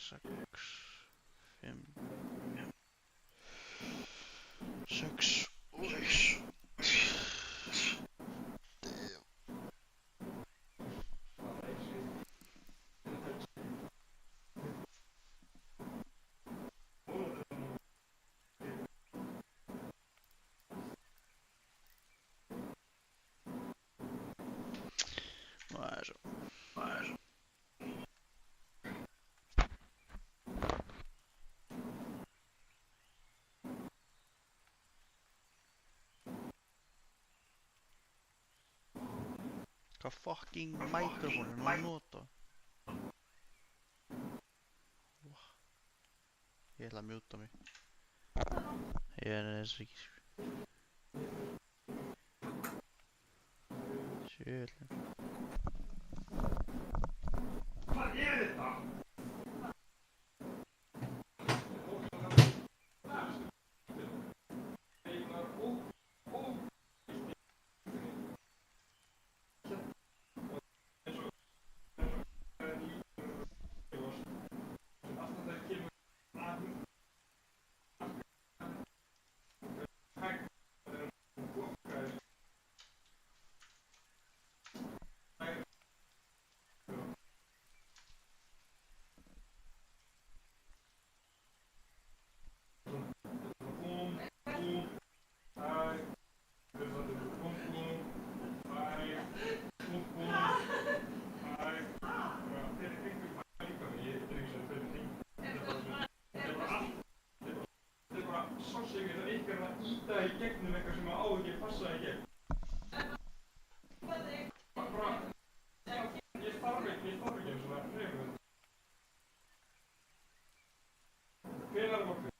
sex, fimm, sex og sex. Það er svo. Hvað fucking microphone er maður að nota? Ég ætla að mjúta mig. Ég er þess ekki. Sjöldin. Hvað er þetta? Íta í gegnum eitthvað sem á ekki að passa í gegn. Bara, ég þarf ekki eins og það hreyfum. Hvenær er morgun?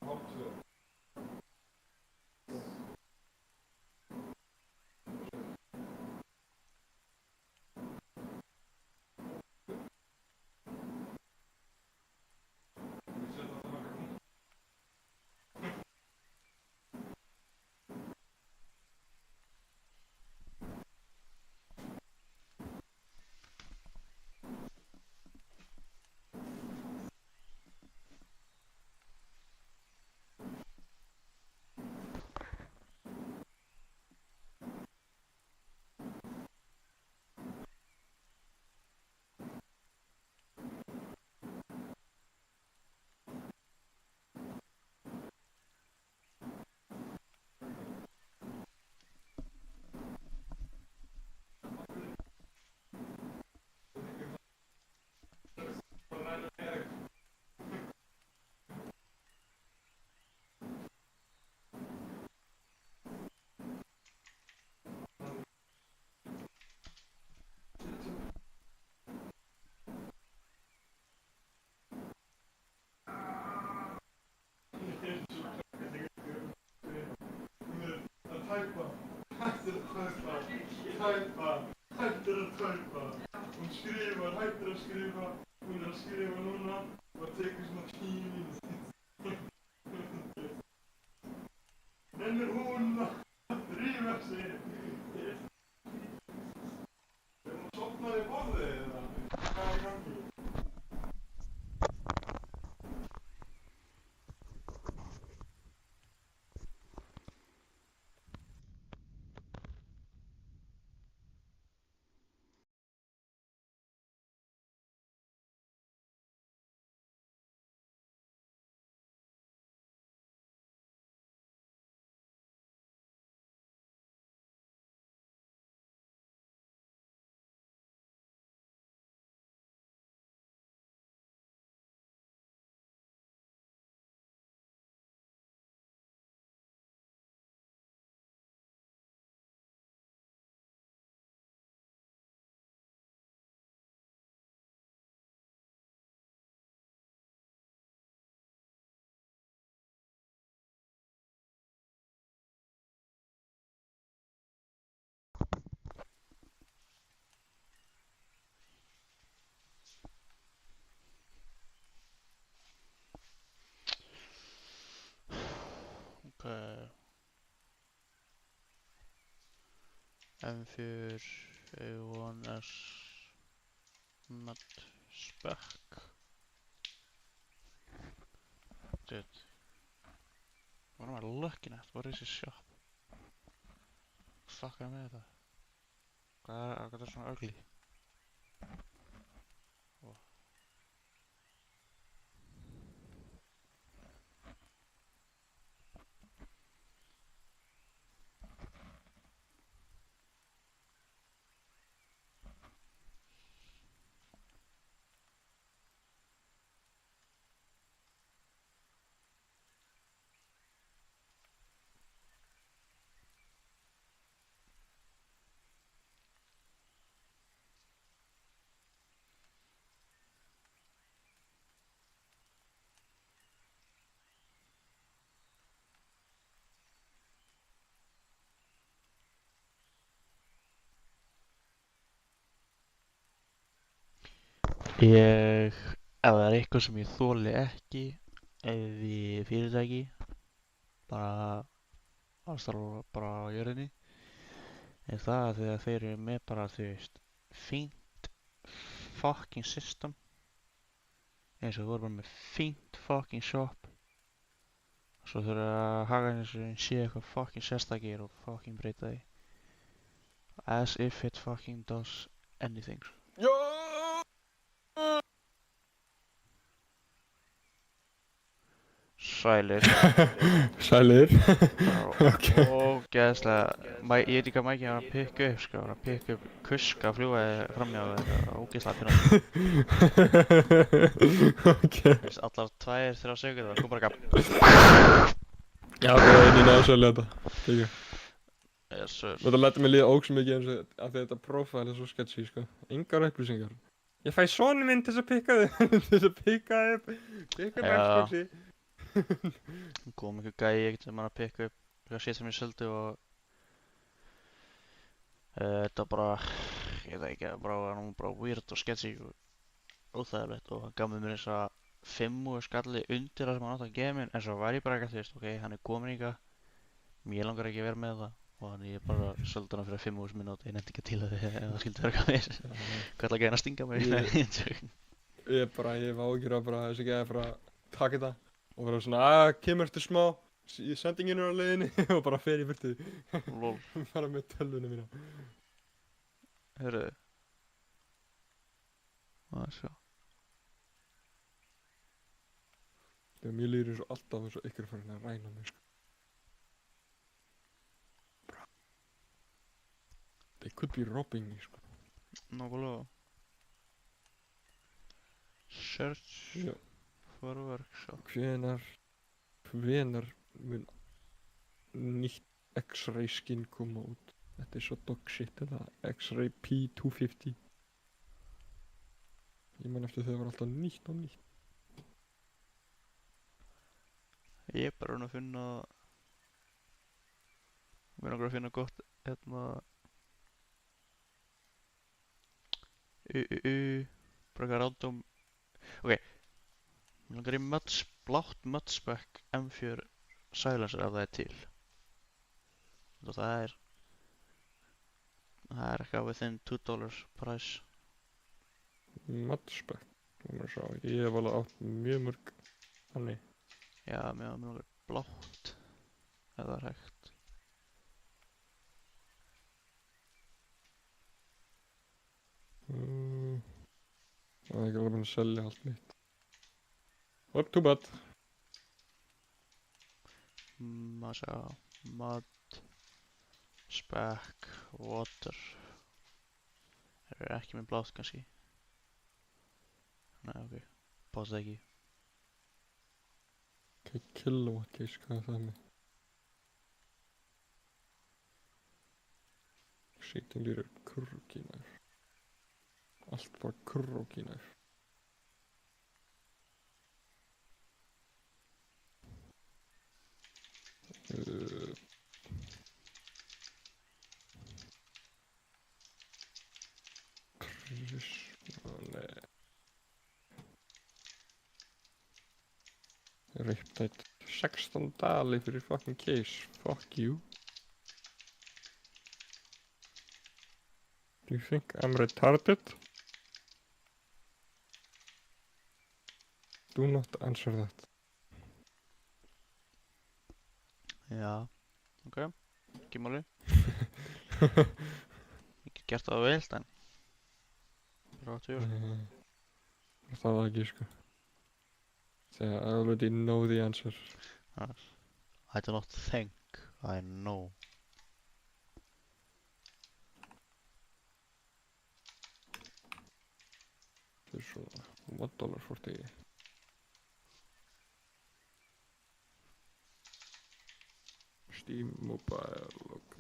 Hálf tvö. Hættir að tæpa. Hún skrifar, hættir að skrifa. Hún er að skrifa núna og það tekur svona 10 mínútur. Nennir hún að rífa sig? Er hún sofnað í borðið eða? Hvað er í gangi? M4 A1S Mud Spec. Dude, what am I looking at? What is this shop? Fuck er með þetta? Hvað er svona ugly? Oh. Ef það er eitthvað sem ég þoli ekki við fyrirtæki, bara ástæðan bara á jörðinni, er það að þegar þeir eru með bara, þú veist, fínt fucking system, eins og þú voru bara með fínt fucking shop, svo þurfa að haga eins og sé eitthvað fucking sérstakir og fucking breyta því, as if it fucking does anything. Sælir. Sælir. Ok. Ógeðslega, ég veit ekki hvað Mæki var að pikka upp, sko, var að pikka upp kusk að fljúga framhjá þetta ógeðslega pyrrandi. Ok. Allar 2-3 sekúndur, það kom bara eitthvað. Já, ok, ég náðu svo að leta. Tekið. Yes, sir. Þetta lætur mig líða óks mikið eins og að þetta profile er svo sketchy, sko. Engar upplýsingar. Ég fæ sonu minn til þess að pikka þig, til þess að pikka upp Xboxi. Kom einhver gæi ekkert sem að pikka upp eitthvað shit sem ég seldi og þetta bara, ég veit ekki, var bara weird og sketchy og óþægilegt og hann gaf mér þess að 5 skalli undir það sem hann átti að gefa mér, en svo var ég bara eitthvað, þú veist, ok, hann er komin hingað, mér langar ekki að vera með það og þannig ég bara seldi hana fyrir 5.000 mínúti, ég nefndi ekki til það ef það skildi vera mér. Hvað ætla ekki að stinga mig? Ég hef ágjur að bara þessi gæði bara taka þetta og vera svona kemur eftir smá, sendingin er á leiðinni og bara fer í burtu. Lol. Bara með tölvuna mína. Hörruðu. Það sjá. Mér líður eins og alltaf eins og ykkur er farin að ræna mig, sko. They could be robbing me, sko. Nákvæmlega. Search for workshop. Hvenær mun nýtt X-ray skin koma út? Þetta er svo dog shit, þetta X-ray P250. Ég man eftir þau var alltaf nýtt og nýtt. Ég er bara að finna mér langar að finna gott bara eitthvað random. Ok, mér langar í blátt Mudspec M4 silencer ef það er til. Það er eitthvað within $2 price. Mudspec, ég hef alveg átt mjög mörg þannig. Já, mér langar blátt ef það er hægt. Það er ekki alveg búin að selja allt mitt. Oh, too bad. Maður sjá, mud, spec, water. Það er ekki með blátt kannski. Nei, ok, pása það ekki. Ok, kilowatt gauge, hvað er það með? Shitting lýr kurrukínær. Allt bara kurrukínær. Nei. Riptide 16 dali fyrir fucking case. Fuck you. Do you think I'm retarded? Do not answer that. Já, ok, ekki máli. Ekki gert það vel, en rátt yfir. Það var ekki, sko. Segja, I already know the answer. I do not think I know. Það er svona $1.40. Steam Mobile, ok.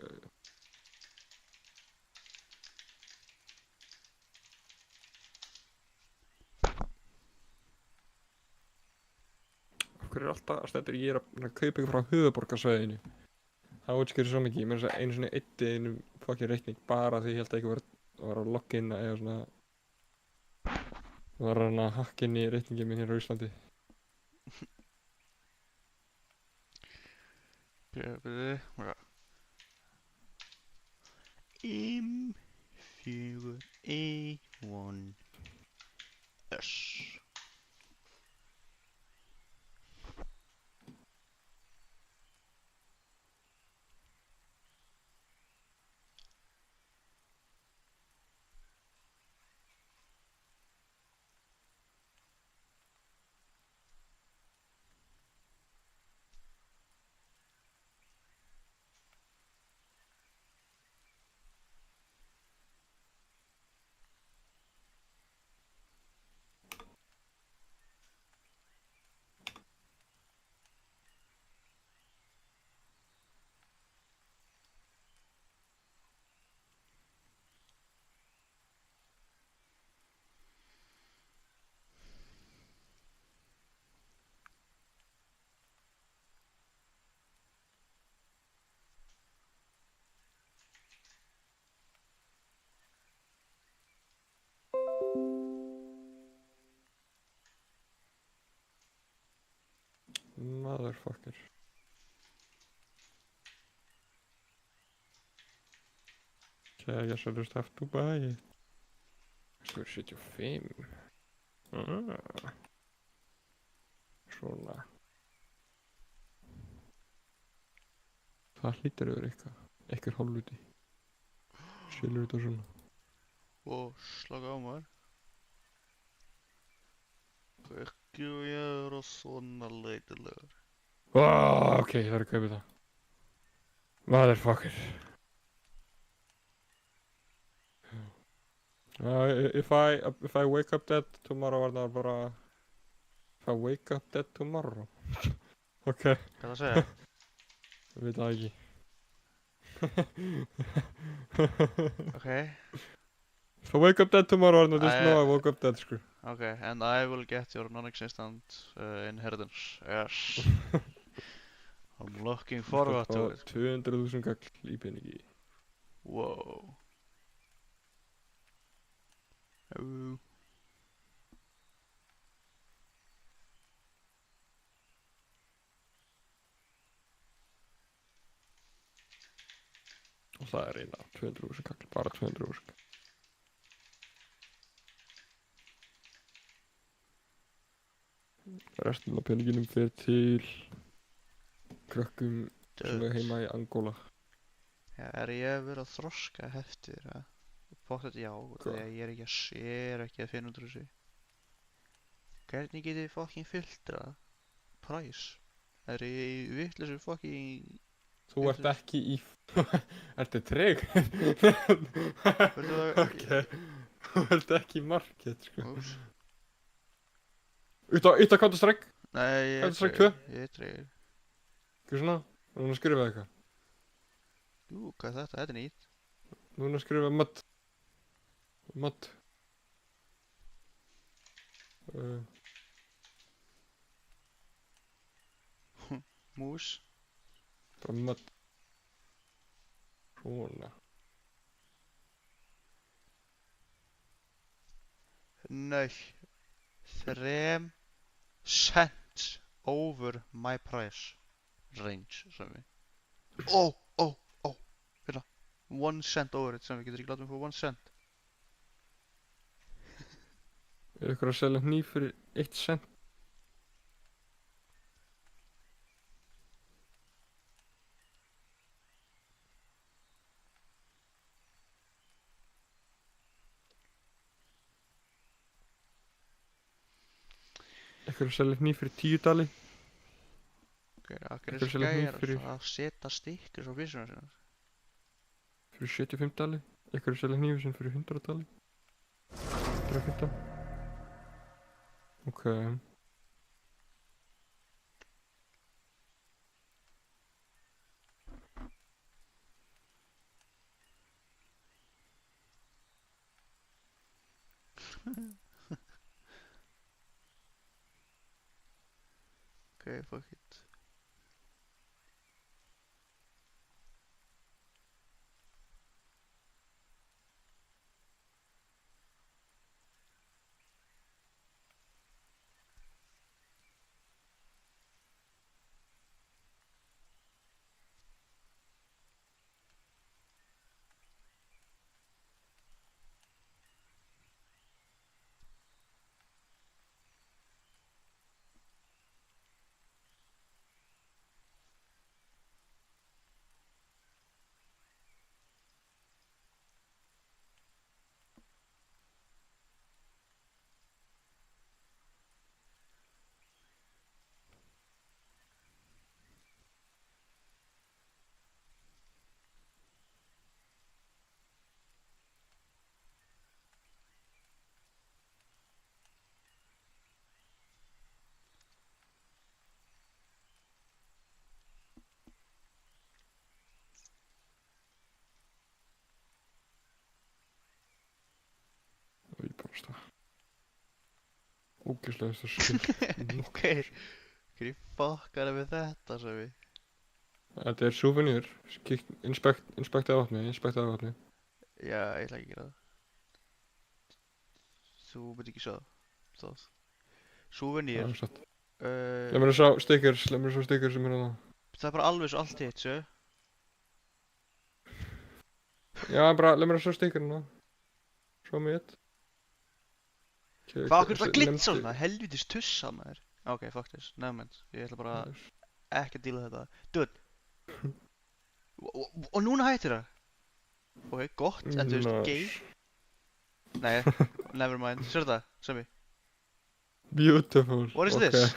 Af hverju er alltaf að stendur ég er að kaupa ykkur frá höfuðborgarsvæðinu? Það útskýrir svo mikið, ég meina þess að einu sinni eyddi einum fucking reikning bara því ég held að ekki var að logga inn eða svona var hann að hakka inn í reikningin minn hér á Íslandi. M4A1S. Motherfucker. Okay, I guess I just have to buy it. 75. Svona. Það hlýtur yfir eitthvað hálfluti. Skilur þetta svona. Og slaka á maður. Ekki vera svona leitilegur. Ok, það er að kaupa það. Motherfucker. If I wake up dead tomorrow var það bara if I wake up dead tomorrow. Ok. Hvað það að segja? Ég veit það ekki. Ok, If I wake up dead tomorrow var það just know I woke up dead, sko. ok, and I will get your non-existent inheritance. Yes. I'm looking forward to it. 200.000 kall í peningi. Wow. Hello. Og það er eina 200.000 kall, bara 200.000. Restin af peninginum fer til krökkum sem er heima í Angóla. Já, er ég að vera að þroska heftir, eða? Pottet já, þegar ég er ekki að finna út úr þessu. Hvernig getið þið fucking filtrað price? Er ég í vitleysu fucking... Þú ert ekki í... Ertu treg? Ok. Þú ert ekki í market, sko. Úps. Út á Counter-Strike? Nei, ég Counter-Strike 2? Ég er tregur. Hvað svona? Nú er að skrifa eitthvað. Jú, hvað er þetta? Þetta er nýtt. Nú er að skrifa mod. Mod. Mús. Bara mod. Svona. Nei. 3 cents over my price range, sem við. Ó. Hérna. 1 cent over it, sem við getur ekki látið um fyrir 1 cent. Er ykkur að selja hníf fyrir 1 cent? Ykkur að selja hníf fyrir 10 dali? Ok, akkur Ykkur að selja hníf fyrir, að setja stykkur svo byssunum sinna. fyrir 75 dali? Ykkur að selja hníf sem fyrir 100 dali? 115? Ok. Ok, fuck it. Og ég bara stað. Ógeðslega þess að skil. Ok, hverju fokkar er við þetta, sagði við? Þetta er souvenir. Inspektaði vatni. Já, ég ætla ekki að gera það. Þú myndi ekki sjá það. Souvenir. Já, satt. Uh, Leð mér að sjá stickers sem er það. það er bara alveg svo allt hitt, svo. Já, bara, leð mér að sjá stickerina. Sjá mig eitt. Hvað okkur það glitsa svona? Helvitis tussa, maður. Ok, fuck this. Nefnment. Ég ætla bara ekki að díla þetta. Dude. Og núna hættir það. Ok, gott. En þú veist, gay. Nei, never mind. Sér það, Sami. Beautiful. What is okay. this?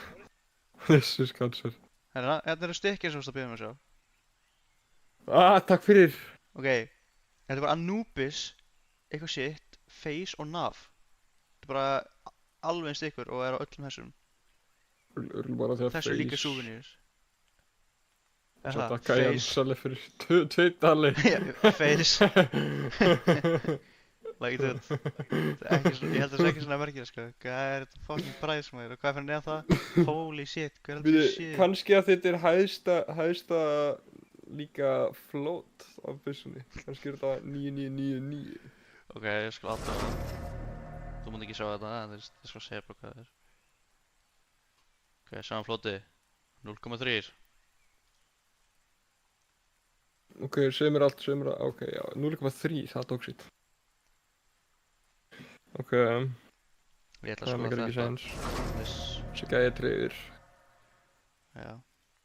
This is cancer. Hérna eru stikkir sem þú veist að byrja með að sjá. Takk fyrir. Ok, þetta er bara Anubis, eitthvað shit, face og nav. Þetta er bara alveg eins stikkur og er á öllum þessum. Bara þegar Þessu er líka souvenirs. Þetta gæjan selja fyrir 2 dali. Face. Like dude. Ég held að það sé ekki svona merkir, sko. Hvað er þetta fucking price, maður? Og hvað er fyrir neðan það? Holy shit, hvað er þetta shit? Kannski að þetta er hæsta líka float af byssunni. Kannski er þetta 9999. Ok, ég skal alltaf það. Þú mútt ekki sjá þetta, en ég skal segja bara hvað það er. Ok, saman floti. 0,3. Ok, segð mér allt, ok, já, 0,3, það tók sitt. Ok, Ég ætla að skoða ekki þetta. sens. Viss. Þessi gæði treyður. Já.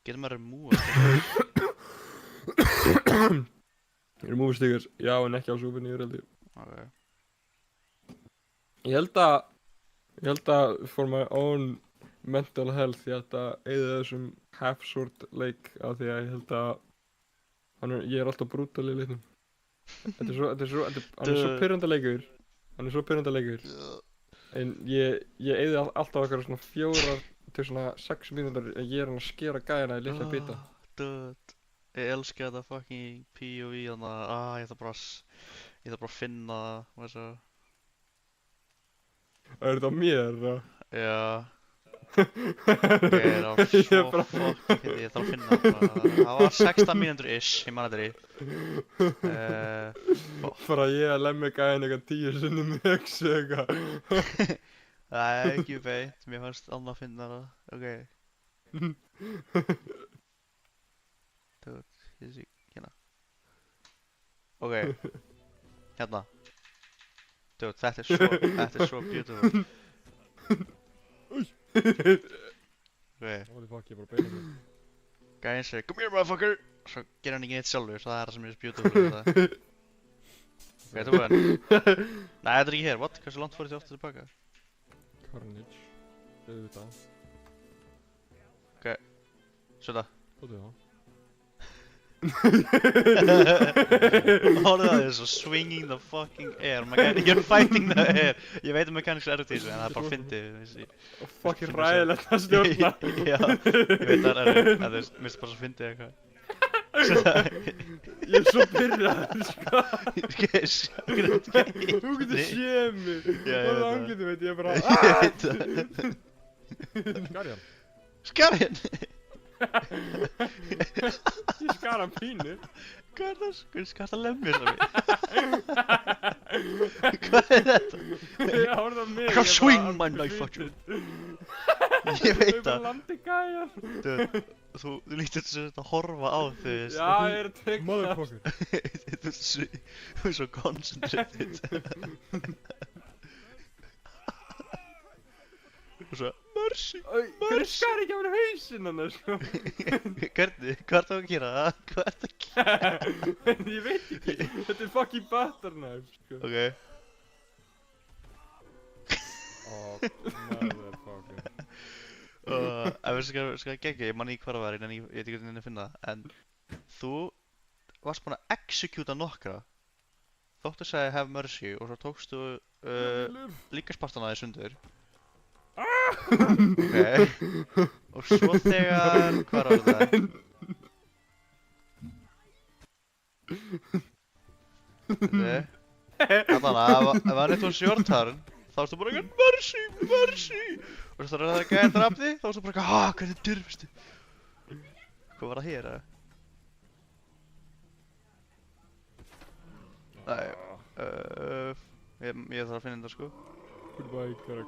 Getur maður remove þetta? Remove stickers, já, en ekki á souvenir, held ég. Ok. Ég held að for my own mental health ég held að eyða þessum half-sword leik af því að ég held að ég er alltaf brútal í leiknum. Hann er svo pyrrandi leikur. En ég eyði alltaf okkar svona 4 til svona 6 mínútur að ég er hann að skera gæjana í litla bita. Dude. Ég elska þetta fucking POV þarna. Ég ætla bara að finna það. Er þetta mér, eða? Já. Ok, það var svo fucking fyndið, ég þarf að finna það. Það var 16 mínútur ish, ég man þetta Bara ég að lemja gæðin eitthvað 10 sinnum í exu eitthvað. Nei, ekki beint, mér fannst annað að finna það. Ok. Dude, ég sé hérna. Ok. Hérna. Dude, þetta er svo beautiful. Ok, Holy fuck, ég bara beina mér. gæinn segir come here motherfucker. Svo gerir hann ekki neitt sjálfur, það er það sem er beautiful við þetta. Ok, þú búinn? Nei, þetta er ekki hér, what? Hversu langt fóruð þið aftur tilbaka? Carnage. Auðvitað. Sjöta. Hvað er það? Horfðu það, svo swinging the fucking air. You're fighting the air. Ég veit mechanics er erfitt í þessu, en það er bara fyndið, veist ég. Fucking ræðilegt að stjórna. Já, ég veit það er erfitt, en þú veist, mér finnst bara svo fyndið eitthvað. Ég er svo pyrraður, sko. Þú getur séð mig. Já, ég Og veit það. langið, veit ég bara. Ég veit það. Skarjan. Skarinn! Ég skar hann pínu. Hvað er það? Hvernig skarst að lemja þess að mig? Hvað er þetta? Ég horfði á mig. I can swing my knife at you. Ég veit Þau bara það. landi gæjar. Þú lítur þess að horfa á þau, veist. Já, ég er að tryggja. Motherfucker. Þú er svo concentrated. Og svo, mercy. Hvernig skar ekki á mér hausinn hann, sko? Hvernig? Hvað ert þú að gera? Hvað ert að gera? Ég veit ekki. Þetta er fucking butter knife, sko. Ok. Oh, motherfucker. En við skal gegja, ég man í hvar það var, en ég veit ekki hvernig að finna það. En þú varst búinn að executa nokkra. Þóttu sagði have mercy og svo tókstu líkaspartana þér sundur. Ok. Og svo þegar, hvar var það? Þannig að ef hann eitt var sjórntarn, þá varstu bara eitthvað mercy, mercy. Og svo þegar það gæði drafni, þá varstu bara eitthvað hvernig dyrfistu. Hvað var það hér, eða? Nei, ég þarf að finna þetta, sko. Goodbye, karak.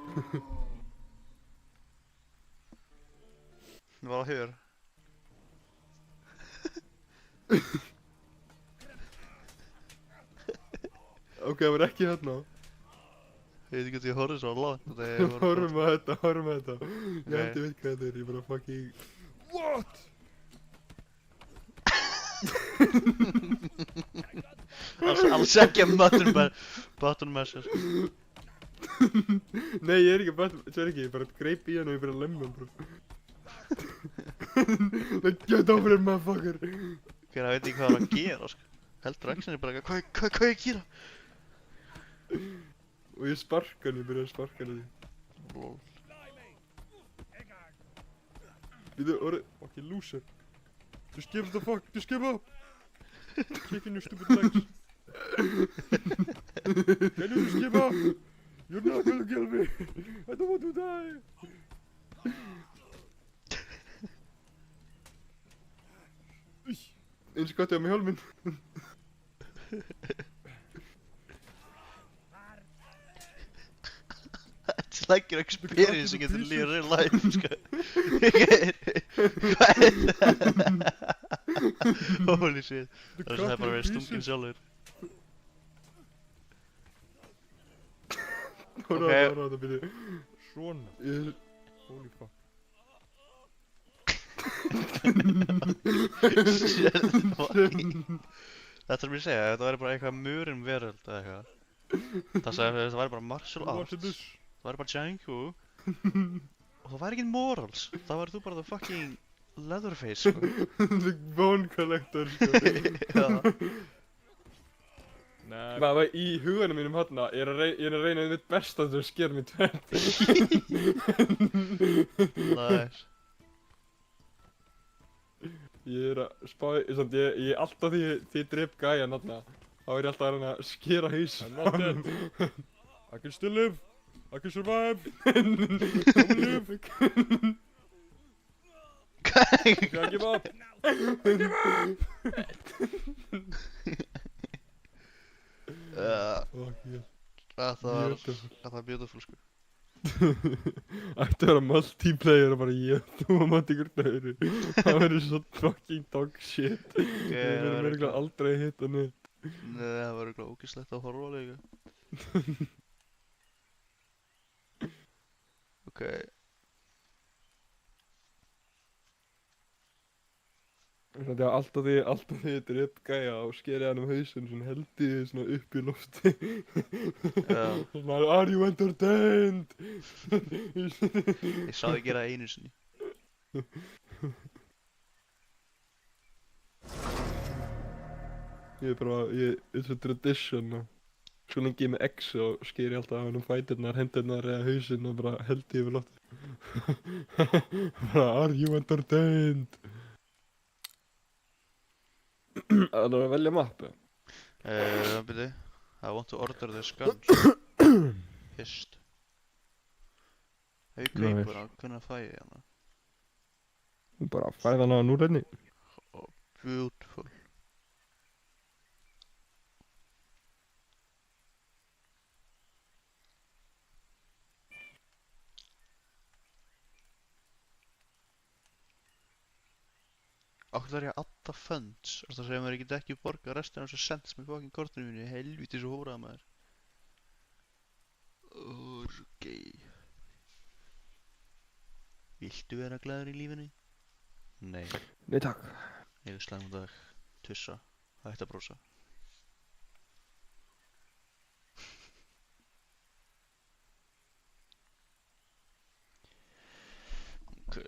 Það var á hér. Ok, það var ekki hérna. Ég veit ekki hvort ég horfði svo langt. Horfum að þetta, horfum að þetta. Ég held ég veit hvað þetta er, ég bara fucking... What? Alls ekki að button masher. Nei, ég er ekki að button, svo er ekki, ég bara greip í hann og ég bara lemma hann, bro. Like, get over it, motherfucker. Ok, það veit ekki hvað það var að gera, sko. Heldur Axel bara eitthvað, hvað ég að gera? Og ég sparka hann, ég byrjaði að sparka hann í því. Lol. Býðu, orðið, fucking loser. Just give the fuck, just give up. Kicking your stupid legs. Can you just give up? You're not gonna kill me. I don't want to die. Eins gott ég á mig hjálminn. It's like your experience in real life, sko. Hvað er það? Holy shit. Það er bara verið stungin sjálfur. Hóra, það byrja. Svona. Holy fuck. Þetta er mér að segja, ef þetta væri bara eitthvað murin veröld eða eitthvað. Það sagði að þetta væri bara martial arts. Það væri bara Django. Og það væri ekki morals. Það væri þú bara the fucking Leatherface, sko. The bone collector, sko. Já. Nei, í huganum mínum hérna, ég er að reyna mitt besta til að skera mig tvennt. Nice. Ég er að spá, ég alltaf því ég drep gæjan þarna, þá er ég alltaf að reyna að skera haus. I'm not dead. I can still live. I can survive. I will live. I can't give up. Give up. Fuck yeah. Það var beautiful, sko. Ætti að vera multiplayer og bara ég, þú og Matti ykkur öðru. Það verður svo fucking dog shit. Við verðum örgulega aldrei að hitta neitt. Nei, það var örgulega ógeðslegt að horfa líka. Ok. Þannig að alltaf því þetta er upp gæja og skeri hann hausinn svona held í því svona upp í lofti. Já. Svona, are you entertained? Ég sá þig gera það einu sinni. It's a tradition og svo lengi ég með X og skeri alltaf á hann fæturnar, hendurnar eða hausinn og bara held í yfir lofti. Bara, are you entertained? Það er að velja mappu. Byrju. I want to order this gun. Fyrst. Ef ég kaupur hann, hvernig fæ ég hana? Bara fæða hana á núreinni. Beautiful. Okkur þarf ég að adda funds. Er það að segja mér ég get ekki borga restina af þessu cents með fucking kortinu mínu? Helvíti svo hóraða maður. Ok. Viltu vera glaður í lífinu? Nei. Nei takk. Ég vil slæma dag. Tussa. Hætt að brosa. Ok.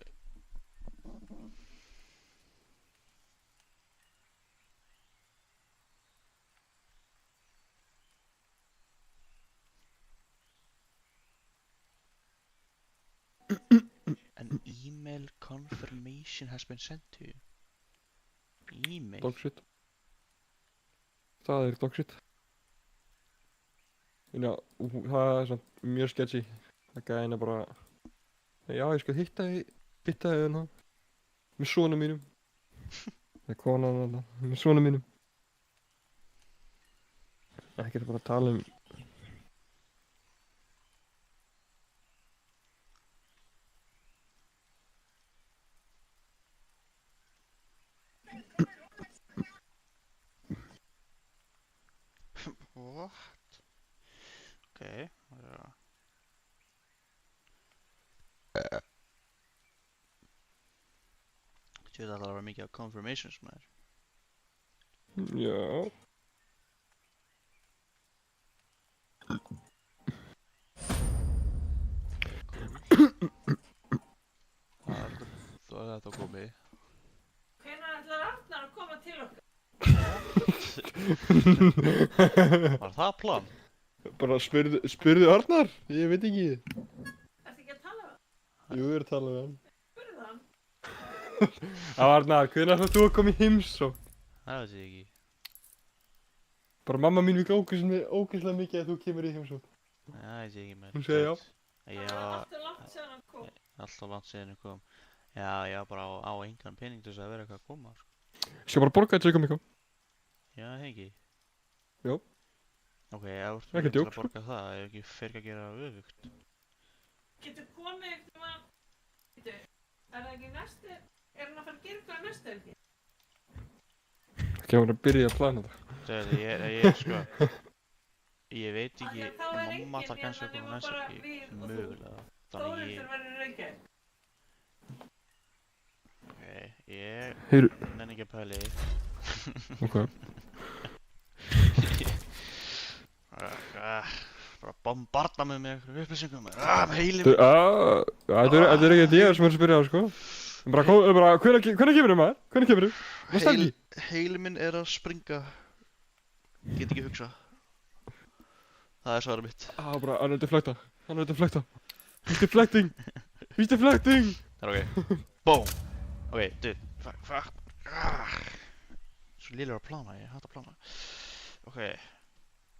An email confirmation has been sent to you. Email? Dogshit. Það er dogshit. Já, það er svona mjög sketchy. Það gæðin er bara, já ég skal hitta þig hérna með sonum mínum. Það er konan hérna með sonum mínum. Ekkert bara að tala um What? Okay. Þú veit að það var mikið af confirmations maður. Já. Það er þetta komið. Hvenær ætlar Arnar að koma til okkar? Var það plan? Bara spurðu Arnar? Ég veit ekki. Ertu ekki að tala við hann? Jú, ég er að tala við hann. Spurðu hann. Já Arnar, hvernig ætlar þú að koma í heimsókn? Það veit ég ekki. Bara mamma mín vikla ógeðslega mikið að þú kemur í heimsókn. Það veit ég ekki maður. Hún segir já. Já, Það var alltaf langt síðan hann kom. alltaf langt síðan ég kom. Já, ég var bara á engan pening til þess að vera eitthvað að koma, sko. Skal bara borga þetta ykkur mikið. Já, hegi. Jó. Ok, ef þú Ekki ert djók, að borga það, ef ekki fer ekki að gera öfugt. Getur komið eftir maður. Veitu, er það ekki næstu? Er hann að fara að gera eitthvað næstu helgi? Kemur að byrja að plana það. Segðu, ég sko, ég veit Af því ekki, að þá er enginn mamma þarf kannski að hérna koma nema næst bara ekki, við og þú. mögulega. Þannig Þórildur verður í Reykjavík. ok, ég Heyru. nenni ekki að pæli. Ok. Bara bombarda mig með einhverjum upplýsingum. Með heilum. Þetta er ekki ég sem er að spyrja það, sko. Bara, hvernig kemur þið maður? Hvernig kemur þið? Hvað stæði? Heilin minn er að springa. Get ekki hugsa. Það er svarið mitt. Bara, hann er deflecta. He's deflecting. Það er ok. Boom. Ok, dude. Fuck. Svo lélur að plana, ég hætti að plana. Ok.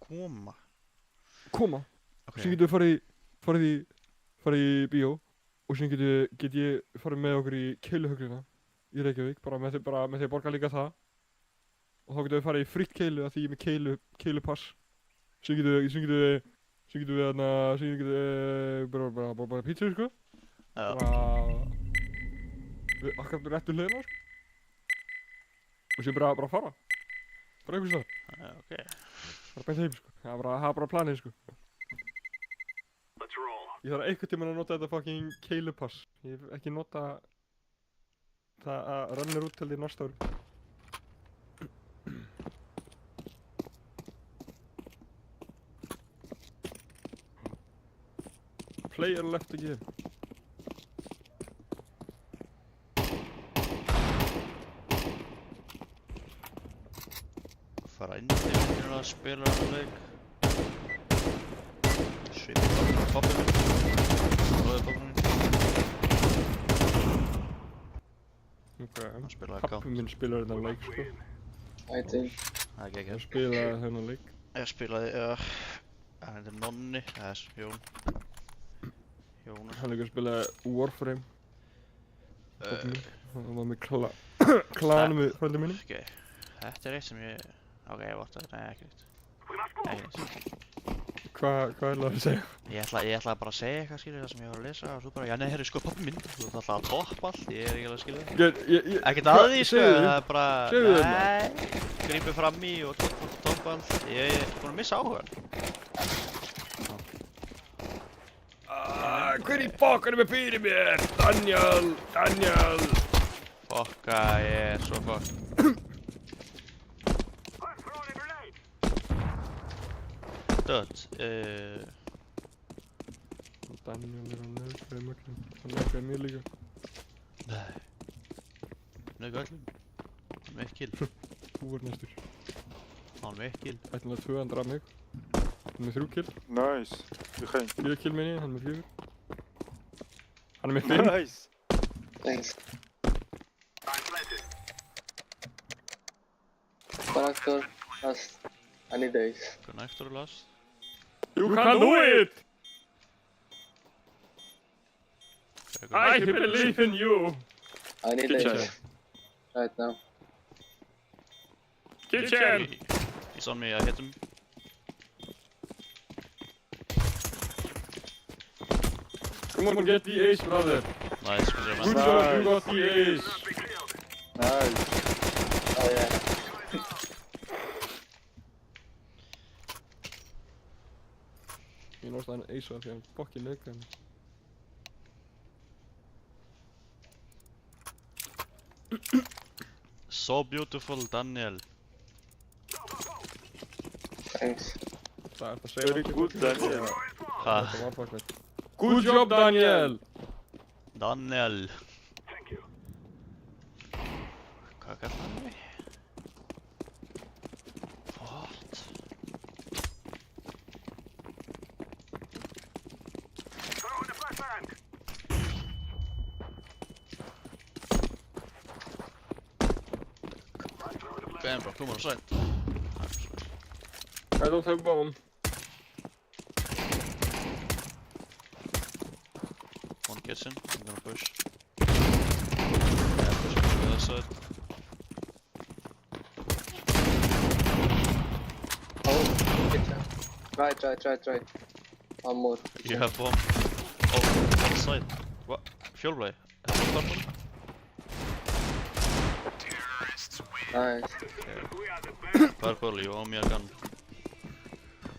Koma. Ok. Svo getur við farið í bíó. Og svo get ég farið með okkur í keiluhöglina í Reykjavík. Bara með því að borga líka það. Og þá getum við farið í fritt keilu að því ég er með keilupass. Svo getum við bara pítsu, sko. Já. Við akkurat réttu hliðina, sko. Og svo bara fara. Bara einhvers staðar. Já, ok. Bara beint heim, sko. Það er bara planið, sko. Let's roll. Ég þarf einhvern tímann að nota þetta fucking keilupass. Ég hef ekki nota það að rennir út til því næsta ári. Player left again. Fara inn til að spila hann leik. Svipa pappi minn. Bróðir pappi minn. Hann spilaði Pappi kátt. minn spilar þennan leik, sko. Æting. Það er ekki Hann ekki. spilaði þennan leik. Ég spilaði, hann heitir Nonni, Jón. Jónas. Hann líka spilaði Warframe. Pappi minn. Hann var með klanum með frændi mínum. Ok, þetta er eitt sem ég... Ok, ég vart að... Nei, ekki neitt. Ekki neitt. Hvað er það að segja? Ég ætlaði bara að segja eitthvað, skilur, það sem ég var að lesa og þú bara, já, nei, herri, sko, pappi minn, þú ert alltaf að toppa allt, ég er ekki alveg að skilja það. Ekkert að því, sko, það er bara, nei, grípið fram í og toppa allt, ég er búinn að missa áhugan. Hver í bókanum er fyrir mér? Daniel! Fokka, ég er svo fokk. Dödd, Daniel er að nöðgæði möglum. Hann nöðgæði mér líka. nei. Nögg öllum. Hann með 1 kill. Þú var næstur. Hann með 1 kill. Ætlilega 200 af mig. Hann með 3 kill. Nice. Doe geen. 4 kill minni, hann með 4. Hann er með 5. Nice. Thanks. Connector. Last. I need days. Connector last. You can do it! I Okay, believe in you! I need Kitchen. days. Right now. Kitchen! He's on me, I hit him. Come on, get the ace, brother. Nice, good Good man. job, you got the ace. Nice. Oh yeah. Ég náttúrulega hann ace því hann fucking nöðgæði mig. So beautiful, Daniel. Thanks. Það er það að segja Very good, Daniel. Ha, Þetta var fucking. Good job, Daniel! Daniel. Hvað kallar hann mig? What? Ben bro, kom on side. I don't have bomb. One kitchen, I'm gonna push. Yeah, push to the other side. Oh, kitchen. Right. One more. You have bomb. Oh, one side. What? Fjólblei. Purple? Nice. Purple, you owe me a gun.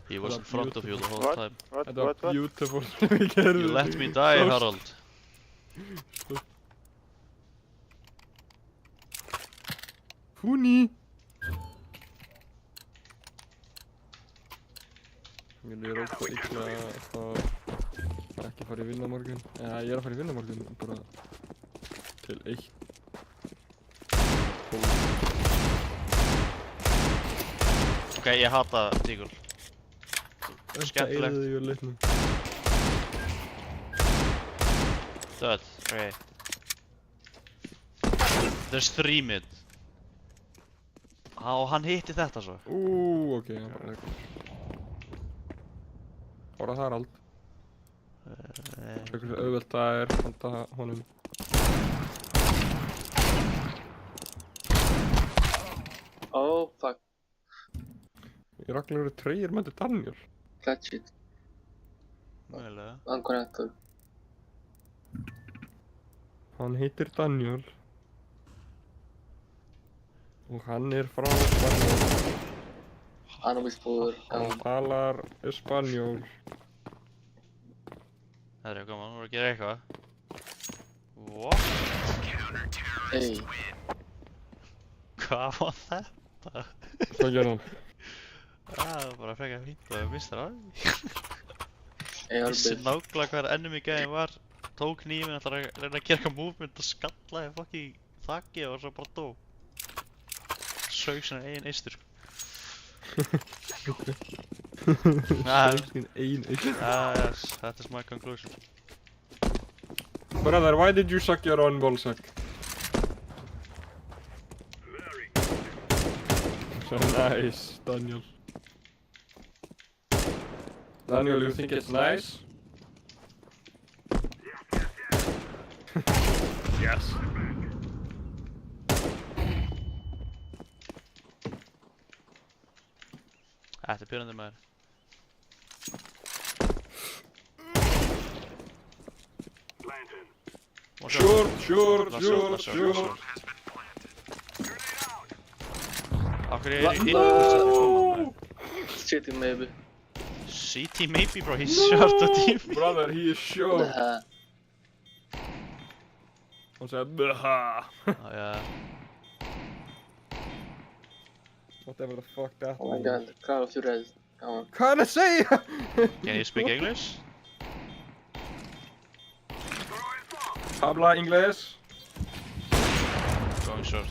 He was in front of you the whole What? time. What? Þetta var What? What? beautiful sem við gerðum. You let me die, Close. Harald. Húni! Mér líður ógeðslega illa að ekki fara í vinnu á morgun. Eða ég er að fara í vinnu á morgun, bara til 1. Ok, ég hata Tígul. Skemmtilegt. Þetta eyðiði ég leiknum. Döð, ok. There's 3 mid. Og hann hitti þetta svo. Ok, hann bara eitthvað. Hóra Harald. Hversu auðvelt það er handa honum. Oh fuck. Í Ragnar eru 3 mæti Daniel. Clutch it. Mögulega. One connector. Hann heitir Daniel. Og hann er frá Spanjól. Anubis por. Hann talar Espanjól. Það er koma, hún voru að gera eitthvað. What? Hey, Hvað var þetta? Hvað gerði hann? Það var bara frekar fínt að mista það. hey, Vissi Albert. nákvæmlega hvað enemy gæðin var. Tók hnífinn, ætlaði að reyna að gera eitthvað movement og skallaði fucking þakki og svo bara dó. Sög sinna eigin eistur. Sín ein eitt. Yes, that is my conclusion. Brother, why did you suck your own ballsack? So nice, Daniel. Daniel, you think it's nice? Yes. Þetta er björnandi maður. Short. Af hverju er ég innbúið? City maybe. CT maybe bro, he's short on team. Brother, he is short. Nah. Han säger Bäha. Ja. Whatever the fuck that Oh my means. god, Call of Duty. Come on. Kan jag säga? Can you speak English? Habla inglés. Going short.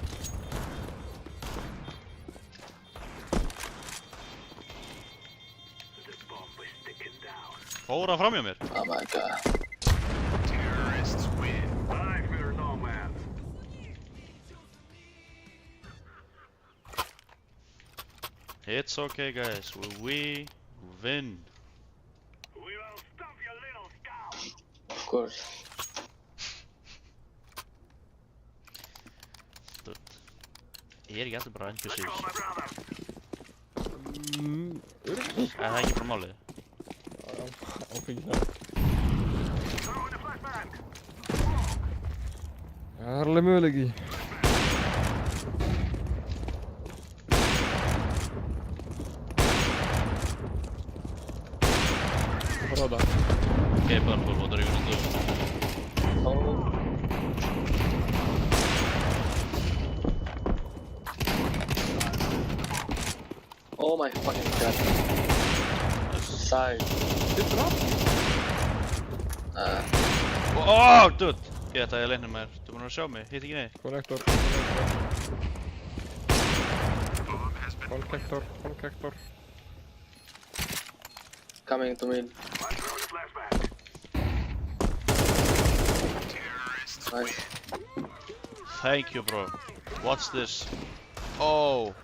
Fór hann fram hjá mér? Oh my god. It's okay guys, we win. Of course. Dude. Ég er ekki alltaf bara NPCs. Það er ekki bara málið. Það er alveg möguleiki. Vad var det? Okay, Purple, what are you gonna do? Oh. Oh my fucking god. Side. Oh, dude! Ég ætla að ég leina mér. Þú búinn að sjá mig, hitt ekki neitt. Connector. Connector. Coming to me. Nice. Thank you, bro. Watch this. Oh!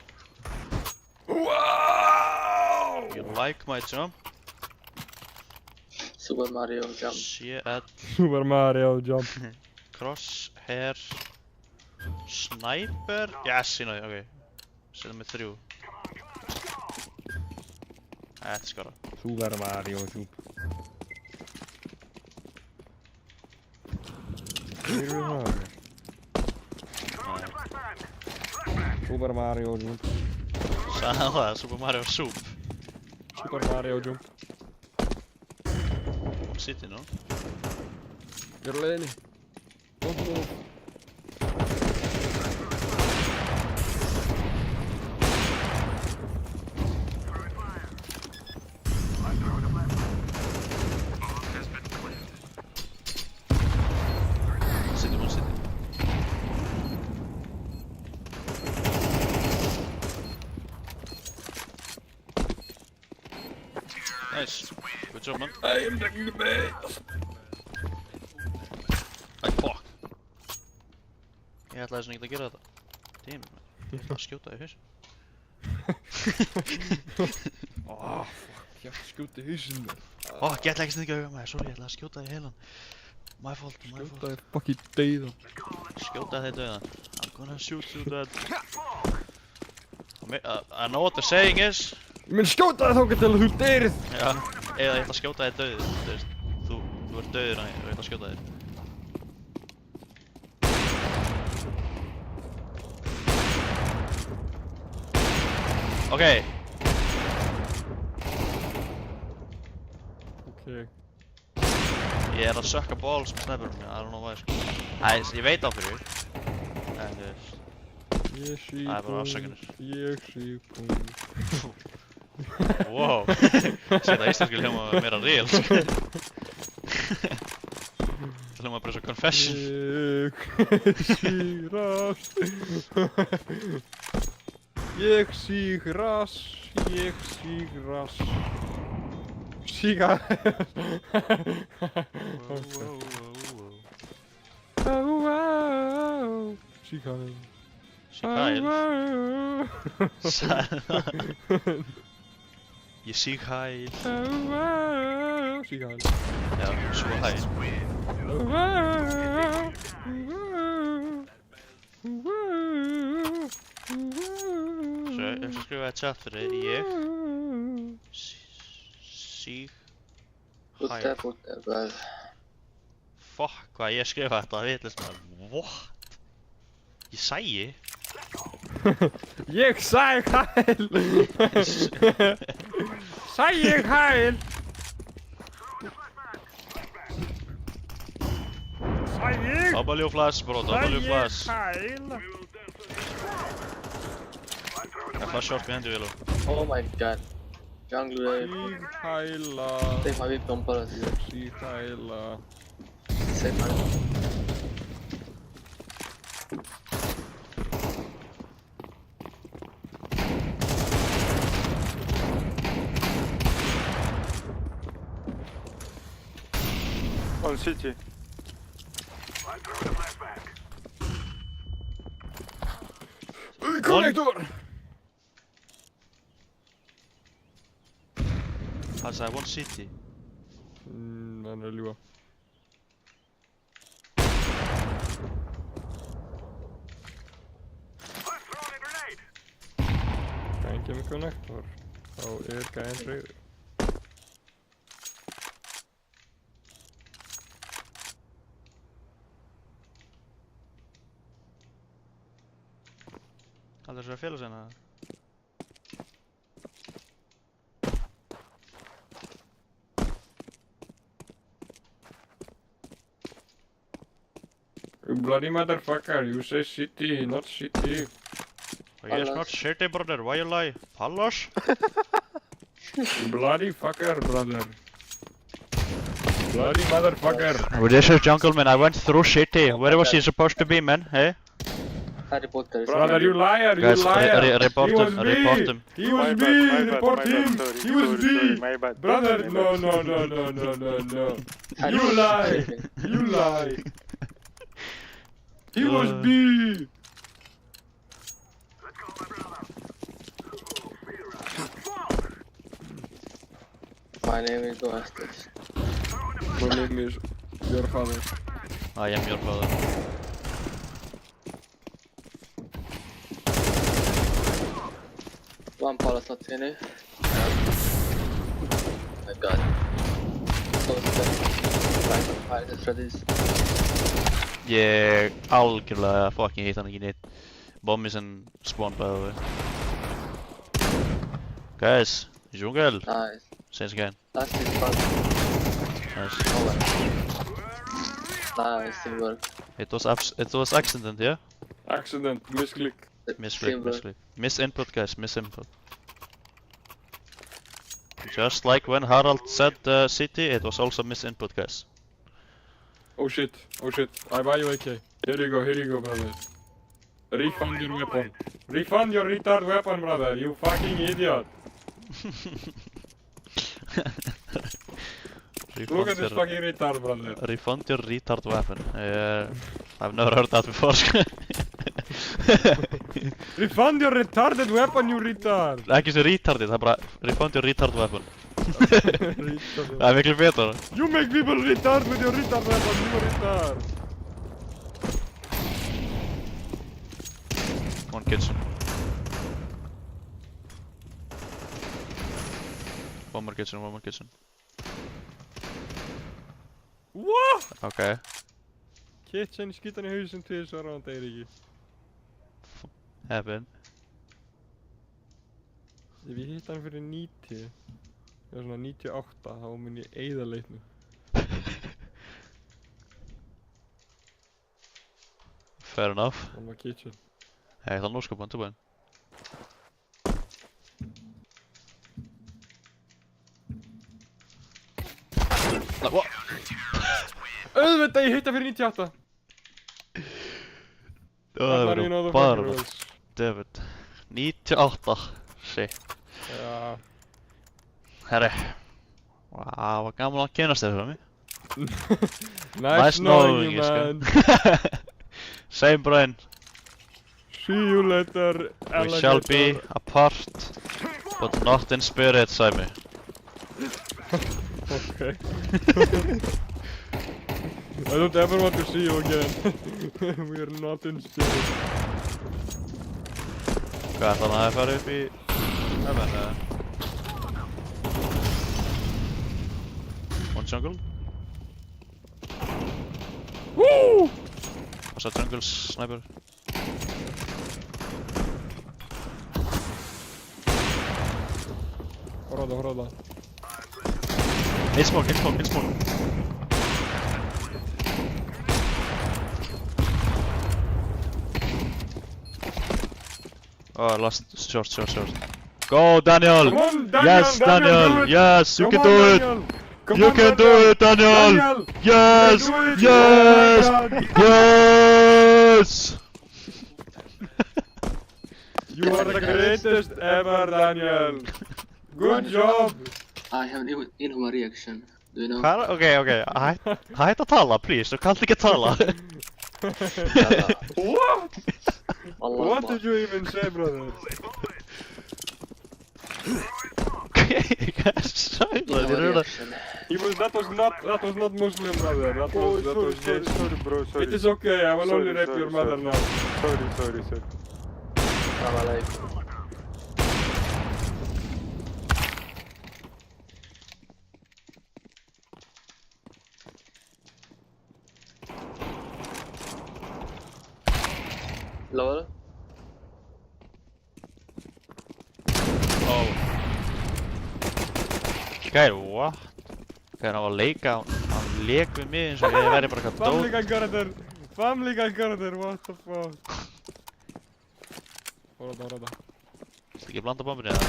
Wow! You like my jump? Super Mario jump. Shit. Super Mario jump. Crosshair. Sniper? Yes, ég náði, ok. Setja með 3. Þetta er skara. Super Mario jump. Super Mario jump. Sagði hann það, Super Mario Soup. Super Mario jump. City, no? Ég er á leiðinni. Don't move. City, one city. Nice. Good job, man. I am taking the bait. Æ, fuck. Ég ætlaði svona ekki að gera þetta. Damn, man. Ég ætlaði að skjóta þig fyrst. Fuck, ég skjóti hausinn mér. Ó, ég ætlaði ekki snið ekki að auga maður. Sorry, ég ætlaði að skjóta þig heilan. My fault, my Skjóta fault. þér fucking dauðan. Skjóta þig dauðan. I'm gonna shoot you dead. I know what the saying is. Ég mun skjóta þér þangað til að þú deyrið. Já, eða ég ætla að skjóta þig dauð. Þú veist, þú ert dauður og ég ætla að skjóta þig. Ok. Ok. Ég er að sökka balls með snæpurinn, I don't know why, sko. Ég veit á fyrir. En þú veist, Ég sí það er bara afsakanir. Ég sí punkt. Wow. Þetta íslensku hljóma meira real, sko. Það hljóma bara svo confession. Ég síg rass. Ég síg rass. Síga. Sígaðil. Sígaðil. Ég síg hæl. Sígaðil. Já, svo hæl. Svo, ég skal skrifa í chat fyrir ég síg hæl. Putte, brother. Fuck, hvað ég skrifa þetta vitlust maður. What? Ég sæi? Ég sæg hæl. Sæg hæl. Sæg W flash bro, W flash. hæl. I flash short behind you, yellow. Oh my god. Jungle, Síg hæla. take my weapon, brother. Síg hæla. Save my On city. Connector. Hann sagði one city. Hann er að ljúga. Gæinn kemur connector. Þá er gæinn reyður. Aldrei svo að félags hérna. You bloody motherfucker, you say city, not city. Yes, not shitty brother, why you lie? Pallas? You bloody fucker, brother. Bloody motherfucker. Well, this is jungle man, I went through city. Where was he supposed to be, man? Hey? Harry Potter. Brother, you liar, you Guys, liar. report He was him, me. report him. He was me, report him. He was me. Brother, no. You lie, you lie. He was me. My name is Oastis. My name is your father. I am your father. One palace not in it. My god. Close to fire the Freddy's. Ég algjörlega fucking hitt hann ekki neitt. Bomb is in spawn by the way. Guys, jungle. Nice. Say it again. Last is fun. Nice. Over. Nice, teamwork. It was accident, yeah? Accident, misclick. Misclick. Misinput, guys. Misinput. Just like when Harald said city, it was also misinput, guys. Oh shit. I buy you AK. Here you go, brother. Refund your weapon. Refund your retard weapon, brother. You fucking idiot. Look at this fucking retard, brother. Refund your retard weapon. I've never heard that before. Refund your retarded weapon, you retard. Ekki svo retarded, það er bara refund your retard weapon. Það er miklu betra. You make people retard with your retard weapon, you retard. One kitchen. One more kitchen. What? Okay. Kitchen skýtan í hausinn til þess að hann deyr ekki. Heaven. Ef ég hitt hann fyrir 90, eða svona 98, þá mun ég eyða leiknum. Fair enough. On my kitchen. Hei, það er nóskapun, tilbúin. Nei, what? Auðvitað ég hitta fyrir 98! Það Þarna verður the bara fucking rules. David. 98. Shit. Já. Herri. Það var gaman að kynast þér fyrir mig. Nice knowing you, man. Same brain. See you later, We shall be alligator. apart, but not in spirit, Sæmi. Okay. I don't ever want to see you again. We are not in spirit. Hvað er þannig að það fara upp í heaven eða? One jungle? Woo! What's that jungle sniper? Horfða. Hit smoke. Oh, last short. Go, Daniel! Come on, Daniel! Yes, Daniel! Do it! Yes, you Come can on, do it! Daniel! Come You on, can do it, Daniel! Daniel! Yes! You can do it! Yes! Oh my God! Yes! You are the greatest ever, Daniel! Good job! I have an inhuman reaction. Do you know? Hvað? Ok. Hætt að tala, please. Þú kannt ekki að tala. What? Allah What did you even say, brother? Sæla, þér Inhuman eru það. reaction. That was not Muslim, brother. That was gay. bro, It is okay, I will only Sorry, rape your sorry, mother now. Sorry. Salam alaikum. Lol. Oh. Gæri, what? Gæri, hann var að leika, hann leik við mig eins og ég væri bara eitthvað Family dót. guy character, what the fuck? Horfða. Viltu ekki blanda bombinni eða?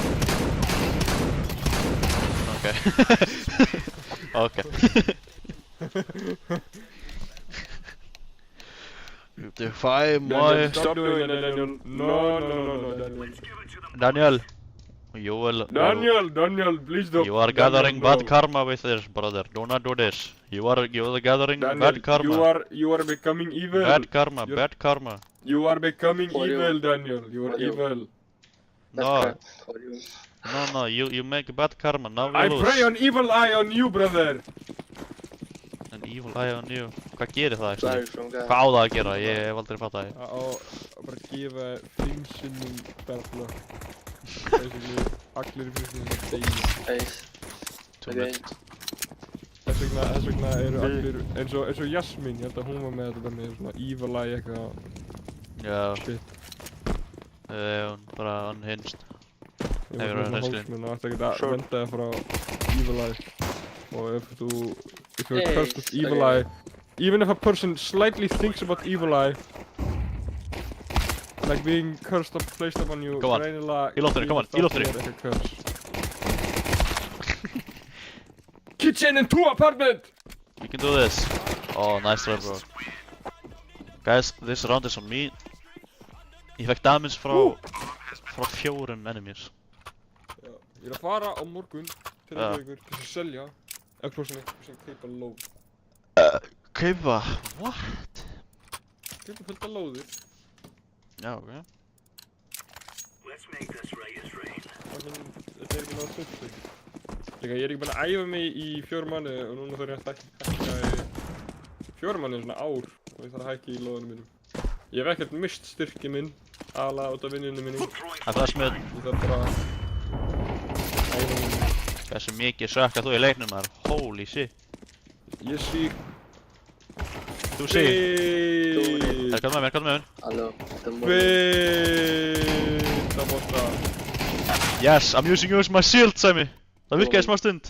Ok. You defy my... Stop doing that, Daniel. No, Daniel. Daniel. You will... Daniel, please don't. You are gathering bad karma with this, brother. Do not do this. You are gathering bad karma. You are becoming evil. Bad karma. You are becoming For you. evil, Daniel. You are For you. evil. That's No, crap for you. no, you make bad karma. Now we I lose. pray an evil eye on you, brother. An evil eye on you. Hvað gerir það, Sorry actually? from God. Hvað á það að gera? Ég hef aldrei fattað það. Að bara gefa 5 sinnum berfla. Basically, allir í fyrstinu degi. Face. Too Okay. much. Þess vegna eru allir, eins og Jasmín, ég held að hún var með þetta með svona evil eye eitthvað Já, shit. hún bara unhinged. Ég Hefur var það svona hreinskilin? hólsminn og ætti ekkert að venda þig frá evil eye. Og if you're Hey, cursed with evil okay. eye, even if a person slightly thinks about evil eye, like being cursed up, placed upon you, Come on. greinilega Í loftinu, come on, í loftinu. er eitthvað curse. Kitchen and 2 apartment! You can do this. Oh, nice try, bro. Guys, this round is on me. Ég fekk damage frá 4 enemies. Já, ég er að fara á morgun til Já. ykkur til að selja Xboxinu sem kaupa lóð. Kaupa? What? Kaupa fullt af lóðir. Já, ok. Þetta er ekki náttúrulega svolítið. Líka, ég er ekki búinn að æfa mig í 4 mánuði og núna þarf ég að hækka í 4 mánuði svona ár og ég þarf að hækka í lóðunum mínum. Ég hef ekkert mist styrki minn, aðalega út af vinnunum mínum. Það er smið. Ég þarf bara að æfa mig. Hversu mikið sökka þú í leiknum þar? Holy shit. Ég sík. Þú sé. Hvað með mér? Hello. Vita bosta. Yes, I'm using you as my shield, Sæmi. Það virkaði smá stund.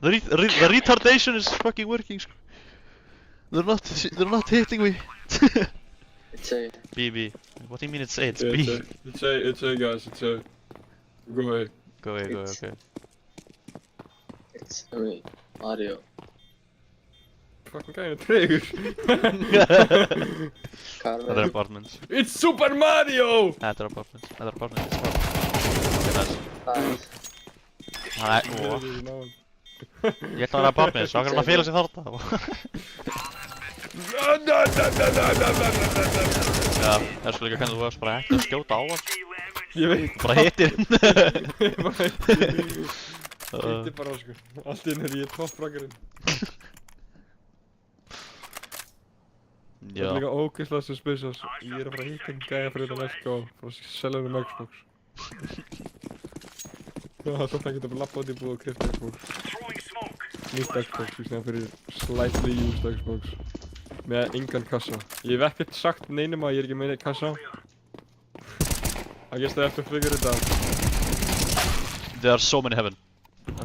The retardation is fucking working, sko. They're not hitting me. It's A. B, B. What do you mean it's A? It's Yeah, B. It's A guys, it's A. Go away. Go away, go away, It's- okay. It's Mario. Fucking gæðin tregur. Þetta Carver. er apartments. It's Super Mario! Þetta er apartments. Þetta er apartments. Okay, nice. Nice. Nei, ó. Ég ætla að vera apartments. Svo hann að fela sig þarna. Já, það er sko líka hvernig þú varst bara ekki að skjóta á hann. Ég veit. Bara hittir hann. Ég bara hitti bara sko. Allt inn er ég toppfrakarinn. Það er Já. líka ógeðslega suspicious. Ég er að fara að hitta einn gæja fyrir þetta Xbox og fara að selja hann Xbox. Já, það þótt að geta bara lappa út í búið og krifta Xbox. Nýtt Xbox, í snæðan fyrir slightly used Xbox. Með engan kassa. Ég hef ekkert sagt neinum að ég er ekki með neitt kassa. I guess they have to figure it out. There are so many heaven.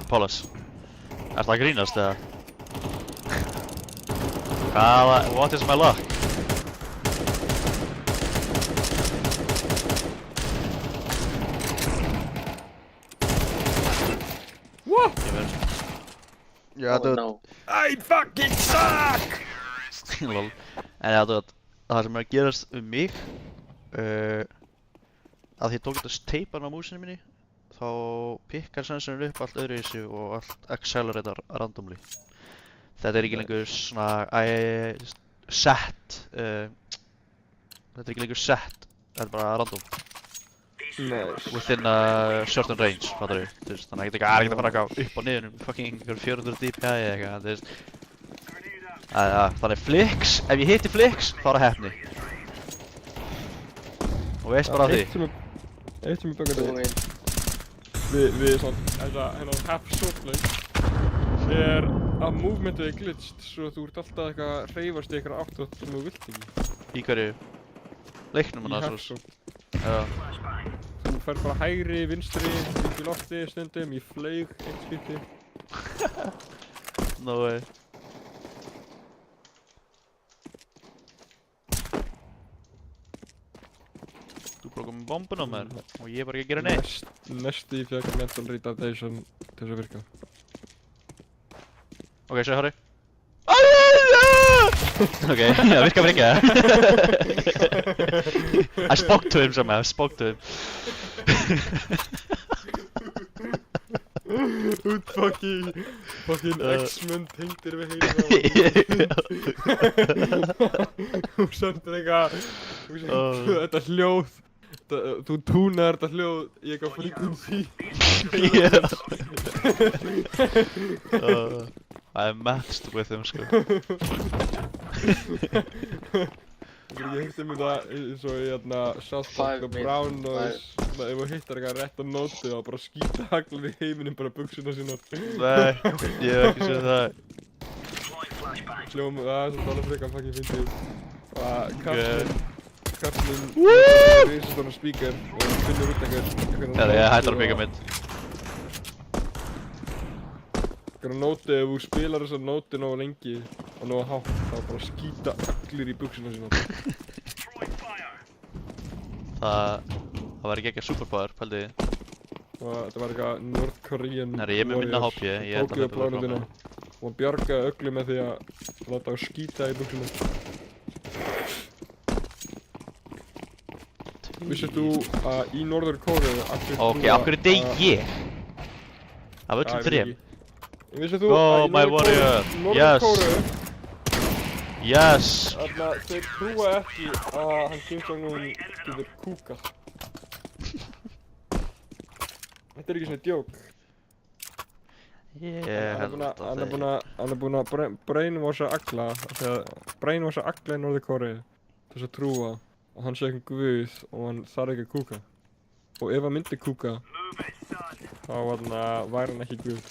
Paulus. Er það að grínast eða? What is my luck? What? Já, Oh no. I fucking suck! Lol. En já, þú veit, það sem er að gerast mig að því ég tók þetta teipan á músinu minni þá pikkar sensorinn upp allt öðruvísi og allt accelerator randomly. Þetta er ekki lengur svona set þetta er ekki lengur set, þetta er bara random Nice. within a certain range, fattar þú? Þú veist, þannig að það er ekkert að fara eitthvað upp og niður fucking 400 dpi eða eitthvað, þú veist. Þannig flicks, ef ég hitti flicks þá er það heppni. Og veist bara af því. Eitt sem er böngað Go því. in. Við svona, þetta hennar half short er að movementið er glitched svo þú ert alltaf eitthvað að hreyfast í eitthvað átt sem þú vilt ekki. Í hverju? Leiknum Í hann half að short. Já. Þú fer bara hægri, vinstri, upp í lofti stundum, í flaug, eitt skipti. No way. Þú bara komið bombun á mér og ég er bara ekki að gera neitt. Næstu í fjögur mental retardation til þess að virka. Ok, segja Harry. Ok, það virkar bara ekki. I spoke to him somehow, I spoke to him. Út fucking X-Men tengdir við heila. Þú sendir eitthvað, þetta hljóð, þú túnar þetta hljóð í eitthvað frequency. I matched with him, sko. Ég heyrti mér það eins og í hérna South Park og 5 minutes. Brown Noise. Svona ef þú hittar eitthvað rétt á nótið þá bara skýta haglan í heiminum bara buxuna sínar. Nei, ég hef ekki séð það. Hljóma, það er svona alveg frekar fucking fyndið. Kallinn reysir svona speaker og finnur út eitthvað Já, ég hættar að byggja mitt. Eitthvað nótið, ef þú spilar þessa nótið nógu lengi og nógu hátt þá bara skýta allir í buxuna sínar. Það var ekki ekki superpower, pældi þið. Og þetta var eitthvað North Korean Nei, ég er með minna HP, ég held að þetta var plánundina. Og hann bjargaði öllu með því að láta það skýta í buxuna. Vissir þú að í Norður Kóreu allir Ok, af hverju deyð ég? Af öllum þrem? Vissir þú Go, að í my warrior. Yes. Norður Kóreu Yes! þarna þeir trúa ekki að hann Kim Jong-un getur kúkað. Þetta er ekki svona djók. Ég Hann held að er búinn að brainwasha alla, brainwasha alla í Norður Kóreu til þess að trúa að hann sé eitthvað guð og hann þarf ekki að kúka. Og ef hann myndi kúka, þá væri hann ekki guð.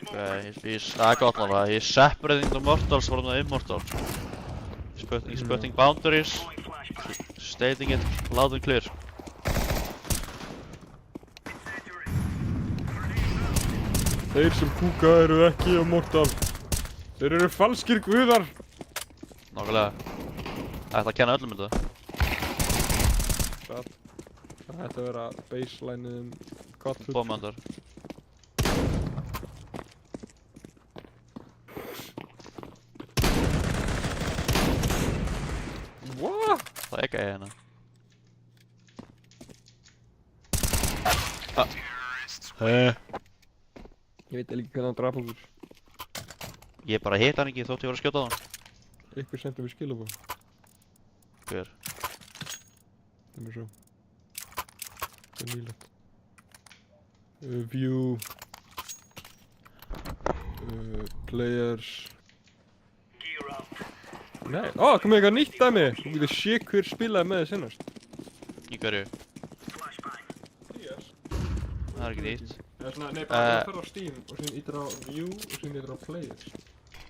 Það er gott náttúrulega, he's separating the mortals from the immortal. He's putting boundaries, stating it loud and clear. Þeir sem kúka eru ekki immortal. Þeir eru falskir guðar. Nákvæmlega. Það ætla að kenna öllum þetta. Satt. Það ætti að vera baselineið Kothut. Bomb under. What? Það er ekki hérna. Ég veit ekki hvernig hann draf okkur. Ég bara hita hann ekki þótt ég var að skjóta á hann. Ykkur sendum við skilabóð. Hver? Það er svo. Það er nýlegt. View. Players. Nei, komið eitthvað nýtt dæmi! Þú getur sé hver spilaði með þið sinnast. Í hverju? Það er ekki nýtt. Eða svona, nei, bara þú ferð á Steam og síðan ítir á View og síðan ítir á Players.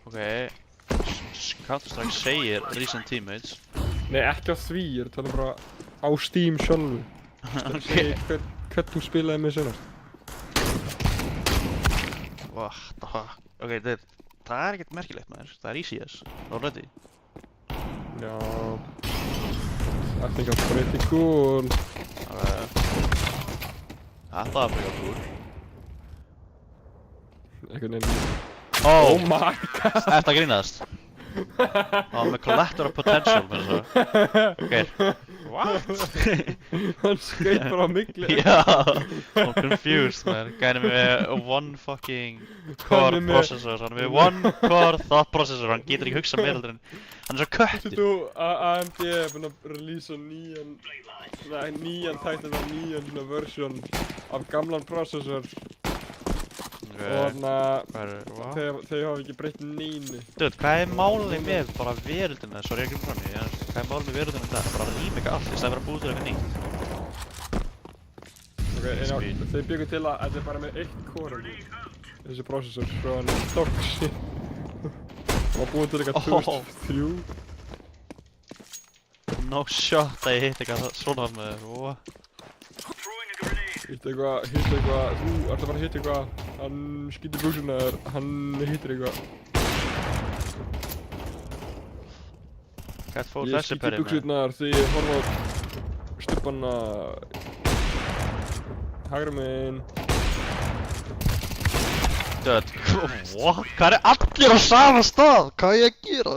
Ok. Counter-Strike segir recent teammates. Nei, ekki á því, ég er að tala bara á Steam sjálfu. Það segir hvern þú spilaði með sinnast. What the fuck? Ok, það er ekkert merkilegt maður. Það er easy as. Already. Já. I think I'm pretty cool. Þetta var pretty cool. Einhvern veginn. Oh my god! Þetta grínast. Með collector potential með þessu. Ok. What? Hann skaut bara á migli. Já. I'm confused man. Gæni með one fucking core processor. Hann er með one core thought processor. Hann getur ekki hugsað meira heldur en hann er svo köttur. Þú, AMD er búinn að releasa nýjan version af gamlan processor. Og þeir hafa ekki breytt neinu. Dude, hvað er málið með bara veröldina? Sorry, ég grímur fram í. Hvað er málið með veröldina þetta? Bara remake allt í stað fyrir að búið til eitthvað nýtt. Ok, þeir byggu til að þetta er bara með 1 core. Þessi processor, svo hann er toxic. Það var búið til eitthvað 2003. No shot að ég hitt eitthvað svona með þér. Hitt eitthvað, þú ert að fara að hitta eitthvað, hann skýtur buxurnar, hann hittir eitthvað. Hvað fór Ég þessi skýtur perri með? buxurnar þegar ég horfa á stubbanna hægra megin. Dude, what? Hvað er allir á sama stað? Hvað er ég að gera?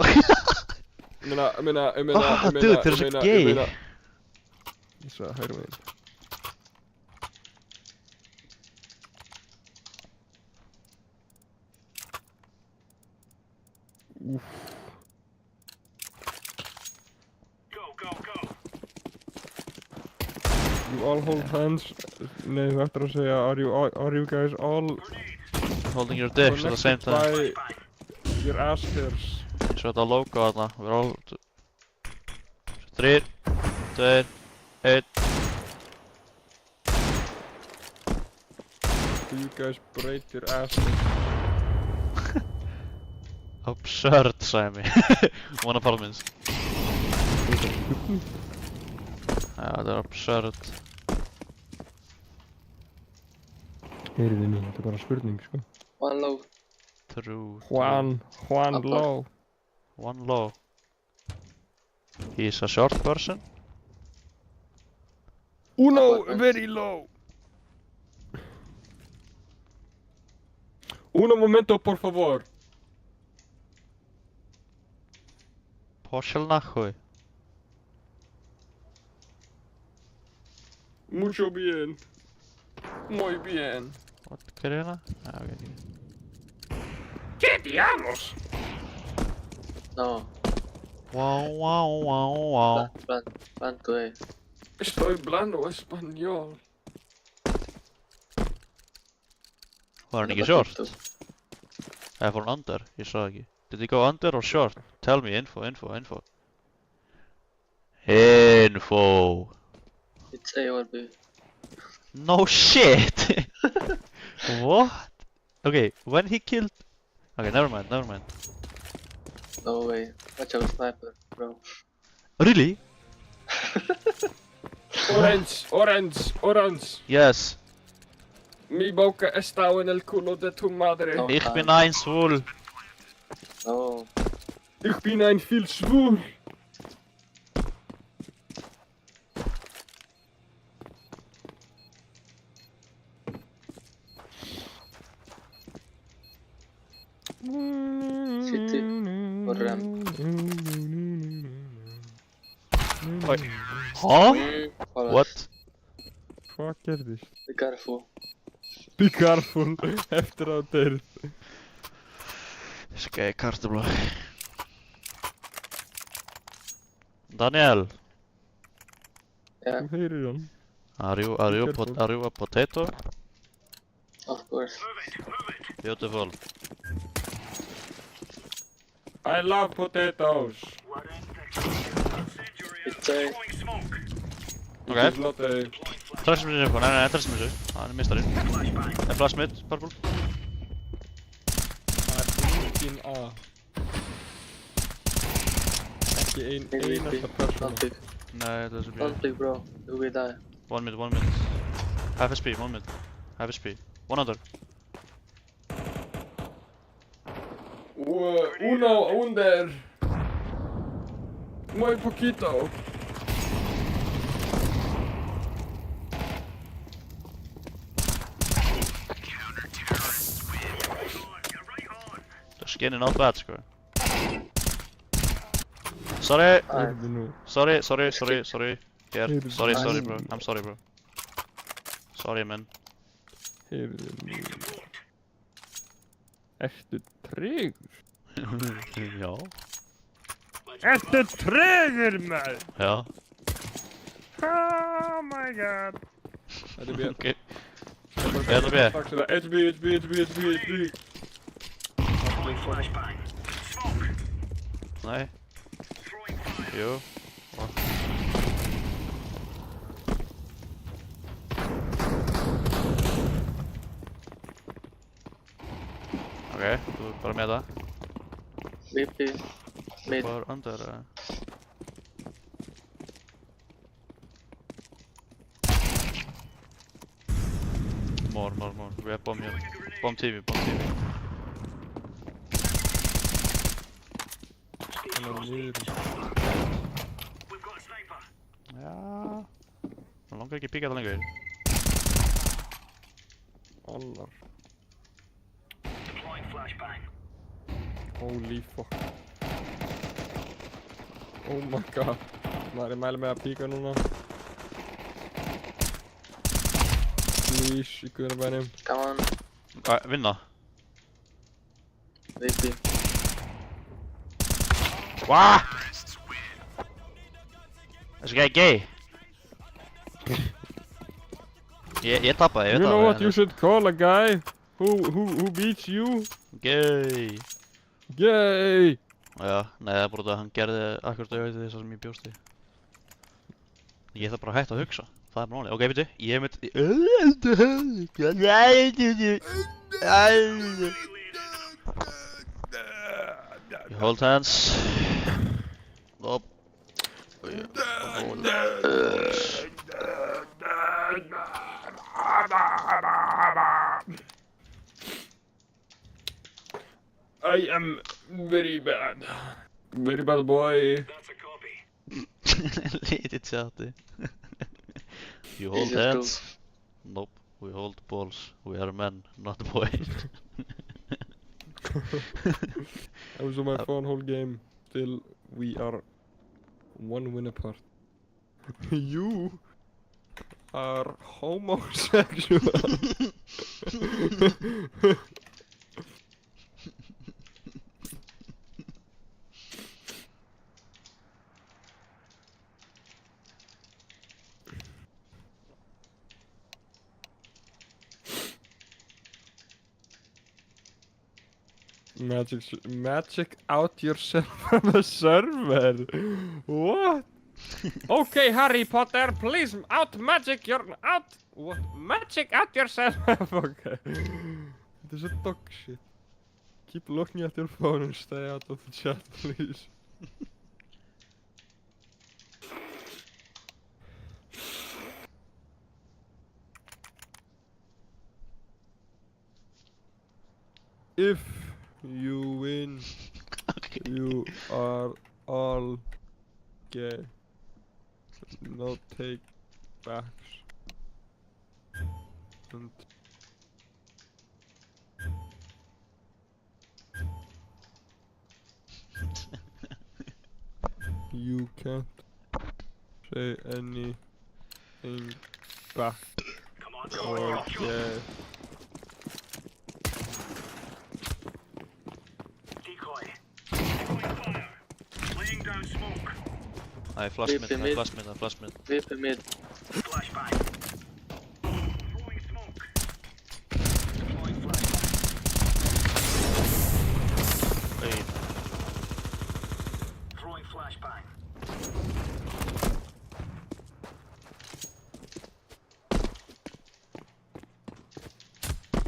Ég meina, Dude, þeir eru svo gay. Ég sagði hægra megin. Úff. You all hold hands. Nei, þú ættir að segja, are you guys all Holding your dicks at the same time. connected by your ass hairs? Svo þetta logo þarna. We're all... 3, 2, 1. Do you guys braid your ass hairs? Absurd, sagði mig. One of Palmins. Já, þetta er absurd. Heyrðu mín, þetta er bara spurning, sko. One low. True. Juan Upper. low. One low. He's a short person. Uno very low. Uno momento, por favor. Pošel nahuj. Mucho bien. Muy bien. What, hvað er hérna? Já, ok. ¿Qué diablos? No. Wow, wow, wow, wow. Plan to A. Estoy hablando español. Var hann ekki short? Eða fór hann under? Ég sá ekki. Did he go under or short? Tell me, info. Info! It's A or B. No shit! What? Okay, when he killed... Okay, never mind. No way. Watch out, sniper, bro. Really? Orange. Yes. Mi boca está en el culo de tu madre. No. Ich bin ein Schwul. No. Ich bin ein viel schwul. Oj. Huh? Follow. What? Hvað gerðist? Be careful. Be careful eftir að þeir. Skeið kartöflu. Daniel, Yeah, Þú heyrir hann. are you Careful. are you a potato? of course. Beautiful. I love potatoes. It's a... Ok. It is not a... Tressum þessu upp, nei, tressum þessu. Hann er mistarinn. Það er flash mid, purple. Það er engin A. Ekki einasta persóna. Don't pick. Nei, það er svo Don't pick, bro. You will die. One mid. Half SP, one mid. Half SP. One under. Uno under. Muy poquito. The skin is not bad, sko. Sorry. Heyrðu nú. Sorry. Here. Heyrðu Sorry, nú. bro. I'm sorry, bro. Sorry, man. Heyrðu nú. Ertu tregur? Já. Ertu tregur, maður? Já. Oh my god. Þetta er B. Ok. Þetta er B. HB. Nei. Jú. Ok, þú er bara með það. VP. Mid. Bara under. More. We have bomb here. Bomb TV. Hann er niður. Já. Það langar ekki að píka það lengur. Annar. Holy fuck. Oh my god. Maður er mæli með að píka núna. Please, í guðanabænum. Come on. Vinna. VP. Wah! Þessi gæði gay. Ég tappaði, You know what you should call a guy who beats you? Gay. Gay! Já, nei það er bara það að hann gerði akkurat auðvitað þess að sem ég bjóst því. Ég þarf bara að hætta að hugsa. Það er málið. Ok, veitu, ég mitt... You hold hands. Up. Hold hands. I am very bad. Very bad boy. Lítið tjátti. You hold Jesus hands. Nope. We hold balls. We are men, not boys. I was on my phone whole game. Still, we are one win apart. You are homosexual. Magic out yourself from the server. What? Okay, Harry Potter, please magic out yourself. Okay. This is a dog shit. Keep looking at your phone and stay out of the chat, please. If you win, you are all gay. No take backs. And you can't say anything back. Okay. Það er flash mid, Vipi það er mid. flash mid, það er flash mid. Vipi mid.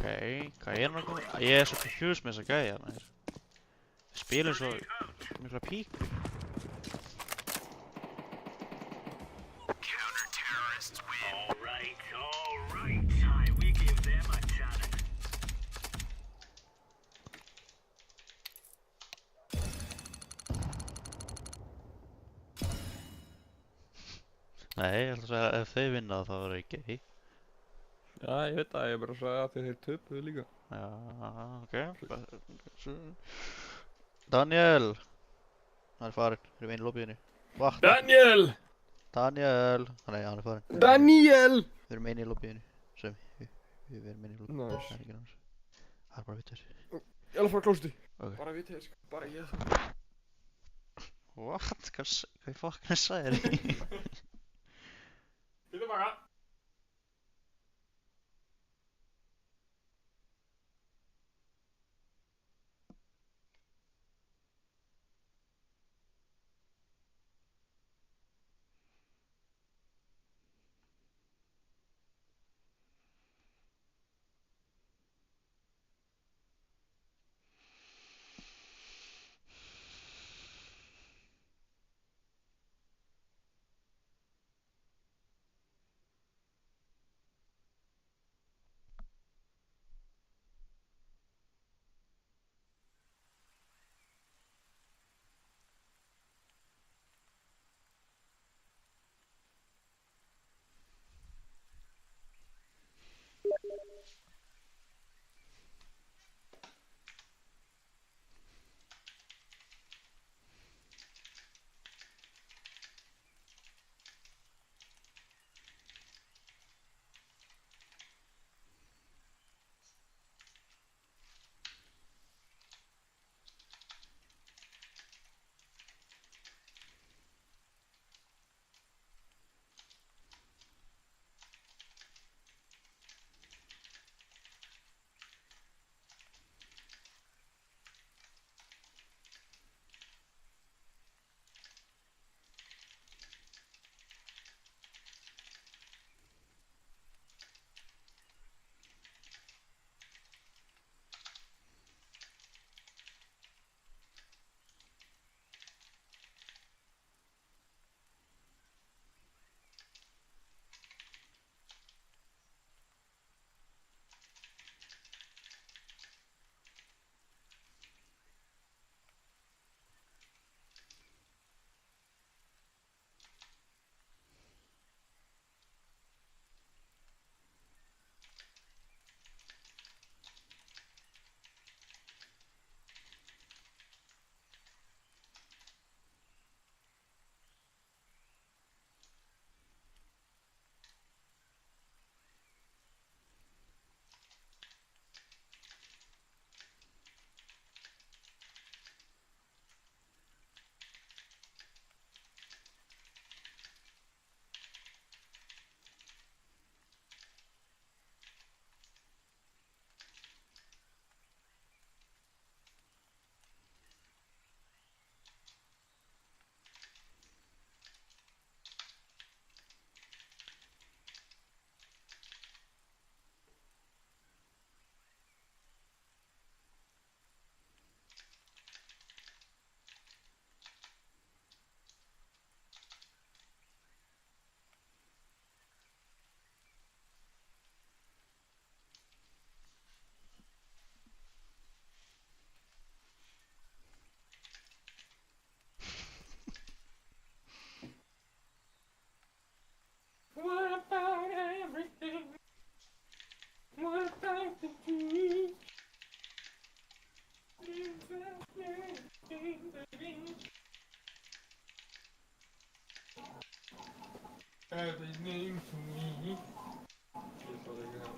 Ey, ok, hvað er hann að ég er svo confused með þessa gæja hérna. Spilum svo mikla píku. Nei, ég ætla að segja að ef þeir vinna þá er það gay. Já, ég veit það, ég er bara að segja að þeir töpuðu líka. Já, ok. Daniel! Hann er farinn, við erum einu í lobbyinu. Vatn! Daniel! Daniel! Nei, hann er farinn. Daniel! Við erum einu í lobbyinu. Sem, við erum einu í lobbyinu. Nice. Það er ekki náttúrulega. Það er bara vittur. Ég er að fara að klósti. Ok. Bara við þeir, sko. Bara ég. What? Hvað fucking sagði þér? Við tilbaka. everything to me. Ég þarf ekki það.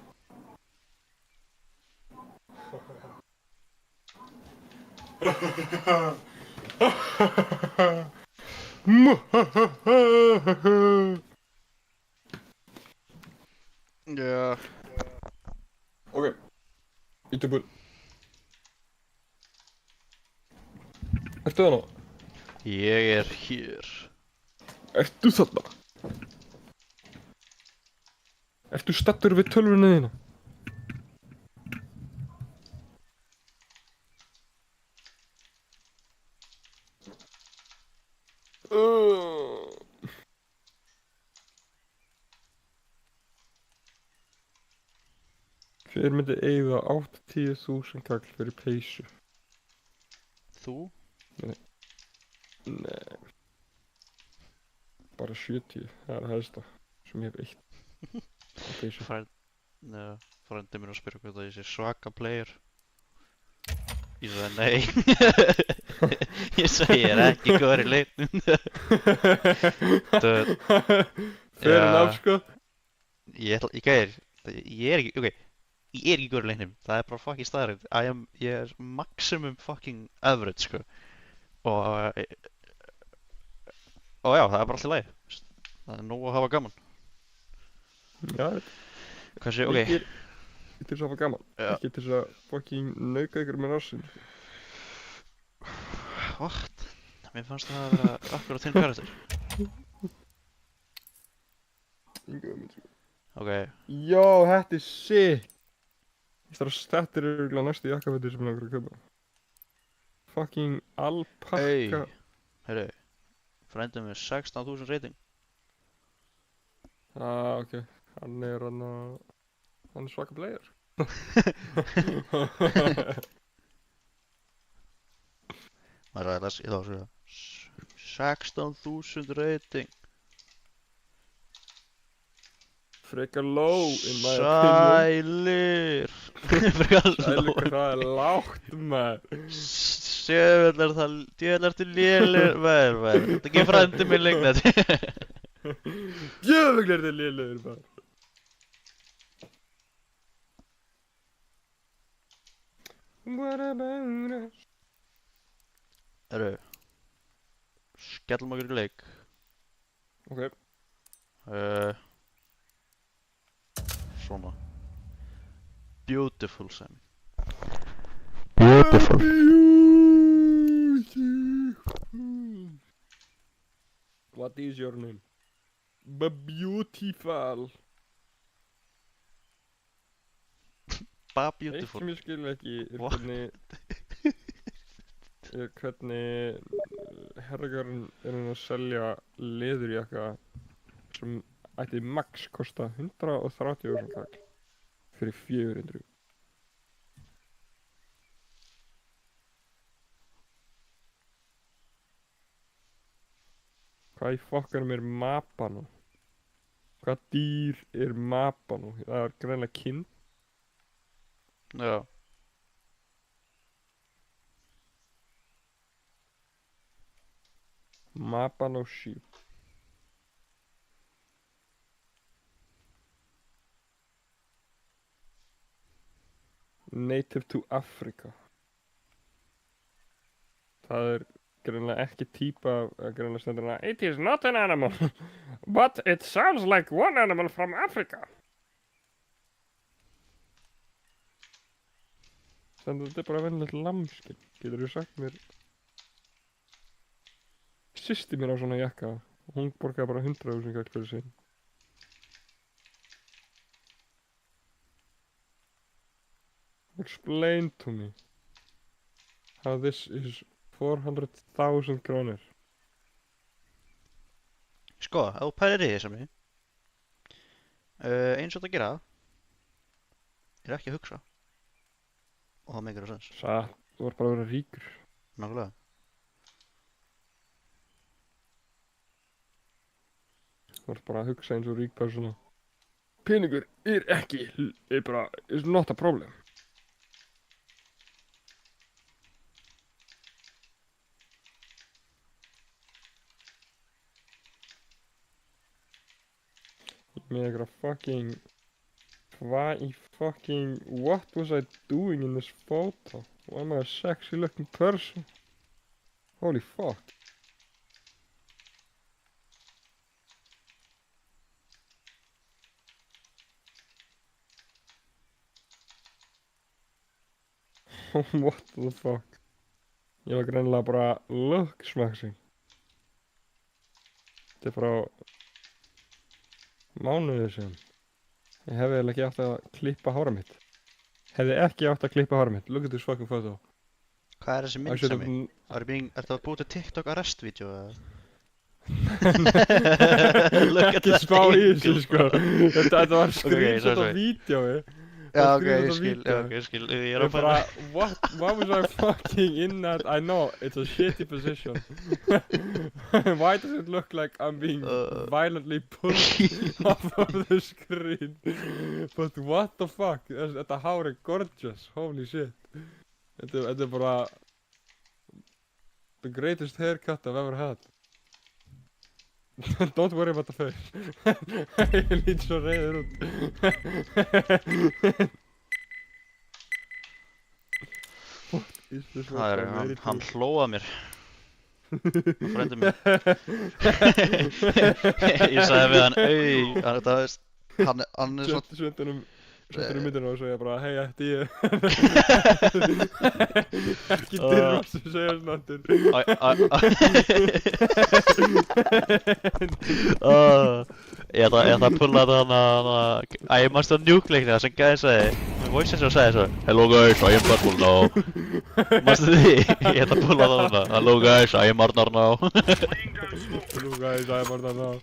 Já. Ok, ég tilbúinn. Ertu þarna? Ég er hér. Ertu þarna? Ertu stattur við tölvuna þína? Hver myndi eyða 80.000 kall fyrir peysu? Þú? Nei. Bara 70, það er hægsta sem ég hef eytt á peysu. Frændi minn að spyrja hvað það ég sé svaka player. Ég sagði nei. Ég segi ég er ekki góður í leiknum. Fair enough, sko. Ég er ekki, ok, ég er ekki góður í leiknum. Það er bara fucking staðreynd. Ég er maximum fucking average, sko. Og já, það er bara allt í lagi. Það er nóg að hafa gaman. Já, Hversu, ok. Ekki til þess að hafa gaman. Já. Ekki til þess að fucking nauka ykkur með rassinn. What? Mér fannst það að vera akkur á þinn karakter. Engu hugmynd, sko. Ok, Jó, þetta er sick. Þetta er örugglega næstu jakkafötin sem ég langar að kaupa. Fucking alpakka. heyrðu. Frændi með 16.000 rating. Ok. Hann er svaka player. Maður er að lesa, ég þá að segja 16.000 rating. Frekar low in my opinion. Sælir. Frekar Sælir lóð. hvað það er lágt, maður. Djöðlar til lélir. Vel. Þetta er ekki frændi minn leiknað. Djöfugl er þið lélegur, maður. What about us? Herru. Skellum okkur í leik. Ok. Svona. Beautiful, Sam. Beautiful. What is your name? Beautiful. Eitt sem ég skil ekki er What? hvernig hergarinn er að selja leðurjakka sem ætti max kosta 130.000 kall fyrir 400. Hvað í fokkanum er Mapano? Hvað dýr er Mapano? Það er greinlega kind. Já. Mapano sheep. Native to Africa. Það er greinlega ekki típa greinlega stendur hana. It is not an animal, but it sounds like one animal from Africa. Stendur þetta er bara venjulegt lamskinn. Getur þú sagt mér? Systir mér á svona jakka. Hún borgaði bara 100.000 kall fyrir sig. Explain to me how this is 400.000 krónur. Sko, ef þú pælir í því sem ég. Eins og þetta gera er ekki að hugsa. Og það meikir það sens. Satt, þú var bara að vera ríkur. Nákvæmlega. Þú var bara að hugsa eins og rík persóna. Peningur er ekki, er bara, is not a problem. Með eitthvað fucking... What was I doing in this photo? Why am I a sexy looking person? Holy fuck. What the fuck? Ég var greinilega bara looksmaxing. Þetta er frá mánuðið síðan. Ég hefði eiginlega ekki átt að klippa hára mitt. Hefði ekki átt að klippa hára mitt. Look at this fucking photo. Hvað er þessi I mynd should sem have... Er það búið til TikTok arrest-vídeó eða? Ekki spá í þessu sko. Þetta var screenshot af vídeói. Já, ok, ég skil. Ég er að bara, why was I fucking in that? I know, it's a shitty position. Why does it look like I'm being violently pulled off of the screen? But what the fuck? Þetta hár er gorgeous, holy shit. Þetta er bara the greatest haircut I've ever had. Don't worry about the face. Ég lít svo reiður út. What is this? Hann hlóað mér. Frændi mér. Ég sagði við hann, hann er svona... Sveitur myndina og segja bara, hei, ætti ég... Ekki dyrra sem segja snartur. Ég ætla að pulla þetta ég mannst á njúkleikni það sem gæði sagði með voice og sagði svo Hello guys, I am Battle now. Mannstu því? Ég ætla að pulla þetta Hello guys, I am Arnar now. Hello guys, I am Arnar now.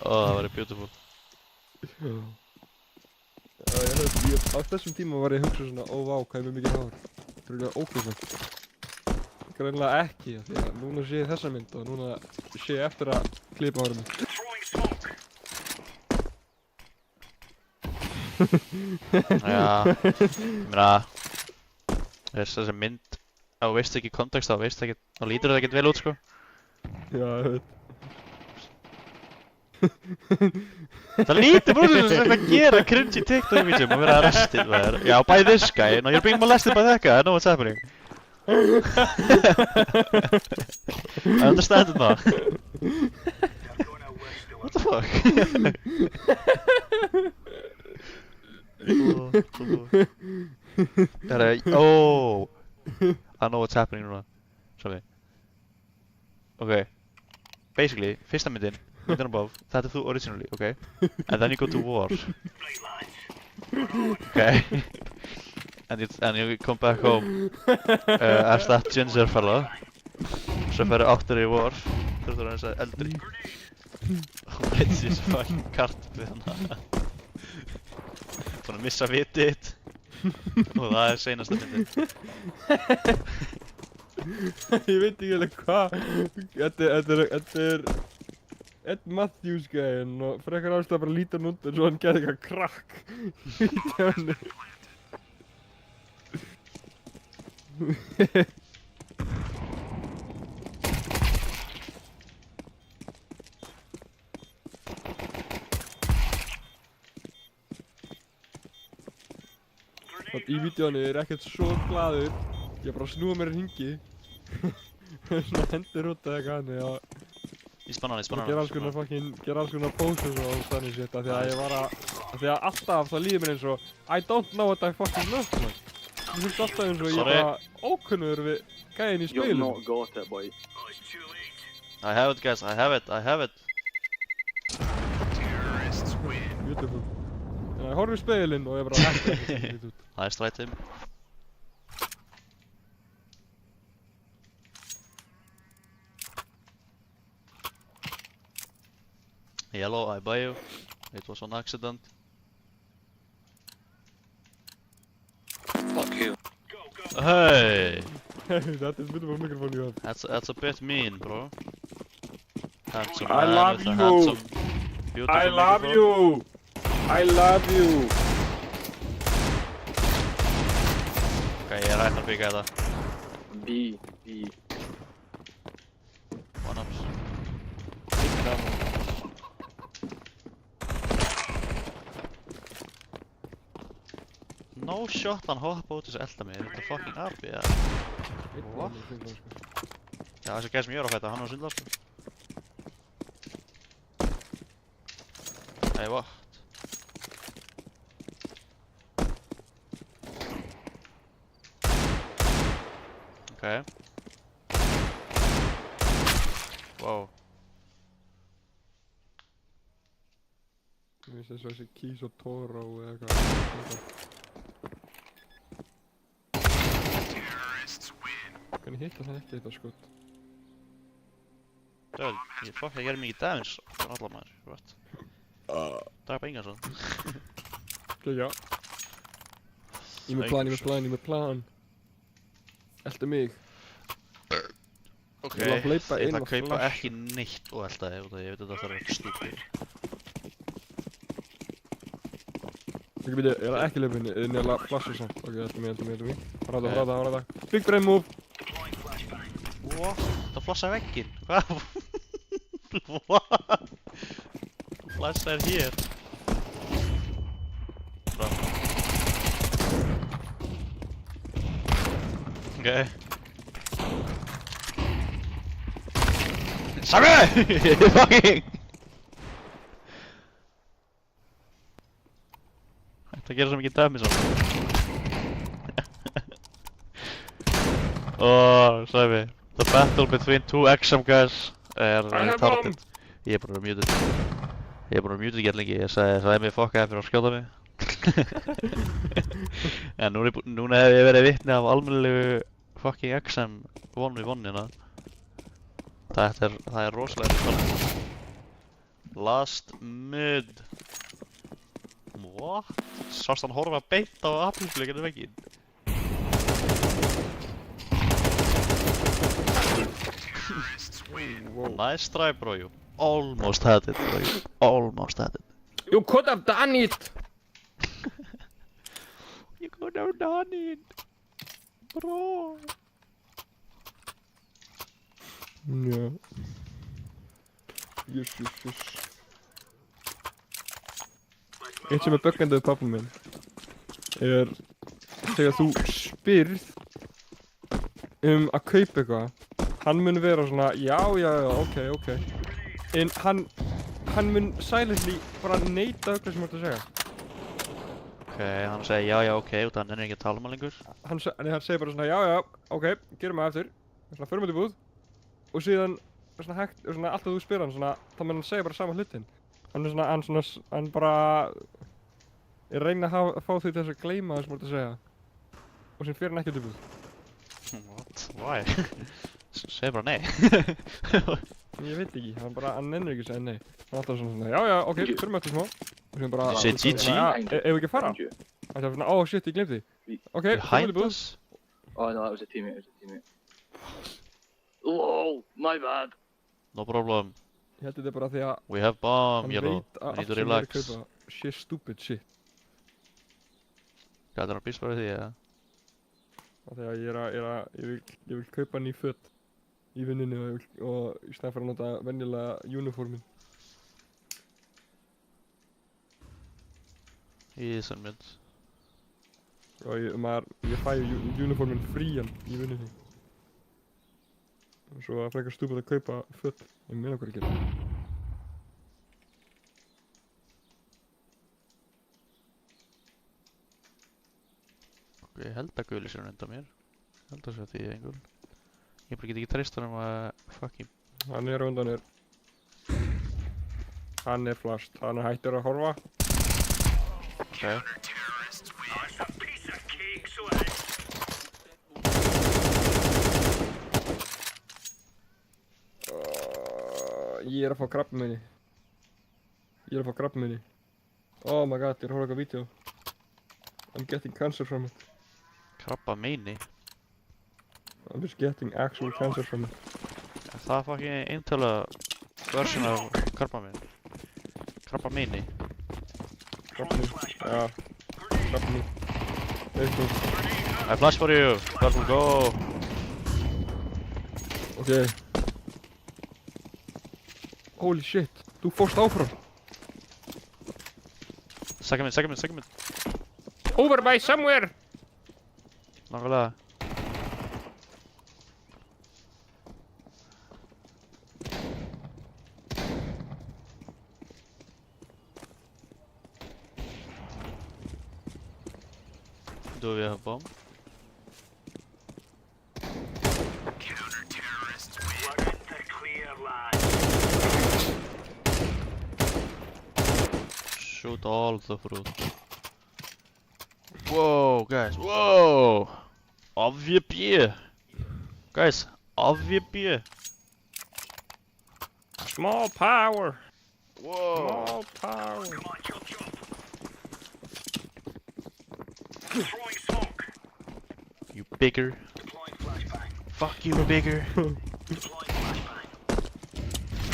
Það væri beautiful. Á þessum tíma var ég að hugsa svona, ó vá, hvað er mér mikið hár. Það er ógeðslegt. Greinilega ekki, því að núna sé ég þessa mynd og núna sé ég eftir að klippa hárum mitt. Já, ég meina, þessi mynd, ef þú veist ekki kontekst, þá lítur það ekkert vel út, sko. Já, ég veit. Það lítur bara sem þetta að gera cringy TikTok-vídeum og vera arrested, maður. Já, by this guy, no, you're being molested by that guy, I know what's happening. I understand it now. What the fuck? Oh, I know what's happening now. Sorry. Okay. Basically, fyrsta myndin above, that is originally, okay? And then you go to war. Okay? and you come back home as that ginger fella. Svo ferðu aftur í war. Þú þurftur að þess eldri. Og veit þessi fucking kartbið hana. Búin að missa vitið þitt. Og það er seinasta myndin. Ég veit ekki alveg hvað. Þetta er Ed Matthews gæinn og frekar ástæða bara líta hann út eins og hann gerði eitthvað krakk í vídeóinu. Í vídeóinu er ekkert svo glaður, ég bara snúa mér í hringi. Svona hendur út eða eitthvað hannig og Ég spanna hann. Gera alls konar poses og þannig sétt af því að ég var að... Af því að alltaf það líður mér eins og I don't know what I fucking look like. Ég finnst alltaf eins og ég bara ókunnur við gæinn í spilinu. You're not got it, boy. I have it guys, I have it. Beautiful. En ég horf í spilin og ég bara hætti þetta út. Það er strætið. Yellow, I buy you. It was an accident. Fuck you. Hey! That is beautiful microphone you have. That's a bit mean, bro. Handsome I man love with a you. handsome, beautiful I love microphone. you! I love you! Ok, ég er hægt að byggja þetta. B. One ups. no shot hann hoppa út þessu elda mig, er þetta fucking api eða? Einn What? var með svindlar, sko. Já, þessi gæð sem ég er að fæta, hann var svindlar sko. Hey, what? Okay. Wow. Mér finnst þess að þessi Kís og Toro eða eitthvað. Hvernig hitta það ekki þetta skot? Döð, ég fuck, ég gerði mikið damage fyrir alla maður, what? Drapa Ingarsson. Ok, já. Ég með plan, ég með plan, ég með plan. Eltu mig. Ok, Ég ætla að hleypa ég inn ætla að og kaupa flash. ekki neitt og elda þig, út af því ég veit að þetta þarf ekki stúpid. Ok, byrju, ég ætla ekki að hleypa inn, ég ætla að flasha samt. Ok, eltu mig. Ráða. Big brain move. What? Það flossaði vegginn, hvað? What? Þú flassaðir hér. Bra. Ok. Sami! Fucking! Þetta gerir svo mikið damage á mig. Sami. The battle between two XM guys retarded. Ég er búinn að vera muted gett lengi. Ég sagði mig fokkaði fyrir að skjóta mig. En núna hef ég verið vitni af almennilegu fucking XM 1v1 hérna. Það er rosalega spennandi. Last mid. What? Sást hann horfa beint á aflýsleikinu vegginn? Nice try, bro. You almost had it, bro. You almost had it. You could have done it! You could have done it, bro. Já. Yes. Eitt sem er böggandi við pappa minn er þegar þú spyrð að kaupa eitthvað, hann mun vera svona já, ok. En hann mun silently bara neita öllu sem þú ert að segja. Ok, hann segir já, ok, út af hann er ekki að tala um hann lengur. Hann segir bara svona já, ok, gerum það eftir. Svona förum við til búð og síðan svona hægt, svona alltaf þú spyr hann svona, þá mun hann segja bara sama hlutin. Hann bara ég reyna að fá þau til þess að gleyma það sem þú ert að segja. Og sem fer hann ekki til búð. What? Why? Segir bara nei. Ég veit ekki, hann nennir ekki að segja nei. Hann er alltaf svona, já, ok, förum eftir smá. Og sem bara, Shit, GG. Ef við ekki að fara? Það er svona, oh shit, ég glemdi því. Ok, förum Behind til búð. us? Oh no, that was a teammate. Whoa, my bad. No problem. Ég held þetta er bara því að We have bomb, hann yellow. veit að We need allt to sem er að relax. kaupa sé stupid shit. Gæti hann að býst bara við því, eða? Og þegar ég vil kaupa ný föt í vinnunni og í stæðan fyrir að nota venjulega uniformin. Í þessum mynd. Og ég fæ uniformin frían í vinnunni. Og svo er frekar stupid að kaupa föt. Ég meina hvað ég gera. Ok, ég held að guli sér undan mér. Ég held að því einhver. Ég bara get ekki treyst hann að fucking... Hann er undan þér. Hann er flasht. Hann er hættur að horfa. Ok. Ég er að fá krabbameini. Oh my god, ég er að horfa eitthvað vídeo. I'm getting cancer from it. Krabba meini. I'm just getting actual cancer from it. Er það fucking eintölu version af krabba meini? Krabba meini. Krabbameini, já. Krabbameini. Eitthvað. I flash for you. Purple go. Ok. Holy shit, þú fórst áfram. Second mid. Over by somewhere! Nákvæmlega. Do we have a bomb? Shoot all the fruit. Whoa, guys, whoa! AVP! Guys, AVP! Small power! Whoa! Small power! You bigger. Fuck you, bigger.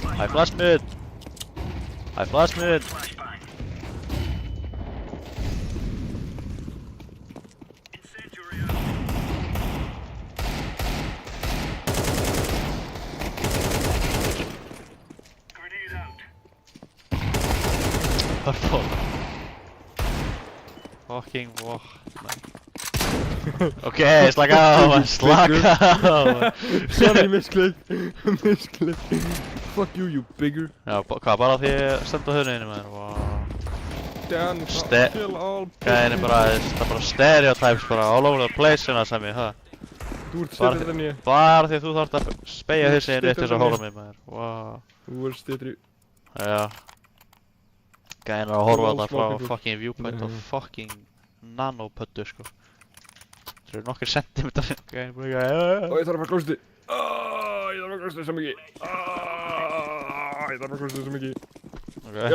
I flash mid. I flash mid. What the fuck? Fucking what? Okay, slaka á, slaka á. Sorry, misklik. Misklik. Fuck you, you bigger. Já, hvað, bara því að stenda á hörninu, maður, wow. Down, Ste- kill all Gæðin er bara, það er bara stereotypes bara all over the place hérna Sami, ha? Þú ert Bara styrrið en ég. Bara því að þú þarft að spegja þessi inn eitt þess að Styttra hóla mig, maður, wow. Þú ert styrrið. Já. Gæðin er að horfa á All þetta frá smoking fucking viewpoint og Mhm. fucking nanopöddu, sko. Það eru nokkur sentimeter, gæðin er bara Ó, ekki, ég þarf að fara klósti. Ég þarf að klósti svo mikið. Ég þarf að klósti svo mikið. okay.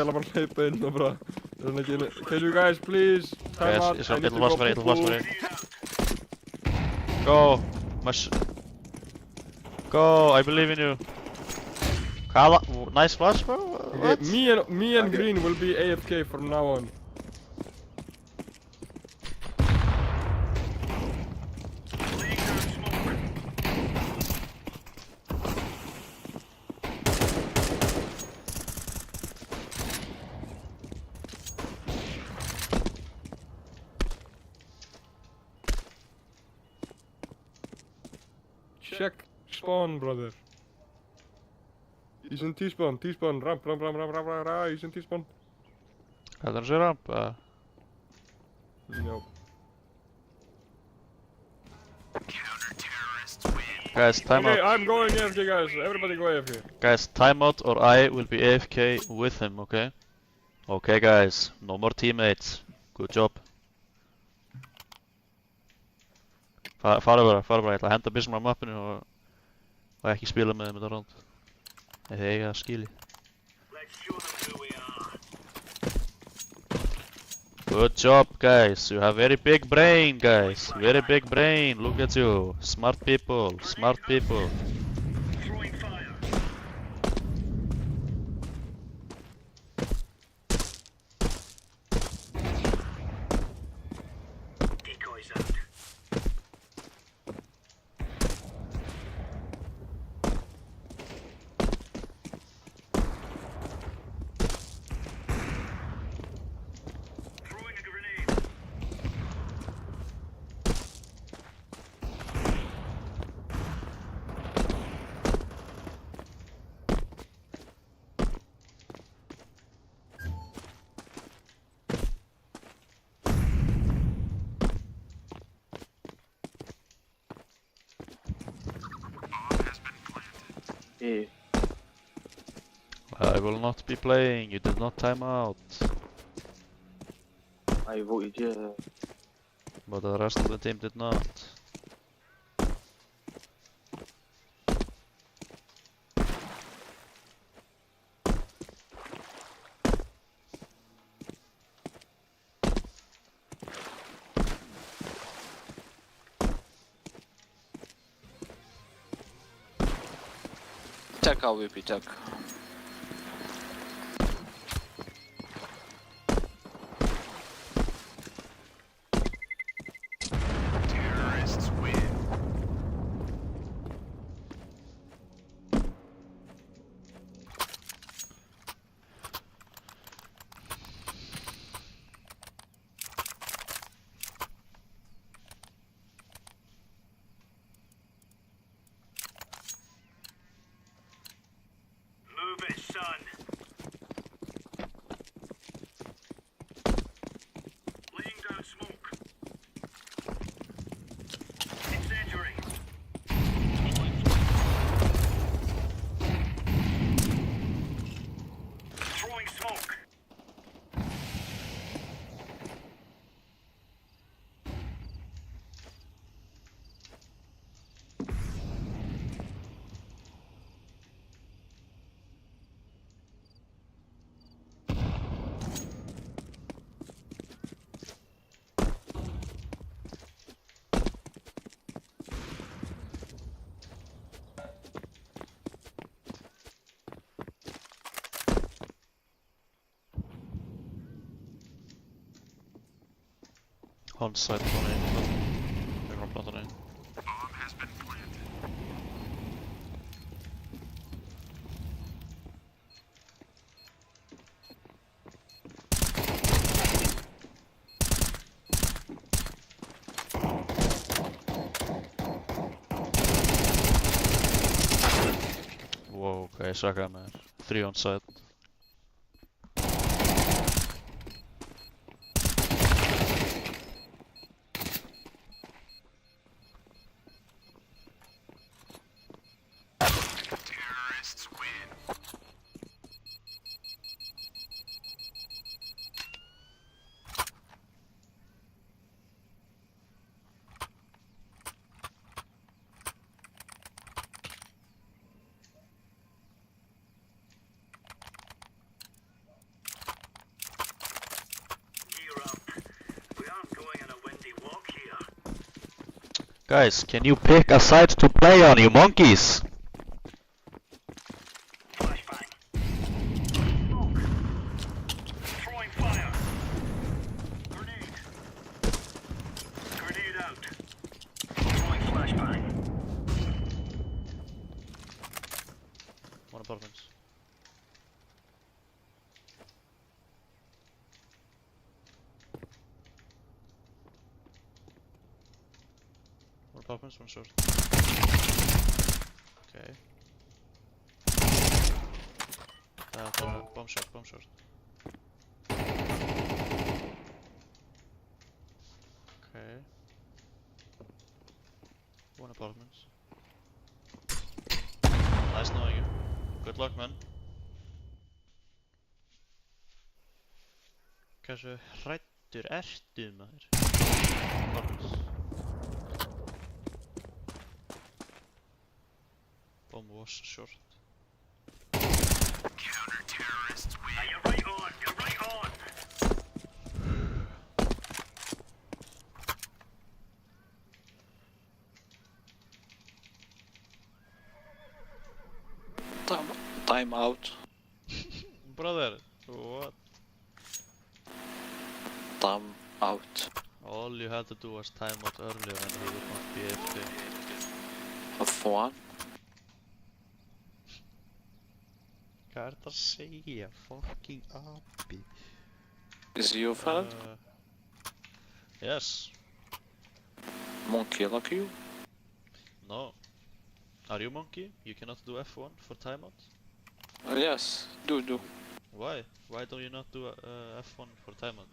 Ela bara hleypa inn og bara. Can you guys please time Guys, out? ég I need ætla to að flash go fyrir, ég ætla að flash poo-poo. fyrir. Go, go, I believe in you. Kala, nice flash, bro. What? Okay, me and Green will be AFK from now on. Check spawn, brother. He's in T-spawn, ramp, he's in T-spawn. Hvað er það að segja ramp? No. Guys, time Okay, out. I'm going AFK, guys. Everybody go AFK. Guys, time out or I will be AFK with him, okay? Okay, guys, no more teammates. Good job. Fara bara, ég ætla að henda byssunum á mappinu og ekki spila með þeim þetta round. Nei, þið eiga það skili. Good job, guys. You have very big brain, guys. Very big brain. Look at you. Smart people. Smart people. I will not be playing. You did not time out. I voted yeah. But the rest of the team did not. Check AWP, check. On-site bara einn. Ég var að planta einn. Wow, ok, ég sakaði með þér. 3 on-site. Guys, can you pick a side to play on, you monkeys? Throwing fire. Grenade. Grenade out. Throwing flashbang. One apartments. One apartments, one short. Okay. Bomb shot, bomb shot. Okay. One apartments. Nice knowing you. Good luck, man. Hversu hræddur ertu, maður? Apartments. Bomb was short. Counter-terrorists win. You're right on. You're right on. Time out. Brother, what? Time out. All you had to do was time out earlier and he would not be AFK. F1. Hvað er þetta að segja? Fucking api. Is he your friend? Yes. Monkey like you? No. Are you monkey? You cannot do F1 for timeout? Yes, do. Why? Why do you not do F1 for timeout?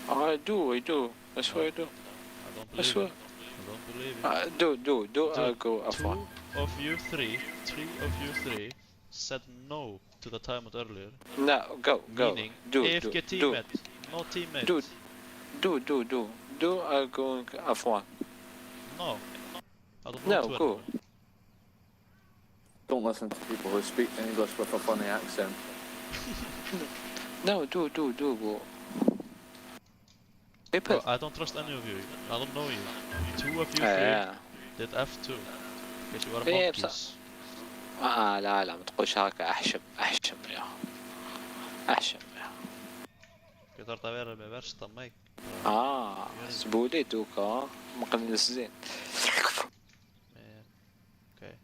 I do. I swear I do. I don't I believe swear. it. I don't believe it. Do. I'll Dude, go F1. three of you three said no to the timeout earlier. No, go. Meaning Do. AFK teammate, no teammate. Do. I'll go F1. No. I don't No, want to go. anymore. Don't listen to people who speak English with a funny accent. No, do, go. Keep Bro, it. I don't trust any of you. I don't know you. Two of you three Yeah. did F2. Because you are إيه monkeys. لا ما تقولش هكا احشم يا Ég þarf að vera með versta mic. زبولي دوكا مقلنس زين. Man. Okay.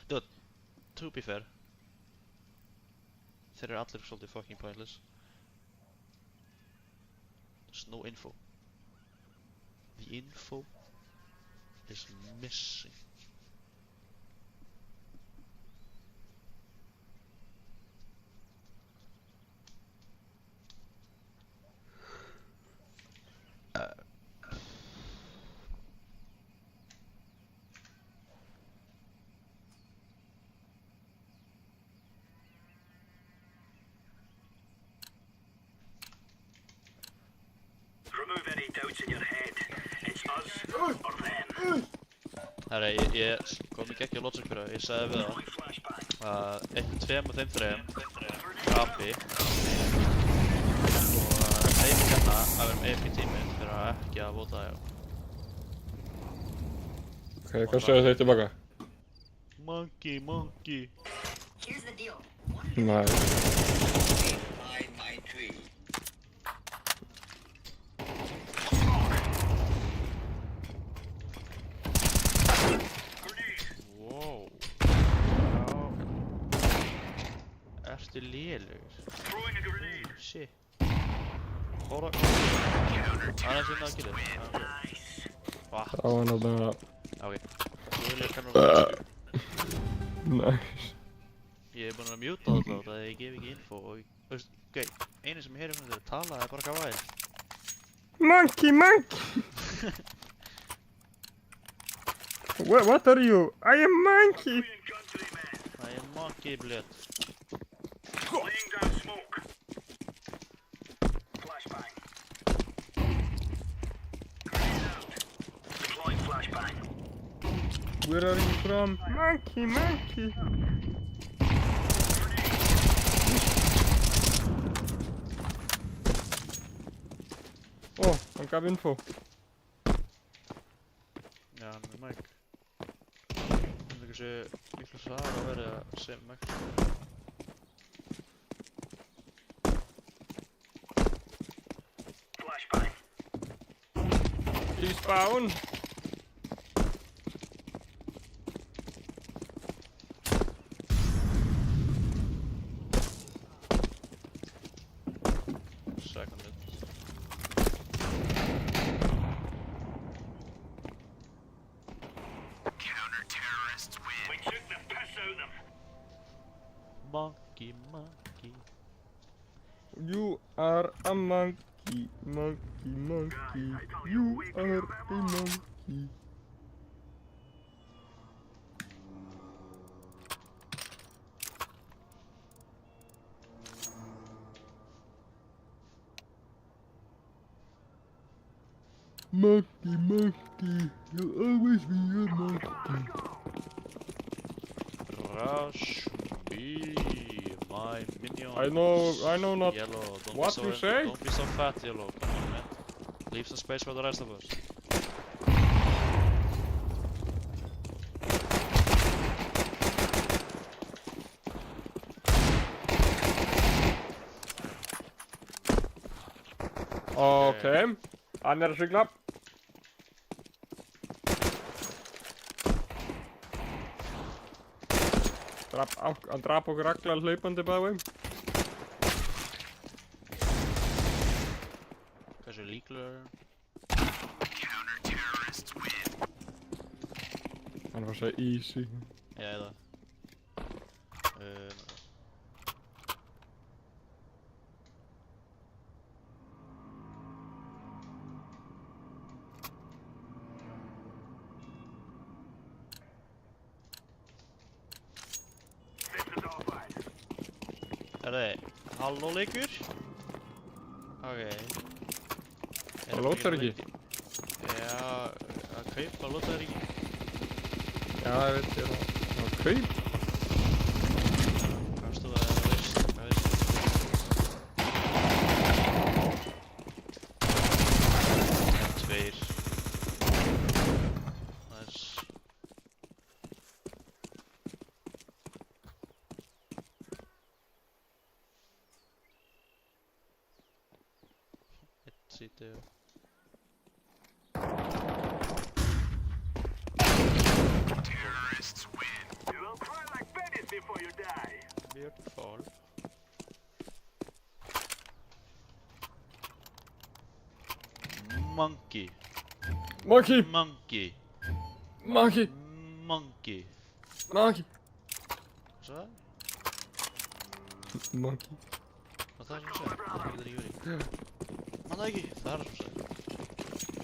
Dude, to be fair. Þeir eru allir svolítið fucking pointless. There's no info. The info is missing. Remove any doubts in your head. It's us or them. Herra, ég kom ekki ekki að logic fyrir það. Ég sagði við Throwing flashbang. það að einhvern tveim af þeim þreim api og þeim hérna að vera með AFK tíminn fyrir að ekki að vota það. Ok, hvað sögðu þau tilbaka? Monkey. Here's the deal. Nei. 593. Ertu lélugur? Throwing a grenade. Shit. Fóra. Aðeins inn að killið. Nice. Vá. Það var náttúrulega... Ok. Svo vil ég kannar að Nice. Ég hef búinn að mjúta alltaf það ég gef ekki info og veist, ok, einu sem ég heyri um þetta að tala er bara kawaii. Monkey, monkey! What are you? I am monkey! Það er monkey blöð. Laying down smoke. Flashbang. Grenade out. Deploying flashbang. Where are you from? Monkey, monkey! Oh, hann gaf info. Já, hann er Mike. Það er hversu miklu saga að vera sem Mike. Flashbang. He's spawn. Second it. Counter-terrorists win. We took the piss out of them. Monkey, monkey. You are a monkey, monkey, monkey. You are a monkey. Monkey, monkey, you'll always be a monkey. Rush me, my minion. I know not Yellow, don't what be so you say. Don't be so fat, Yellow. Come on, man. Leave some space for the rest of us. Okay, hann er að sigla. Hann drap okkur alla hlaupandi by the way. Hversu líklegur? Counter-terrorists win. Hann var að segja easy. Já, eða. Herði, halló leikur? Ok. Það lótar ekki. Já, að kaupa lótar ekki. Já, ég veit, ég er að kaup. Hvað stóð að það veist? Hvað veist? Tveir. Nice. Sítið. Terrorists win. You will cry like babies before you die. Beautiful. Monkey. Monkey, Monkey. monkey, Monkey. monkey. Svo? Monkey. Hvað það er sem segja? Það getur ekki verið. Man það ekki? Það er sem segja.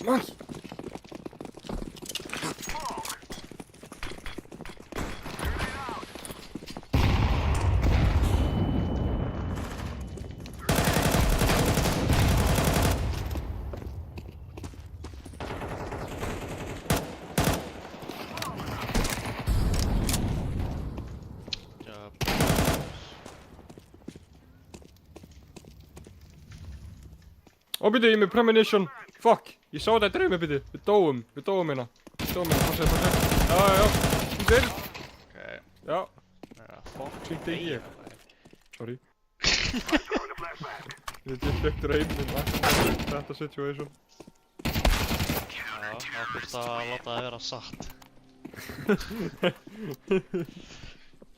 Monkey. Job. Ó, byrju, ég er með premonition. Fuck, ég sá þetta draumi, byrju. Við dóum hérna. Passið. Já. Þú deyr. Ok. Já, Ja, fuck. sýndi ég. Sorry. Throwing a flashbang. Ég fekk drauminn þetta situation. Já, það fyrst að láta það vera satt.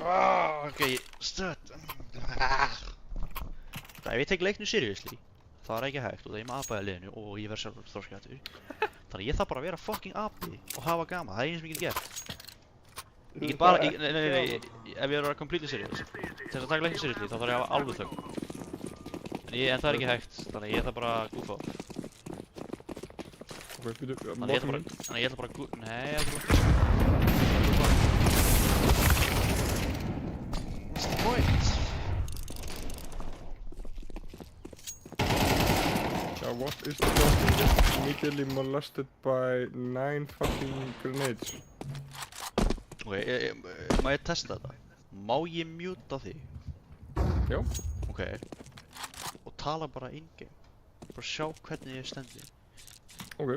Ok, stöð. Ef ég tek leiknum seriously, það er ekki hægt og það er með apaði liðinu og ég verð sjálfur þroskaður. Þannig að ég þarf bara að vera fucking api og hafa gaman, það er eins sem ég get gert. Ég get bara, nei, ef ég er að vera completely serious, til þess að taka leiknum seriously þá þarf ég að hafa alveg þögn. En það er ekki hægt, þannig að ég þarf bara að goofa. Ok, býtu, Þannig ég ætla bara að goofa, nei, ég ætla bara What's the point? What is the person get immediately molested by 9 fucking grenades? Ok, má ég testa þetta? Má ég mjúta þig? Já. Ok. Og tala bara in-game. Bara sjá hvernig ég stendi. Ok.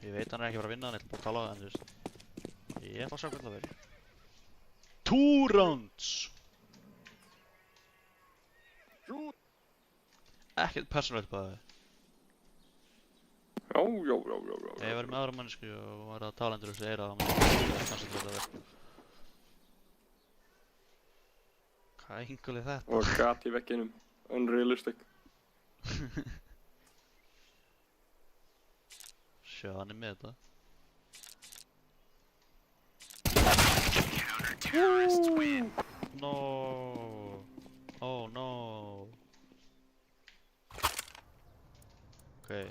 Ég veit hann er ekki bara að vinna, hann er bara að tala, en þú veist. Ég ætla að sjá hvernig það verður. 2 rounds! Ekkert persónulegt bara. Já. Ef ég verður með aðra mannesku og var að tala endur þessu eira, þá maður kannski þetta verður. Hvað hingul er þetta? Og gat í vegginum. Unrealistic. Sjá, hann er með þetta. No. Oh no. Okay.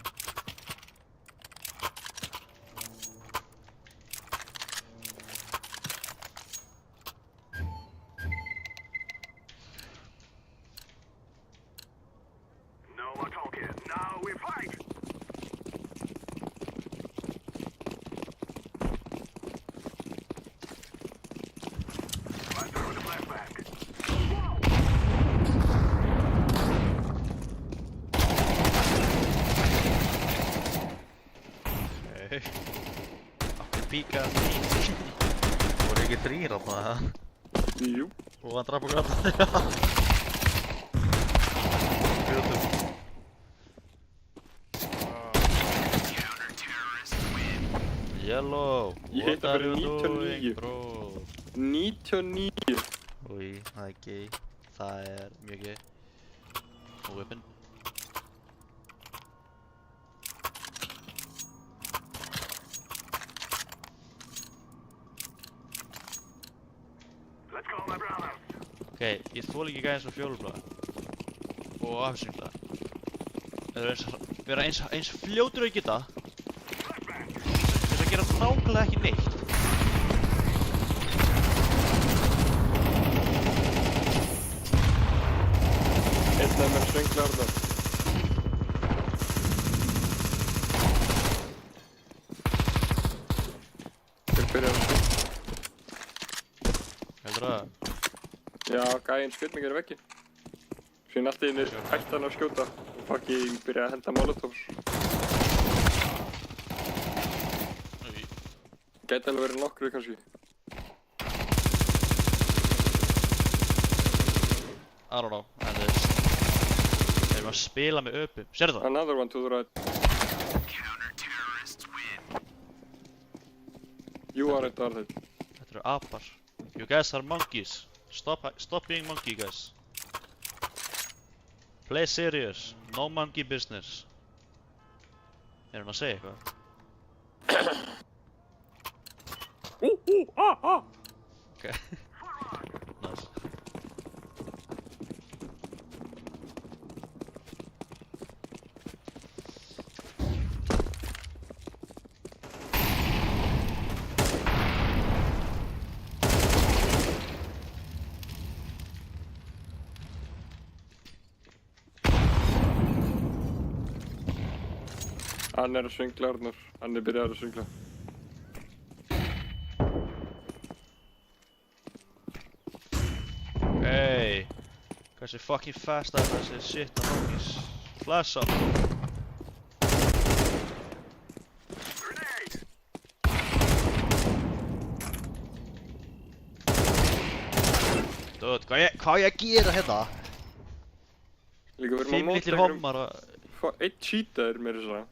No more talking. Now we fight. Akkur píkað því. Voru ekki 3 þarna? Jú. Og hann draf okkur alltaf. Grjótum. Yellow, Ég what heita are fyrir you 99. doing, bro? 99. Úi, það er gay. Það er mjög gay. Og weapon. Let's go, my brother. Ok, ég þól ekki gæði eins og fjólublaða. Og afsyninglaða. Eða vera eins fljótur og ég geta. Til að gera nákvæmlega ekki neitt. Einn af mér svengla orða. Þeir byrja að skjóta. Heldur það? Já, gæinn skjöt mig í veggi. Síðan allt í einu hætti hann að skjóta og fucking byrja að henda molotovs. Gæti alveg verið nokkru kannski. I don't know, en þú veist. Þeir eru að spila með öpum. Sérðu það? Another one to the right. You are it, Arthur. Þetta eru apar. You guys are monkeys. Stop being monkey, guys. Play serious. No monkey business. Er hann að segja eitthvað? Ok. Nice. Hann er að svingla, Arnur. Hann er byrjað að svingla. Hey. Hversu fucking fast er þessi shit að monkeys? Flash up. Dude, hvað á ég að gera hérna? Líka verðum að 5 nota litlir hommar að... Eitt cheater mér þess að.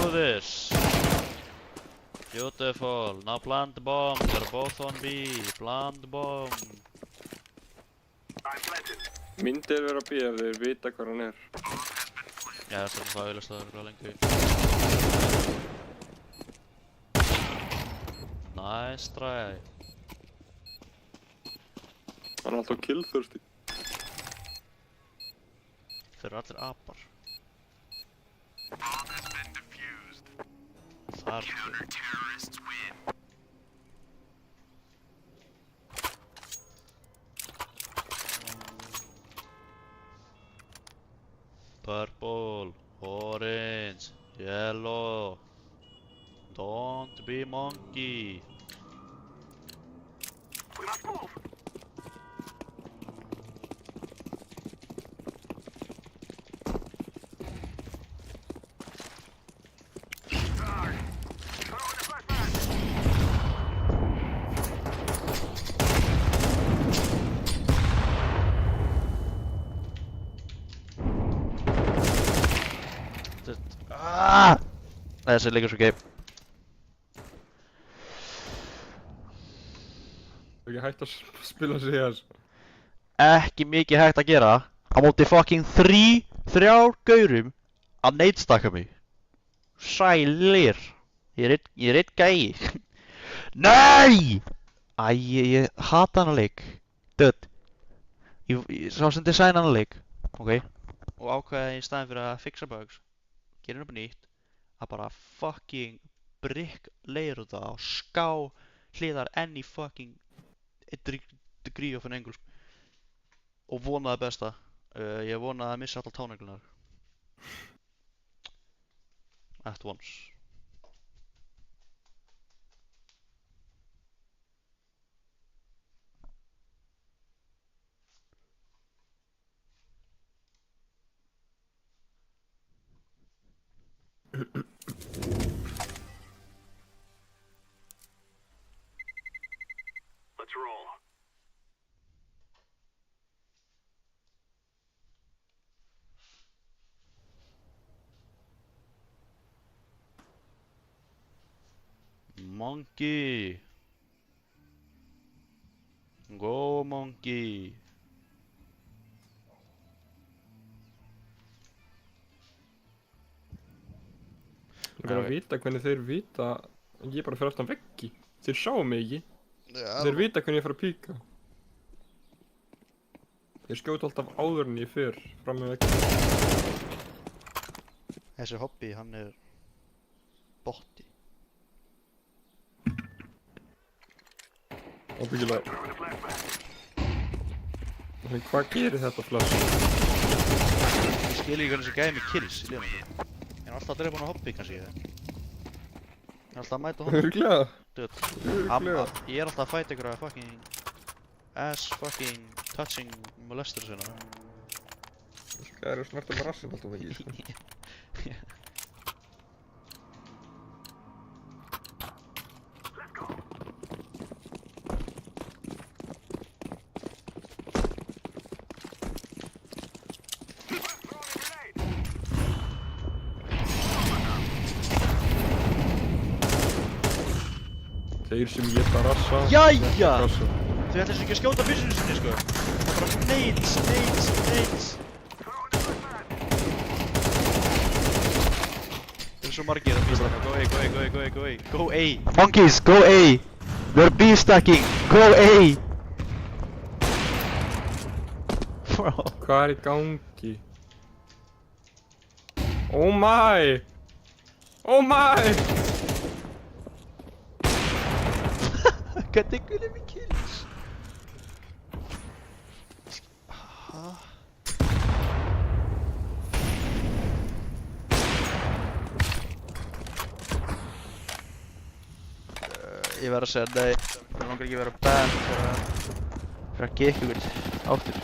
do this. Beautiful. Now plant the bomb. They're both on B. Plant the bomb. I'm planted. Myndir vera B ef þeir vita hvar hann er. Já, það er það auðvitað að vera lengi. Nice try. Hann er alltaf killþurfti. Þeir eru allir apar. Þar Purple, orange, yellow. Don't be monkey. We must move. Þessi er líka svo geim. Það er ekki hægt að spila CS. Ekki mikið hægt að gera á móti fucking þrjár gaurum að neitstaka mig. Sælir. Ég er einn gæi. NEI! Æ, ég hata hana leik. Dödd. Ég sá sem design hana leik. Ok. Og ákveði í staðinn fyrir að fixa bugs, gera henni upp nýtt, að bara fucking brick layer út það og ská hliðar enn í fucking degree of an angle og vona það besta. Ég vona að missa alltaf táneglunar at once. Let's roll. Monkey. Go monkey. Ég verður að vita hvernig þeir vita að ég bara fer aftan veggi. Þeir sjá mig ekki. Þeir vita hvernig ég fer að píka. Ég skjóta alltaf áður en ég fer fram með veggi. Þessi hobby, hann er botti. Ábyggilega. Þannig hvað gerir þetta flash? Ég skil ekki hvernig þessi gæði með kills í liðanum. Ég er alltaf að drepa hann á hobby kannski. Ég er alltaf að mæta honum. Örugglega. Dude, Örugglega. ég er alltaf að fæta ykkur að fucking ass fucking touching molester sinna. Það eru snerta með rassinn alltaf ekki, sko. Þeir sem geta rassa. Jæja! Rassa. Þau ætla ekki að skjóta byssinu sinni, sko. Það er bara nades. Þeir eru svo margir að bístaka. Go A. Go A. Monkeys, go A! They're B-stacking! Go A! Bro. Hvað er í gangi? Oh my! Oh my! Hvernig gulir mig kills? Ég verð að segja nei. Mér langar ekki að vera banned fyrir að gekka ykkur áttur.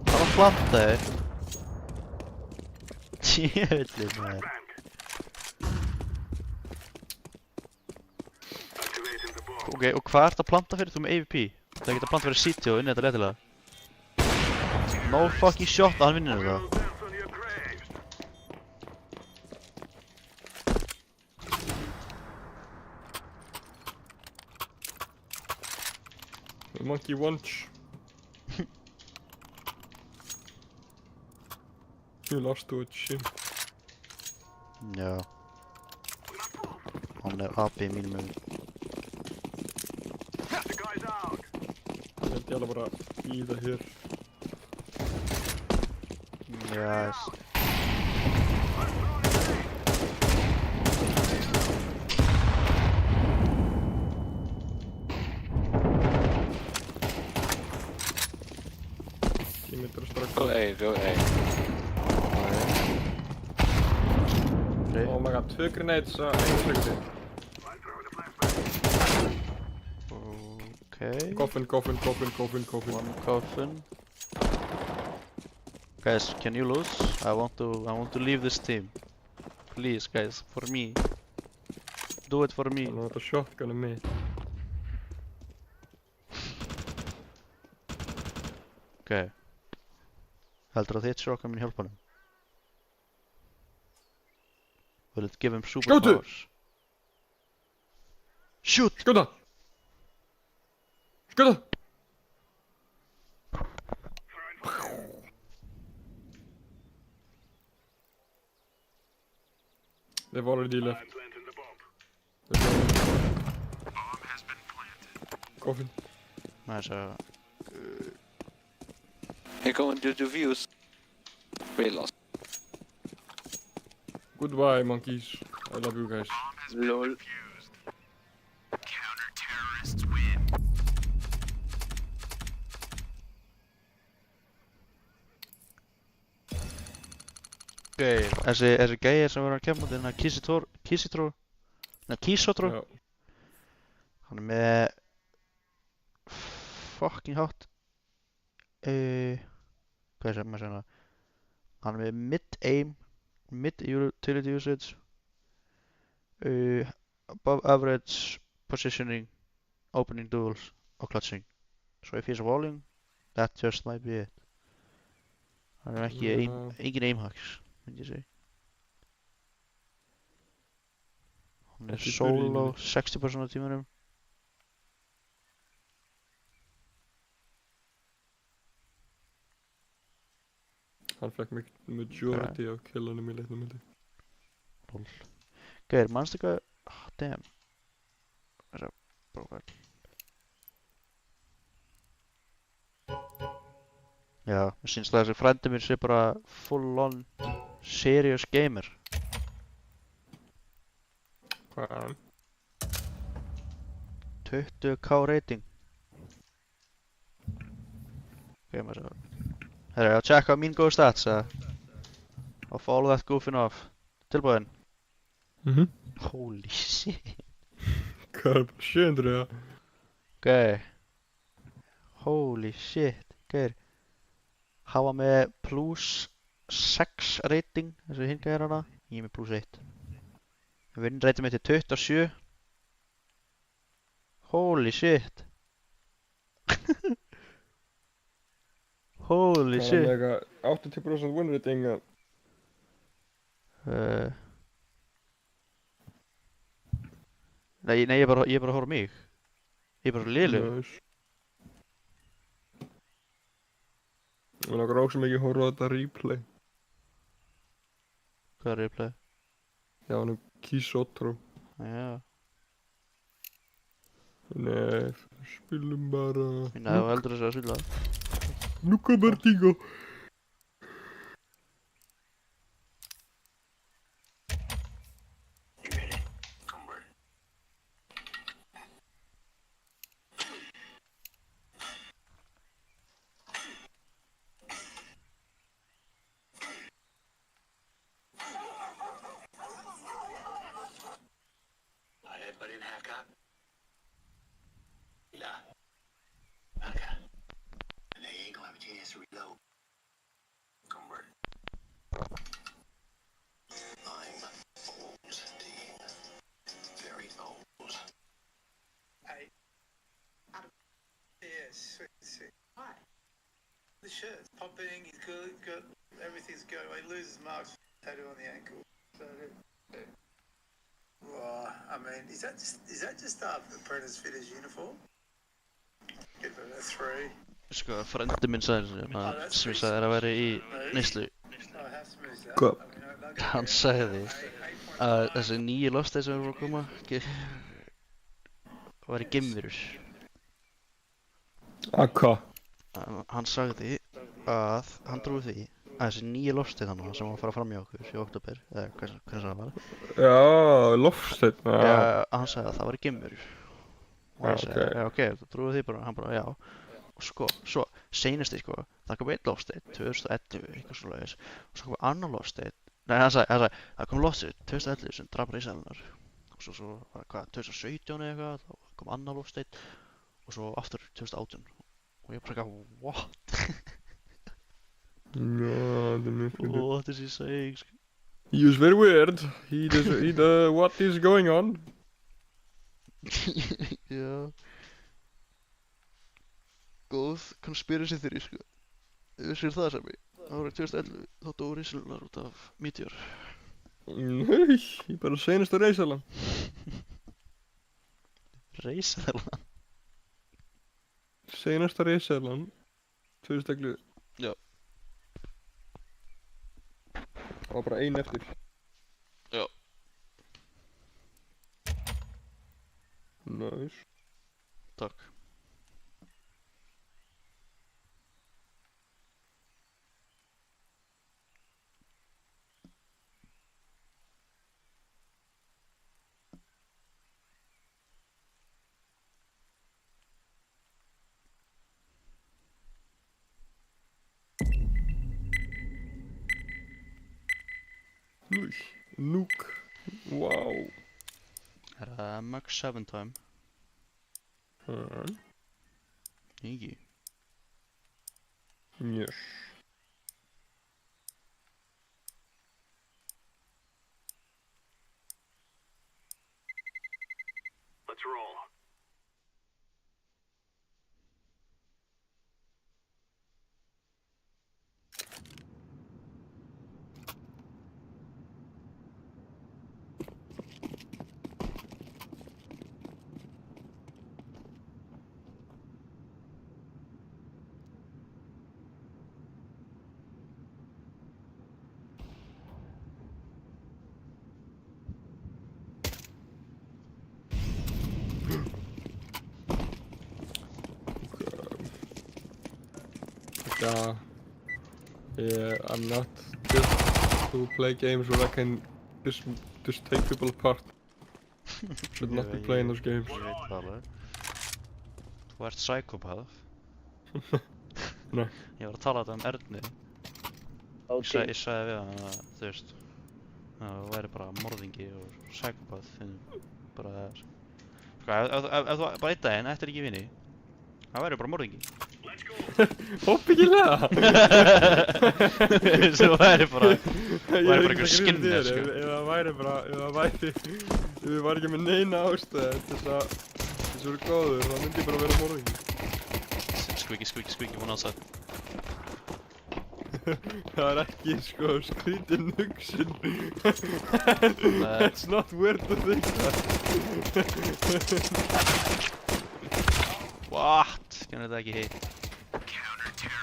Það var að planta þig. Tjöfellið maður. Ok, og hvað ert að planta fyrir? Þú með AVP? Það geta planta fyrir CT og inni þetta letilega. No fucking shot að hann vinnur þetta. The monkey wants. You lost to a chin. Já. Hann api í mínum augum. The guy's out. Ég held ég alveg bara bíða hér. Yes. Tímið er strax. Go A, go A. Oh my god, 2 grenades á 1 sekundi. Okay. Coffin. One coffin. Guys, can you lose? I want to leave this team. Please, guys, for me. Do it for me. Þannig að þetta shotgun er mitt. Okay. Heldur að þitt shotgun mun hjálpa honum? Will it give him superpowers? Shoot! Skjóta! Skjóta! They've already left. Coffin. Nice. Here going to the views. We lost. Goodbye, monkeys. I love you guys. Lol. Okay, þessi gæi sem var að kemja út hérna Kisotro. Já. Hann er með fucking hátt hvað er maður segja það? Hann er með mid-aim, mid-utility usage, above average positioning, opening duels og clutching. So if he's walling, that just might be it. Hann er ekki engin aim-hacks, myndi ég segja. Hann er Ekki solo byrjunin. 60% af tímanum. Hann fekk majority af killanum í leiknum myndi. Lol. Gauðir, manstu eitthvað? Oh, damn. Þessa brókar. Já, mér syns það að þessi frændi minn sé bara full on serious gamer. Hvað er hann? 20k rating. Ok, maður sjá. Herra, ég að checka mín góðu stats, I'll follow that goofing off. Tilbúin? Mhm. Holy shit. Hvað er bara 700 eða? Ok. Holy shit. Gauðir. Hafa með plus 6 rating, þessu hinn gæðir hana. Ég er með plus 1. Vinn rating mitt er 27. Holy shit. Holy Hvað er hann shit. með eitthvað 80% win rating að... Nei, ég er bara að horfa á mig. Ég er bara lélegur. Nice. Mér langar ósum ekki að horfa á þetta replay. Hvað er replay? Já, hann Kisotro. Já. Nei, spilum bara... Nei, þú heldur þessu að svíla. Luka Vertigo. You ready? Onward. But in Haka. Yeah. Haka. And they ain't gonna have a chance to reload. Onward. I'm old, Dean. Very old. Hey. Yeah, sweet. Why? The shirt's popping, he's got everything's going. He loses Mark's tattoo on the ankle. So, well, I mean, is that just Apprentice Fitter's uniform? Good for that. 3. Sko, frendi minn sagði sem ég sagði að væri í neyslu. Hvað? Hann sagði að þessi nýju loftsteinn sem eru að koma væri geimverur. Að hvað? Hann sagði að hann trúi því að þessi nýju loftsteinn þarna sem var að fara fram í okkur í október, eða hvernig það var. Já, loftsteinn. Já, hann sagði að það væri geimverur. Og hann Já, sagði, já, ok, þú trúið því bara, hann bara, já. Og sko, svo, seinasti sko, það kom einn loftsteinn, 2011, eitthvað svoleiðis. Og svo kom annar loftsteinn, nei, hann sagði, það kom loftsteinn 2011 sem draf risaeðlurnar. Og svo var það, 2017 eða eitthvað, þá kom annar loftsteinn. Og svo aftur 2018. Og ég bara eitthvað, what? Já, það er mjög fyndið. What is he saying? He was very weird. What is going on? Já. Góð conspiracy theory, sko. Vissir það sem ég? Árið 2011, þá dóu risaeðlurnar út af meteor. Nei, ég bara seinasta reisalan. Risaeðlurnar? Seinasta reisalan. 2011. Já. Það var bara ein eftir. Já. Nice. Takk. Új, Nuke. Wow. Er það max 7 time? Ekki. Yes. Let's roll. Yeah, I'm not just to play games where I can just take people apart. Should not be playing those games. Ég veit það alveg. Þú ert psychopath. Nei. Ég var að tala þetta Erni. Okay. Ég sagði við hann að, þú veist, að þú væri bara morðingi og psychopath. Bara, sko, ef þú bara einn daginn ættir ekki vini, það væri bara morðingi. Hoppikilega! Þú væri bara Ég einhver skinner, sko. Ef það væri, ef við var ekki með neina ástæðu til þess að þessu eru góður, þá myndi ég bara vera morðingi. Squeaky, one outside. Það er ekki, sko, skrítin hugsun. It's not weird to think that. What? Kennir þetta ekki heitt?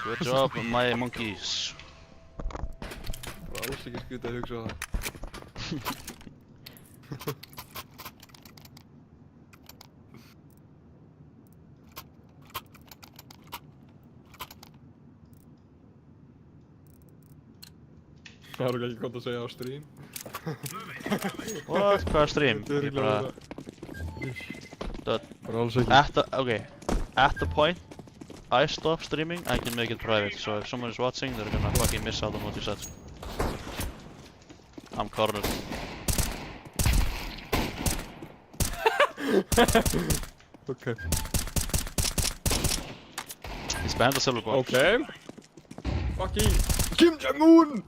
Good job, my monkeys. Það er alls ekki skrítið að hugsa á það. Það er ekki gott að segja á stream. What? Hvað er stream? Þetta er Ég bara... bara alls ekki. At the point I stop streaming, I can make it private. So if someone is watching, they're gonna fucking miss out on what you said. I'm cornered. Okay. He's behind the silver box. Okay. Fucking Kim Jong-un!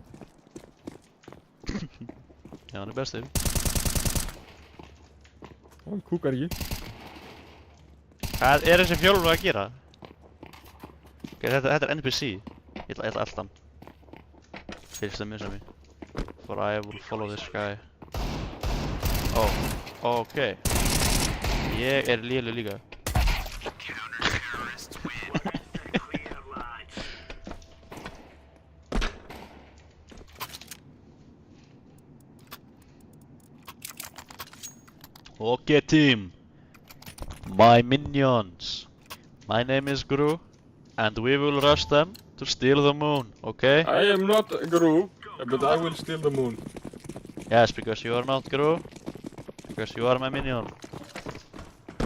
Já, hann er bestur. Hann kúkar ekki. Hvað er þessi fjólfur að gera? Ok, þetta er NPC. Ég ætla að elta hann. Fyrst að missa mig. For I will follow this guy. Oh, ok. Ég er léleg líka. Okay, team. My minions. My name is Gru, and we will rush them to steal the moon, okay? I am not Gru, but I will steal the moon. Yes, because you are not Gru. Because you are my minion.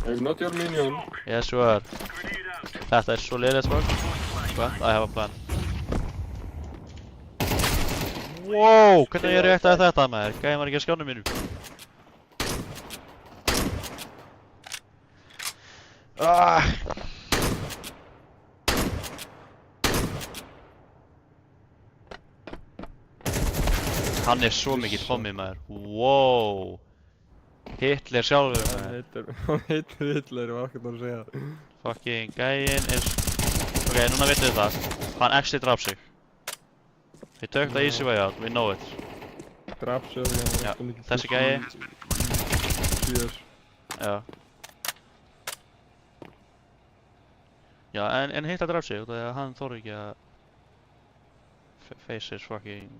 I am not your minion. Yes, you are. Þetta svo leiðilegt bak. But I have a plan. Wow, hvernig ég rétt að þetta maður? Gæði maður ekki að skjánum mínu? Ah. Hann svo mikill hommi maður. Wow. Hitler sjálfur maður. Hann heitir Hitler, ég var ekkert að segja það. Fucking gæinn er... Ok, núna veitum við það. Hann actually draf sig. We took the easy way out, we know it. Draf sig og hann Já, þessi gæi. Síðar. Já. Já, en Hitler draf sig, út af því að hann þorði ekki að... face his fucking...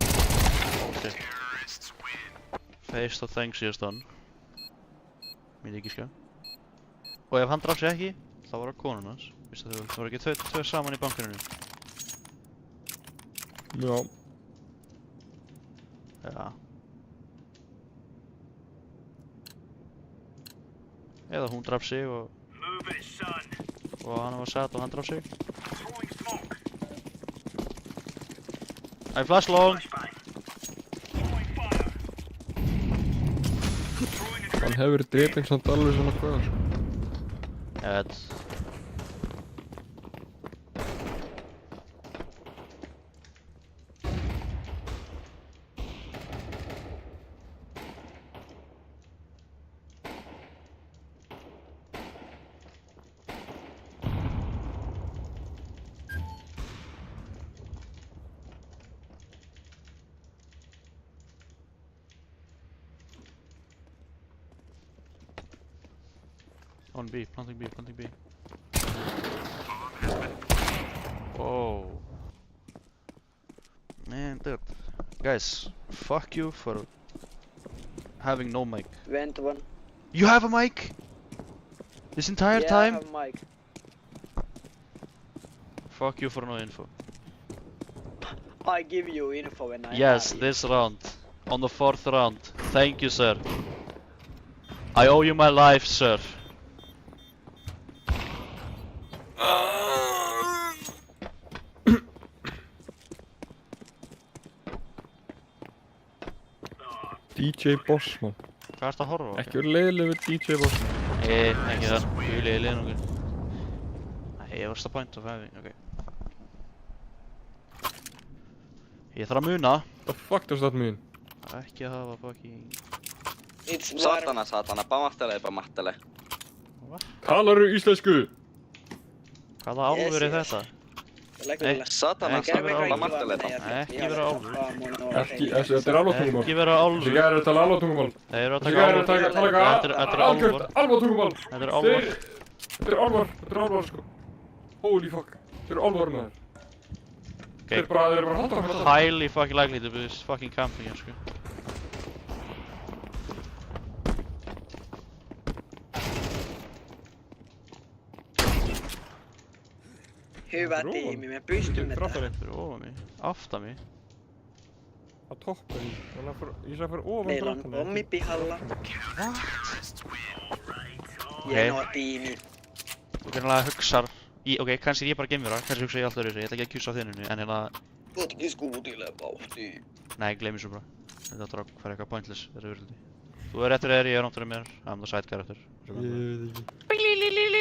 shit. Face the things he has done. Mér ekki sko. Og ef hann draf sig ekki, þá var það konun hans. Vistu það voru ekki tvö saman í bankaninu. Já. Já. Eða hún draf sig og hann var satt og hann draf sig. I flash long. Hann hefur dreping samt alveg svona hvað sko. Ég veit. On B, planting B, planting B. Whoa. Man, dude. Guys, fuck you for having no mic. Vent one. You have a mic? This entire time? I have mic. Fuck you for no info. I give you info when I Yes, have it. this round. On the 4th round. Thank you, sir. I owe you my life, sir. DJ Bossman. Hvað ertu að horfa á? Ekki verið leiðileg við DJ Bossman. Nei, ekki það. Guli í liðnungur. Nei, what's the point of having, ok. Ég þarf að muna. The fuck does that mean? Ekki að hafa fucking... It's Satana, satana, pamahtele. Talaru íslensku? Hvaða álfur er Yes. þetta? Like Satana, Ekki vera álfur. pamahtele. Ekki vera álfur. Þetta er alvotungumál. Ekki vera álfur. Þessi gæri er að tala alvotungumál. Þeir eru að Þessi taka gæri er álfur. að tala Þetta er álfur. alvotungumál. Þetta er álfur. Þetta er álvar sko. Holy fuck. Þetta er álvar með þér. Þeir eru bara að halda hann. Highly fucking likely to be this fucking camping here, sko. Hyvä tiimi, me pystymme tähän. Fyrir ofan mig. Aftan mig. Á toppen. Ég sagði fyrir ofan Meillä on pommi pihalla. Hienoa tiimi. Þú kannilega hugsar... Ok, kannski ég bara geimvera. Kannski hugsa ég alltaf öðru sig. Ég ætla ekki að kjúsa á þinnunni, en hérna... Potki skuutille vauhtiin. Nei, gleymi svo bara. Þetta áttur að fara eitthvað pointless, þetta er urldi. Þú er réttur eðri, ég er rántur mér. I'm the side character. Ég veit ekki.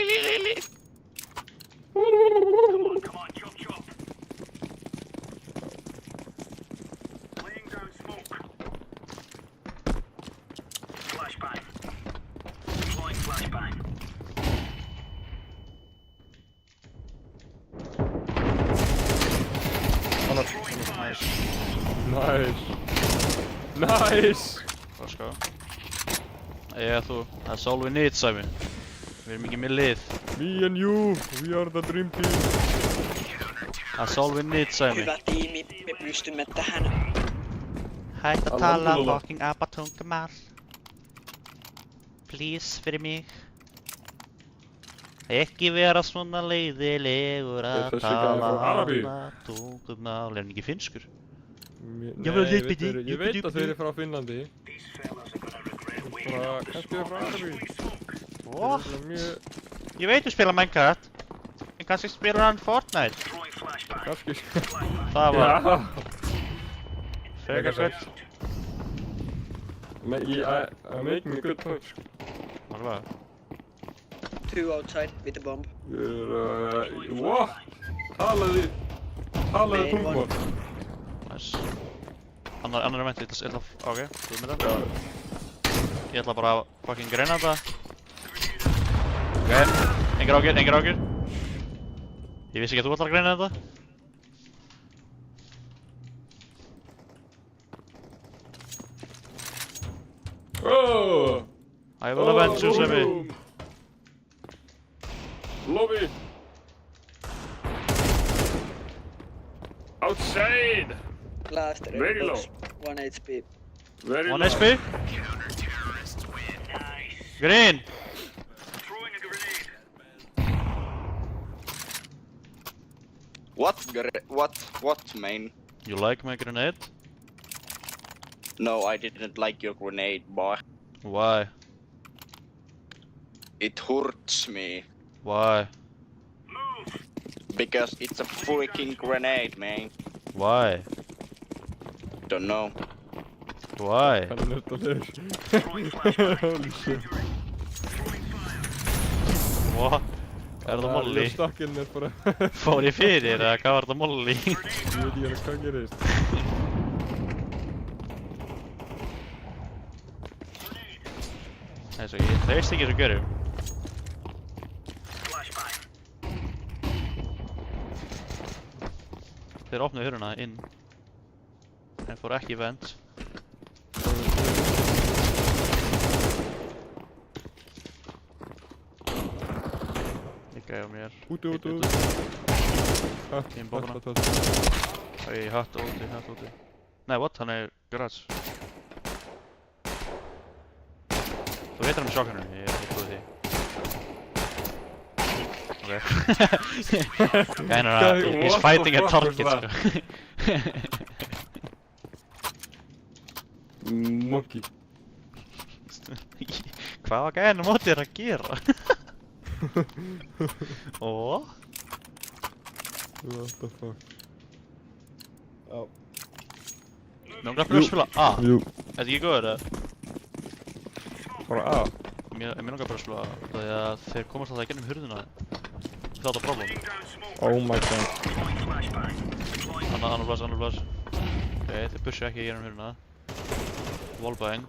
Nice. Let's go. Ég þú. That's all we need, Sæmi. Við erum ekki með lið. Me and you, we are the dream team. That's all we need, Sæmi. Hyvä tiimi, me pystymme tähän. Hætt að tala fucking abatungumál. please, fyrir mig. Ekki vera svona leiðilegur að Þessi gæði tala frá Arabíu. annað tungumál. Er hann ekki finnskur? Nei, Ég vil ég lipiti, veit- ég veit að þeir eru frá Finnlandi. Bara, kannski er frá Arabíu. Ó, Þeir eru mjög, ég veit þú spila Minecraft. En kannski spilur hann Fortnite. kannski. Það var Já. frekar gött. I'm making a good point. Alveg. 2 outside with the bomb. What? Talaði Main tungumál. Nice. Annar event, ég ætla að, ok, þú með það. Já, Ég ætla bara að fucking greina þetta. Ok, engar ágjur. Ég vissi ekki að þú ætlar að greina þetta. oh! I will avenge you, Semi. Lobby! Outside! Last red Very box. 1 HP. Very 1 low. HP. Green. What, main? You like my grenade? No, I didn't like your grenade, boy. Why? It hurts me. Why? Because it's a freaking grenade, man. Why? Don't know. Why? Hann er þetta leir. Holy shit. What? Er það Molly? Ljóstakinn er bara... Fór ég fyrir eða hvað var það Molly? Ég veit ekki alveg hvað gerist. Þessu, ég þeist ekki þessu görum. Þeir opnuðu huruna inn. En fór ekki í vent. Líka hjá mér. Úti. Í bókana. Hatt. Það er hatt úti. Nei, what? Hann er garage. Þú veitir hann með shotgunum, ég er ekki trúið því. Ok. Gæna hann, he's fighting a target, sko. Monkey. Hvað var gæna mótið þér að gera? Ó? What the fuck. Mér langar að pröfa að spila A. Jú. Er þetta ekki góður, eða? Bara A. Mér langar bara að spila A. Það er að þeir komast alltaf í gennum hurðina. Það er problem. Oh my god. Annar blast. Ok, þeir bussu ekki í gennum hurðina. Wallbang.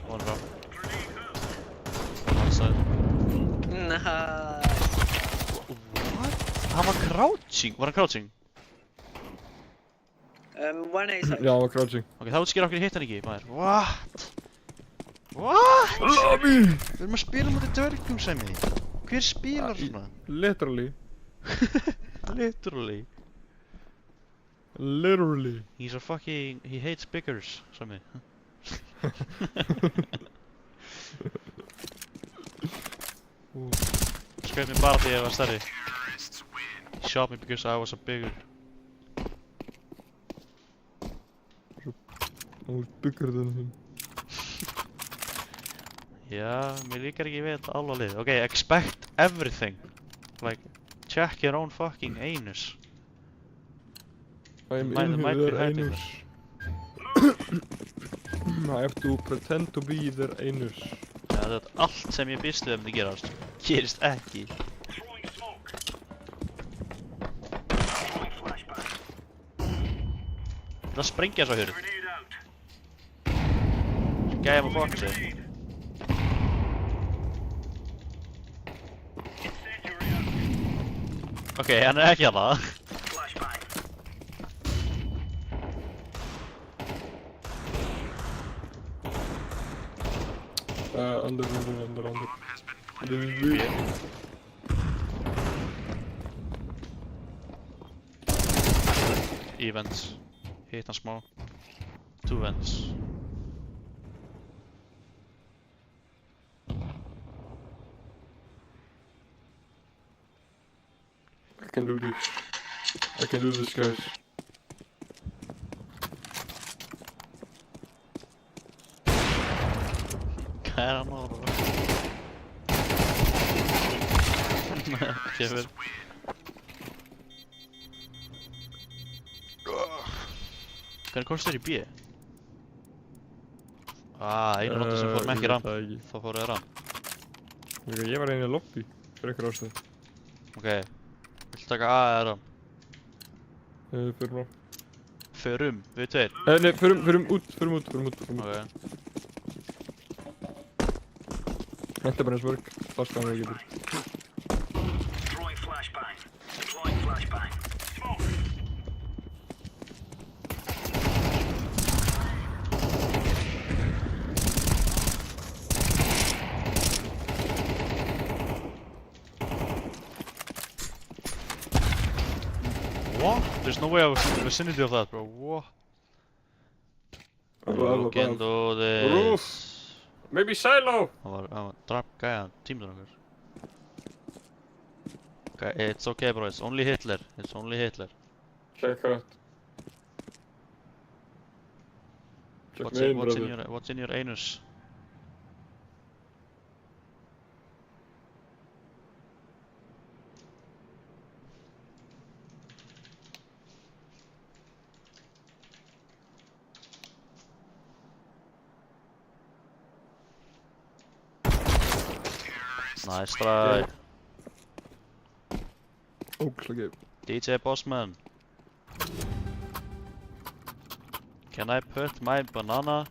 One frá. One side. Nice. What? Hann var crouching? Var hann crouching? 1 A side. Já, hann var crouching. Ok, það útskýr okkur hitt hann ekki, maður. What? What? Lobby! Við erum að spila mútið dörgum, Semi. Hver spilar svona? Literally. Literally. Literally. He's a fucking... He hates biggers, Semi. Skaut mér bara því ég var stærri. He shot me because I was a bigger. Hann var byggur þennan hinn. Já, mér líkar ekki við þetta alveg lið. Ok, expect everything. Like, check your own fucking anus. I'm Might- in might here, be their hiding anus. I have to pretend to be their anus. Já, þetta er allt sem ég býst við að myndi gerast. Gerist ekki. Það sprengja svo hurð. Gæðum að fokka sig. Ok, hann er ekki hana. Under. Events. Hitt hann smá. 2 vents. I can do this. I can do this, guys. Hvað er hann orða? Kefir. Hvernig komst þér í B? Einu nota sem fórum ekki ramp. Þá fóruð þér ramp. Ég var einu í lobby, fyrir einhver ástæð. Ok. Viltu taka A eða ramp? Förum á. Förum, við tveir. Nei, förum út. Ok. Þetta er bara eins mörg. Flaskan er ekki búin. Throwing flashbang. Deploying flashbang. Smoke. What? There's no way I was in the vicinity of that, bro. What? You can do this. Roof. Maybe silo. Hann var drap gæjan, tímdur okkur. Okay, it's okay bro, it's only Hitler. It's only Hitler. Check out. Check What's me in, in, brother. what's in your anus? Nice try. Ógeðslega geif. DJ Bossman. Can I put my banana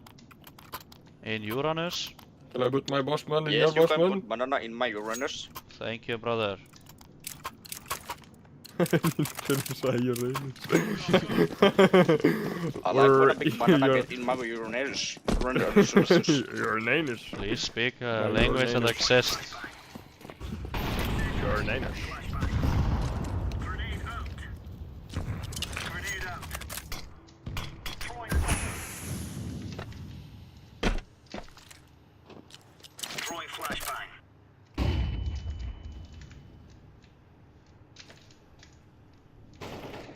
in Uranus? Can I put my boss man in Yes, your you boss can man? put banana in my Uranus. Thank you, brother. Hvernig sagði ég reynir? I like when a big banana get in my Uranus. Your name is. Please speak No, a language that Uranus. exists. Your name is. Grenade out. Grenade out. Throwing flashbang.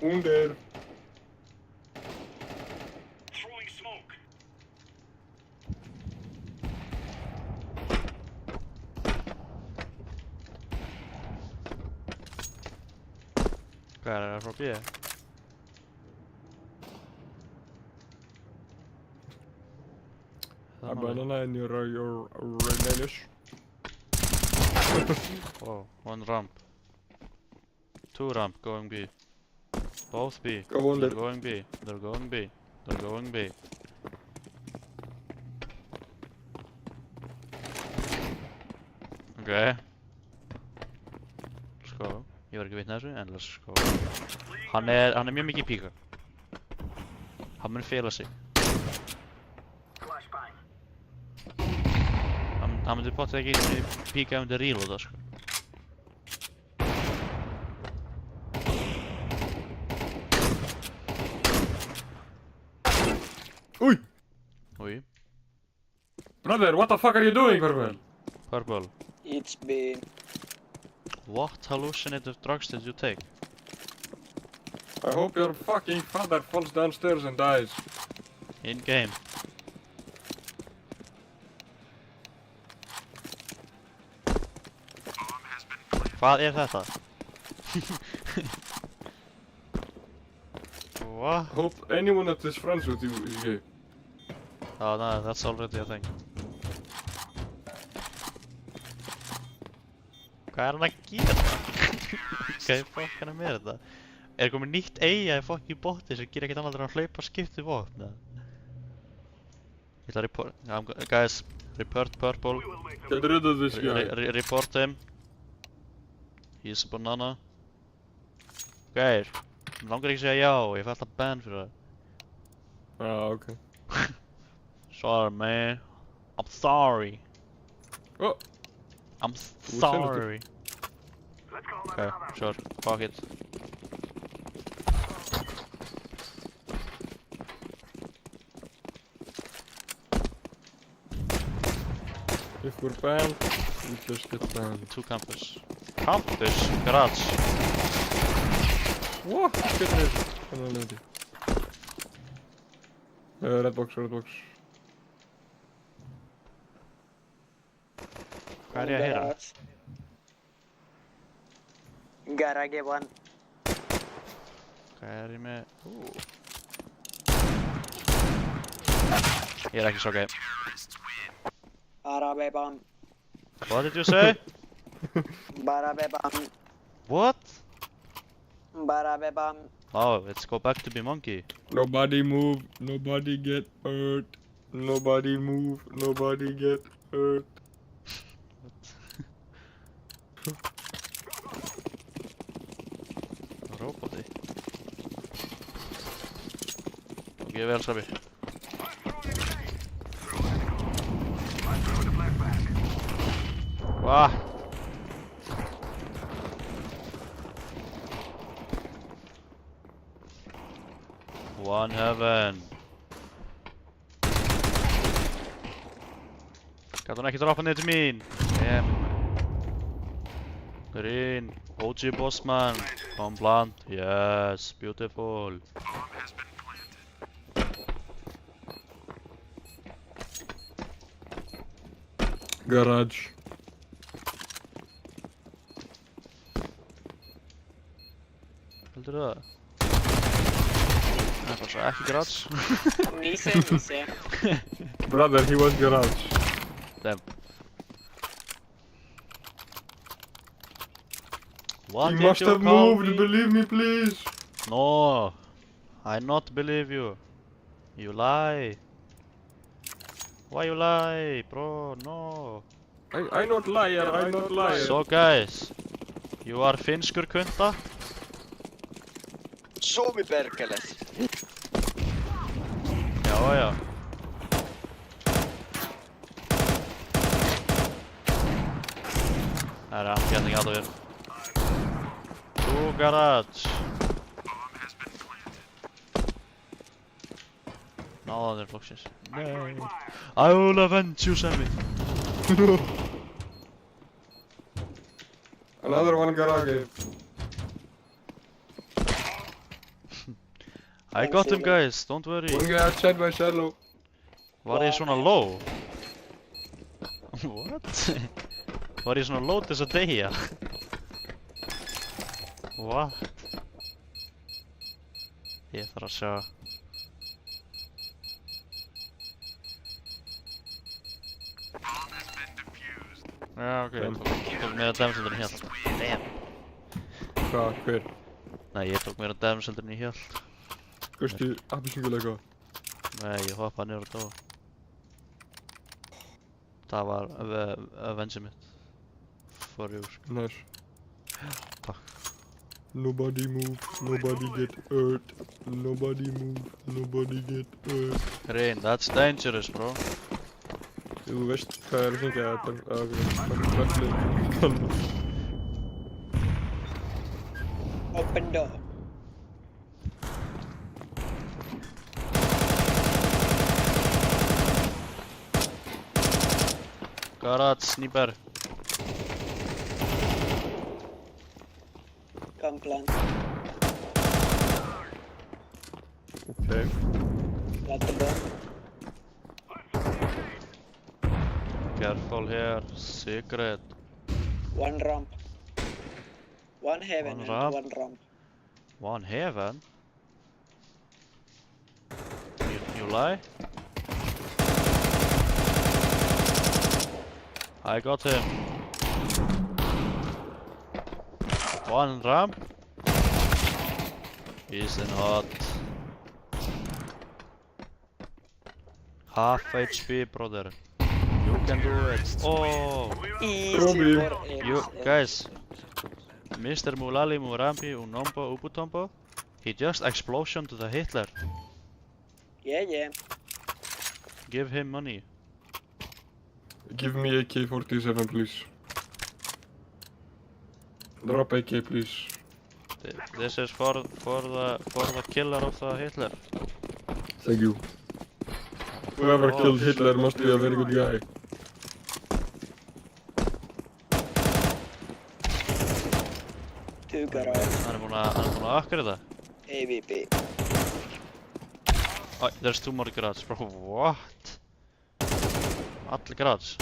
Under. Throwing smoke. Hvað er það frá B? A banana in your name is. Oh, 1 ramp. 2 ramp going B. Both B. Go under. They're going B. They're going B. They're going B. Ok. Let's go. Ég var ekki vitni að þessu, en let's go. Hann er mjög mikið í píka. Hann mun fela sig. Flashbang. Hann myndi potið ekki einu sinni píka ef hann myndi reloada, sko. Új! Új. Brother, what the fuck are you doing, Purple? Purple. It's been... What hallucinative drugs did you take? I hope your fucking father falls downstairs and dies. In game. Hvað er þetta? What? Hope anyone that is friends with you is gay. Oh no, that's already a thing. Hvað er hann að gera? Hvað er fokkan að með þetta? Er komið nýtt eiga í fokkin boti sem gerir ekkert annað en að hlaupa skipti vopn? Ég ætla að report... Guys, report Purple. Get rid of this guy. Report him. He's a banana. Gæir, mér langar ekki að segja já, ég fæ alltaf ban fyrir það. Ah, okay. Sorry man. I'm sorry. Oh, I'm send it to- sorry. Let's call that Okay, another. sure. Fuck it. If we're banned, we just get banned. 2 campus. Campus? Garage. What? Hvernig er þetta? Red box. Hvað er ég að heyra? Garage 1. Hvað er ég með? Ég er ekki svo gay. Barabe bomb. What did you say? Barabe bomb. What? Barabe bomb. Oh, let's go back to be monkey. Nobody move, nobody get hurt. Nobody move, nobody get hurt. Róboti. Ok, vel Sabi. Wah! One heaven. Gat hún ekki droppa niður til mín? Green. OG Bossman. Bomb plant. Yes, beautiful. Garage. Heldur það? Það er bara svo ekki garage. Nise. Brother, he was garage. Damn. What He did must you have call moved, me? believe me please. No, I not believe you. You lie. Why you lie, bro? No. I not liar, I not liar. So guys, you are finskur kunta. Suomi perkeles. Já. I'm getting out of here. To garage. Náða þér flokksins. Nei. I will avenge you, Sammy. Another one garage. I got him, guys. Don't worry. One guy outside by shallow. Var ég svona low? What? Var ég svona low til þess að deyja? What? Ég þarf að sjá. Já, ok. Tók mér að damsendurinn hér. Damn. Hvað, hver? Nei, ég tók mér að damsendurinn í hér. Gusti, appisynguleika. Nei, ég hoppaði niður og dó. Það var avenge mitt. For you, sko. Nice. Takk. Nobody move, nobody get hurt. Nobody move, nobody get hurt. Green, that's dangerous, bro. Þú veist hvað er að syngja þetta. Open door. Garage, sniper. Come plant. Okay. Plant the bomb. Careful here, secret. One ramp. One heaven One and ramp. one ramp. One heaven? You lie? I got him. One ramp. He's in hot. Half HP, brother. You can do it. Oh, Easy Robbie. for you guys. Mr. Mulali Murambi Unombo Ubutombo. He just explosion to the Hitler. Yeah. Give him money. Give me AK-47 please. Drop AK please. This is for the killer of the Hitler. Thank you. Whoever killed Hitler must be a very good guy. garage. Hann er búinn að upgrade það. AVP. Oh, there's 2 more garage, bro. What? Allir garage.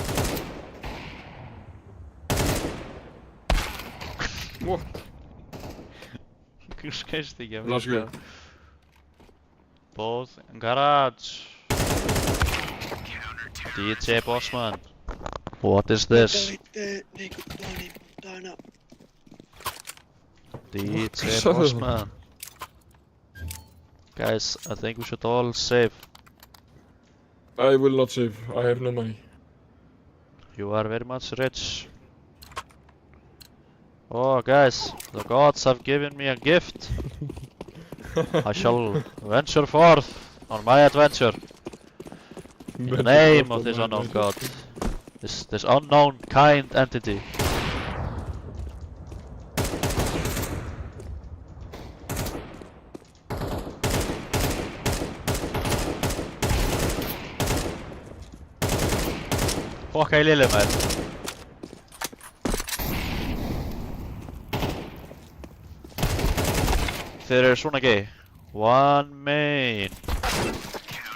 What? Skæst ekki að Let's go. Both garage. DJ Bossman. What is this? DJ Bossman. Guys, I think we should all save. I will not save. I have no money. You are very much rich. Oh, guys, the gods have given me a gift. I shall venture forth on my adventure in the name of this unknown god. This unknown kind entity. Fokka í lillum maður. Þeir eru svona gay. One main.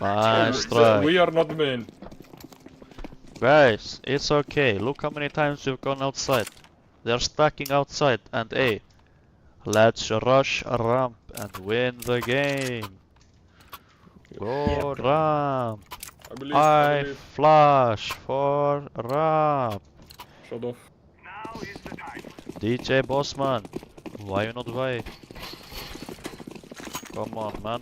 Nice try. We are not main. Guys, it's okay. Look how many times we've gone outside. They're stacking outside and A. Let's rush a ramp and win the game. Go ramp. I believe. I flash for ramp. Shut off. DJ Bossman, why you not why? Come on, man.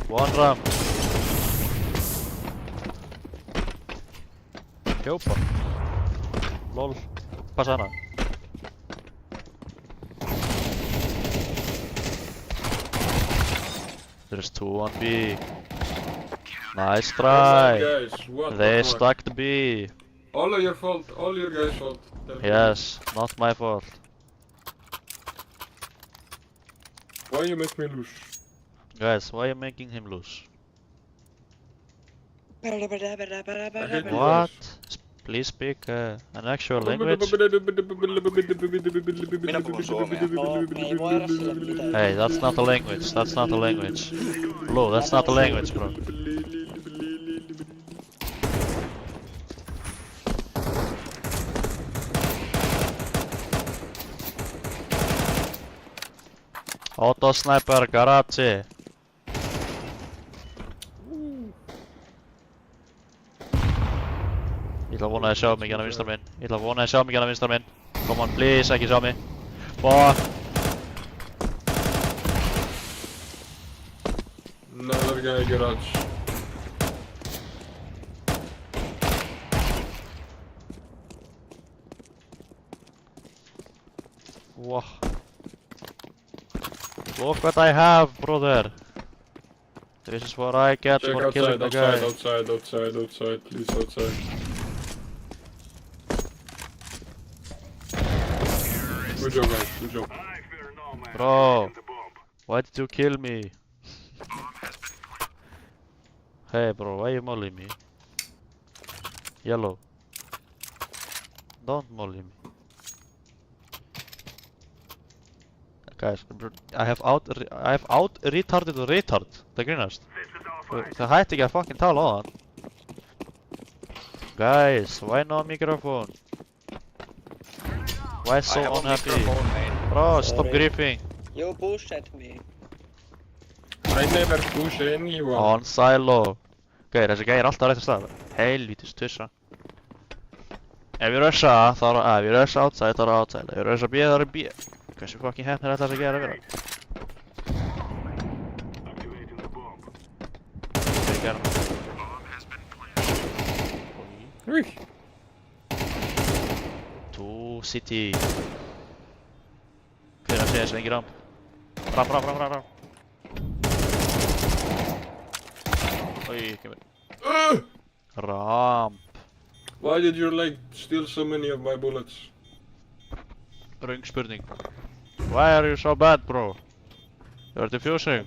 One ramp. Hljópa. Lol. Passa hana. There's 2 on B. Nice try. Guys, what They the fuck? stacked B. All of your fault. All your guys' fault. Tell me. Yes, not my fault. Why you make me lose? Guys, why are you making him lose? I hate you What? guys. Please speak an actual language. Minä puhun suomea. No, me ei voida sille mitään. Hey, that's not a language. That's not a language. Blue, that's not a language, bro. Auto sniper, garage. Ég ætla að vona að sjá mig hérna vinstar minn. Ég ætla að vona að sjá mig hérna vinstar minn. Come on, please, ekki sjá mig. Fuck. Another guy garage. Wow. Look what I have, brother. This is what I get Check for killing outside, the outside, guy. outside, please outside. Good job guys, good job. Bro, why did you kill me? Hey bro, why you molly me? Yellow. Don't molly me. Guys, I have out retarded the retard. Það grínast. Það hætti ekki að fucking tala á hann. Guys, why no microphone? Why so I have a unhappy? microphone, man. Bro, stop Sorry. griefing. You bullshit me. I never push anyone. On silo. Gauir, þessi gæi er alltaf á réttu stað. Helvítis tussa. Ef ég rusha A, þá er það A. Ef ég rusha outside, þá er það outside. Ef ég rusha B, þá er það B. Hversu fucking heppnir ætla þessi gæi að vera? Fyrir gerðum. Ui. 2 city. Hver er að segja þessi engi ramp? Ramp. Oi, kemur. Ramp. Why did you like steal so many of my bullets? Röng spurning. Why are you so bad, bro? You're defusing.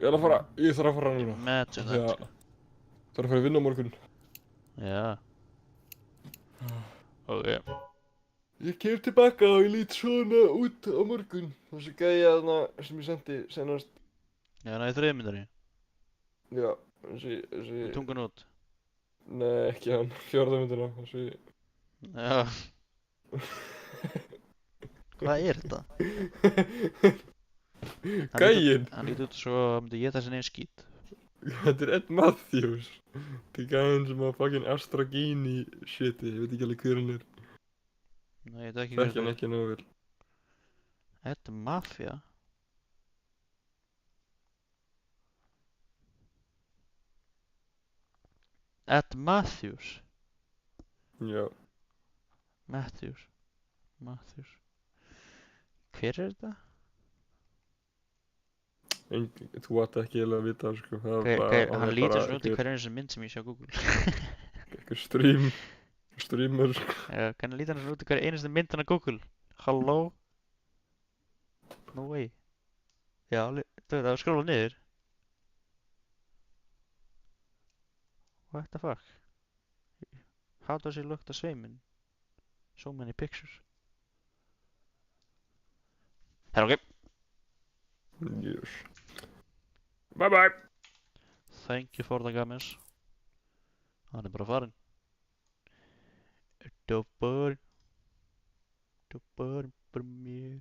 Ég þarf að fara núna. Imagine Því that, að sko. það er að fara að vinna á morgun. Já. Ok. Ég kem tilbaka og ég lít svona út á morgun. Þessi gæja þarna sem ég sendi senast. Já, það er þriðmyndari. Já, þessi... Tungan út. Nei, ekki hann. Fjórða myndina. Þessi... Já. Hvað er þetta? Gæinn! Hann lítur út svo að hann myndi geta þessi neginn skít. Þetta er Ed Matthews. Þetta er gæinn sem að fucking Astragini shiti. Ég veit ekki alveg hver hann er. Nei, ég veit ekki Þekki hann ekki nógu vel. Þetta er Mafia. Ed Matthews. Já. Matthews. Hver er þetta? Þú ætti ekki eiginlega að vita það, sko. Það er Hann er lítur bara svo út í hverju einu mynd sem ég sé á Google. einhver streamer, sko. Já, hvernig lítur hann svo út í hverju einustu mynd hann á Google? Halló? No way. Já, það var skróla niður. What the fuck? How does he look the same in so many pictures? Það er ok. Yes. Bye bye. Thank you for the comments. Hann er bara farinn. Dopar. Dopar bara mér.